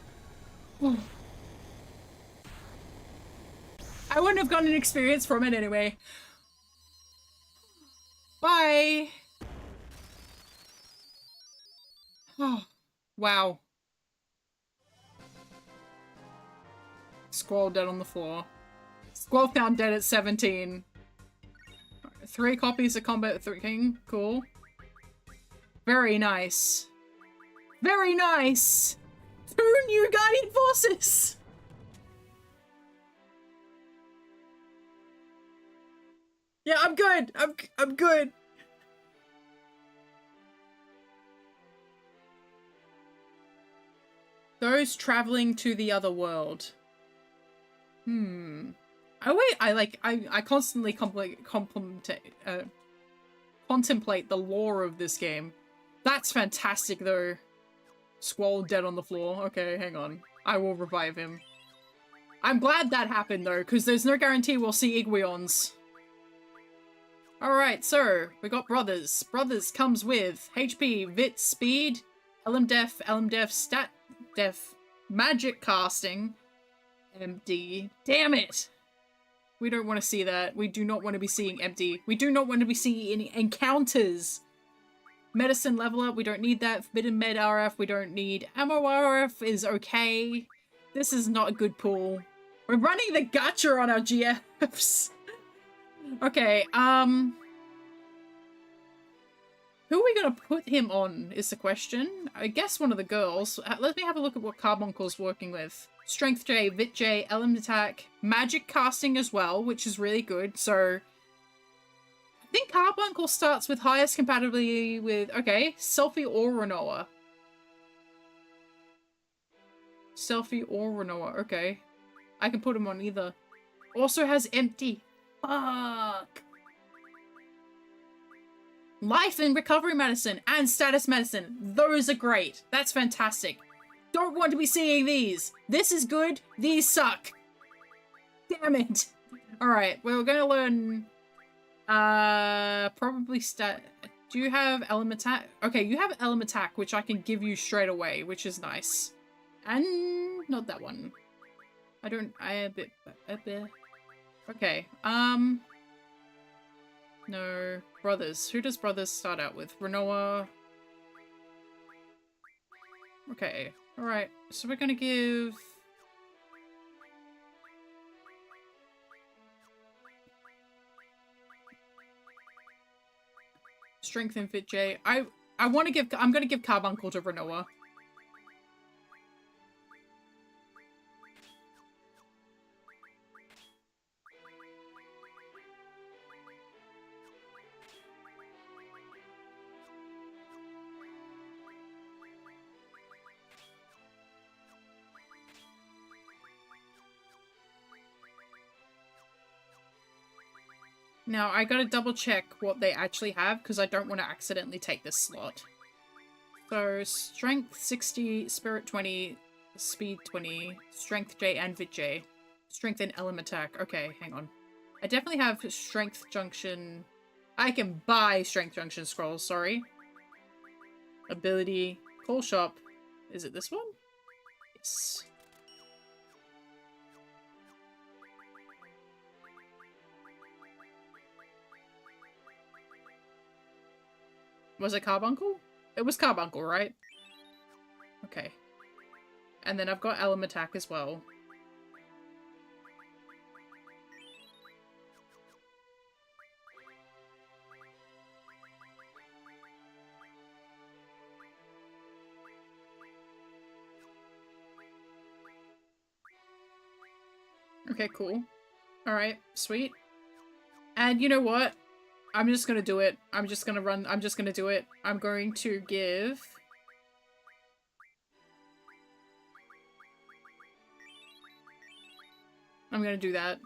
S1: I wouldn't have gotten an experience from it anyway. Bye! Oh, wow. Squall dead on the floor. Squall found dead at 17. 3 copies of Combat 3 King. Cool. Very nice. Very nice! 2 new Guardian Forces! Yeah, I'm good. I'm good. Those traveling to the other world. Oh wait, I constantly contemplate the lore of this game. That's fantastic though. Squall dead on the floor. Okay, hang on. I will revive him. I'm glad that happened though, because there's no guarantee we'll see Iguions. Alright, so we got Brothers. Brothers comes with HP, Vit, Speed, Def, Stat Def, Magic Casting, Empty. Damn it! We don't want to see that. We do not want to be seeing Empty. We do not want to be seeing any encounters. Medicine level up, we don't need that. Forbidden Med RF, we don't need. Ammo RF is okay. This is not a good pool. We're running the gacha on our GFs. Okay, who are we gonna put him on is the question. I guess one of the girls. Let me have a look at what Carbuncle's working with. Strength J, Vit J, Element Attack, Magic Casting as well, which is really good. So I think Carbuncle starts with highest compatibility with, okay, Selfie or Renoa. Selfie or Renoa, okay. I can put him on either. Also has Empty. Fuck. Life and Recovery Medicine and Status Medicine. Those are great. That's fantastic. Don't want to be seeing these. This is good. These suck. Damn it. Alright, well, we're gonna learn... probably Do you have Element Attack? Okay, you have Element Attack, which I can give you straight away, which is nice. And... not that one. a bit... Okay, no. Brothers. Who does Brothers start out with? Renoa. Okay. Alright. So we're gonna give... Strength and Fit J. I'm gonna give Carbuncle to Renoa. Now, I gotta double check what they actually have, because I don't want to accidentally take this slot. So, Strength 60, Spirit 20, Speed 20, Strength J and Vit J. Strength and Element Attack. Okay, hang on. I definitely have Strength Junction... I can buy Strength Junction scrolls, sorry. Ability. Call Shop. Is it this one? Yes. Was it Carbuncle? It was Carbuncle, right? Okay. And then I've got Element Attack as well. Okay, cool. Alright, sweet. And you know what? I'm just gonna do it. I'm just gonna do it. I'm going to give... I'm gonna do that.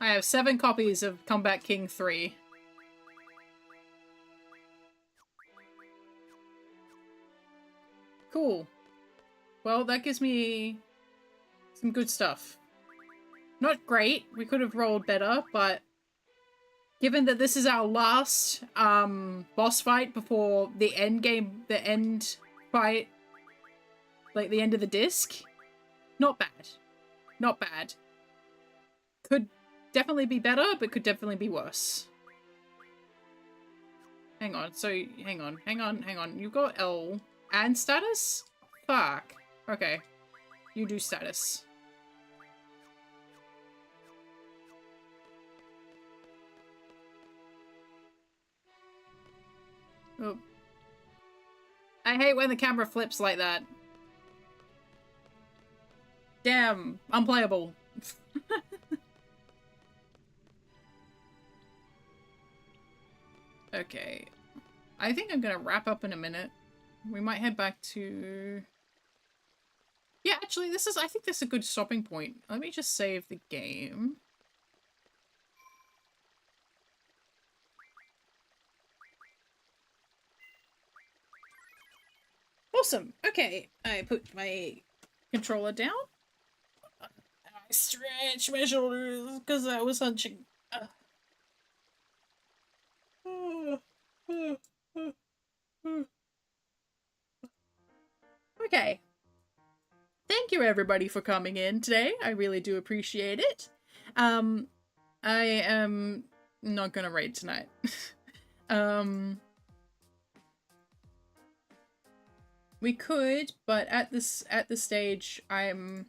S1: I have 7 copies of Combat King 3. Cool. Well, that gives me some good stuff. Not great. We could have rolled better, but given that this is our last boss fight before the end game, the end fight, like the end of the disc, not bad. Not bad. Could definitely be better, but could definitely be worse. Hang on, so, hang on. You got L and status? Fuck. Okay. You do status. Oh. I hate when the camera flips like that. Damn, unplayable. Okay. I think I'm gonna wrap up in a minute. We might head back to... Yeah, actually, I think this is a good stopping point. Let me just save the game. Awesome. Okay, I put my controller down. I stretch my shoulders because I was hunching. Okay. Thank you everybody for coming in today. I really do appreciate it. I am not gonna raid tonight. um, we could, but at this stage, I'm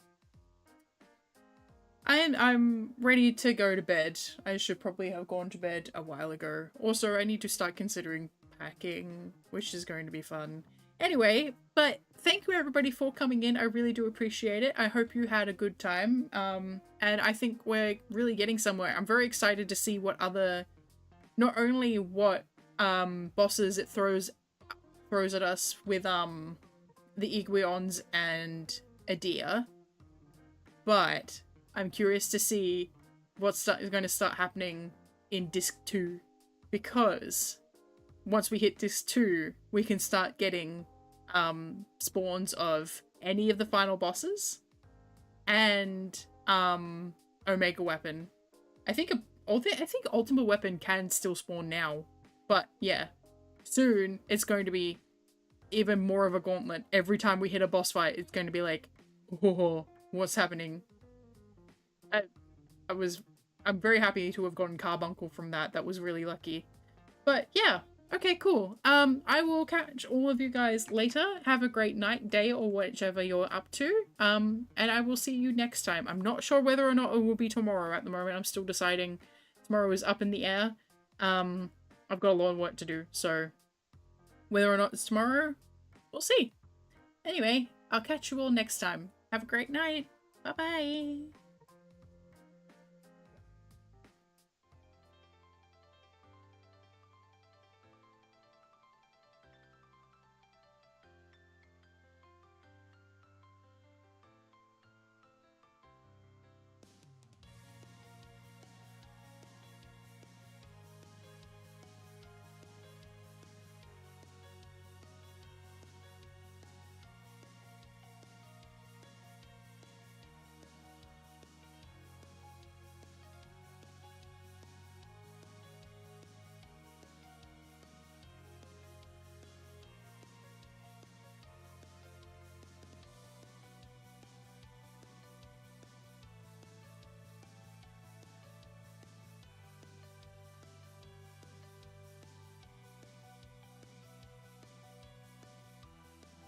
S1: ready to go to bed. I should probably have gone to bed a while ago. Also, I need to start considering packing, which is going to be fun. Anyway, but thank you everybody for coming in. I really do appreciate it. I hope you had a good time. And I think we're really getting somewhere. I'm very excited to see what other, not only what bosses it throws at us with the Iguions and Adia, but I'm curious to see what's going to start happening in Disc 2, because once we hit Disc 2, we can start getting spawns of any of the final bosses and Omega Weapon. I think Ultimate Weapon can still spawn now, but yeah, soon it's going to be even more of a gauntlet. Every time we hit a boss fight, it's going to be like, oh, what's happening? I'm very happy to have gotten Carbuncle from that. That was really lucky. But yeah, okay, cool. I will catch all of you guys later. Have a great night, day, or whichever you're up to. And I will see you next time. I'm not sure whether or not it will be tomorrow at the moment. I'm still deciding. Tomorrow is up in the air. I've got a lot of work to do, so whether or not it's tomorrow, we'll see. Anyway, I'll catch you all next time. Have a great night. Bye-bye.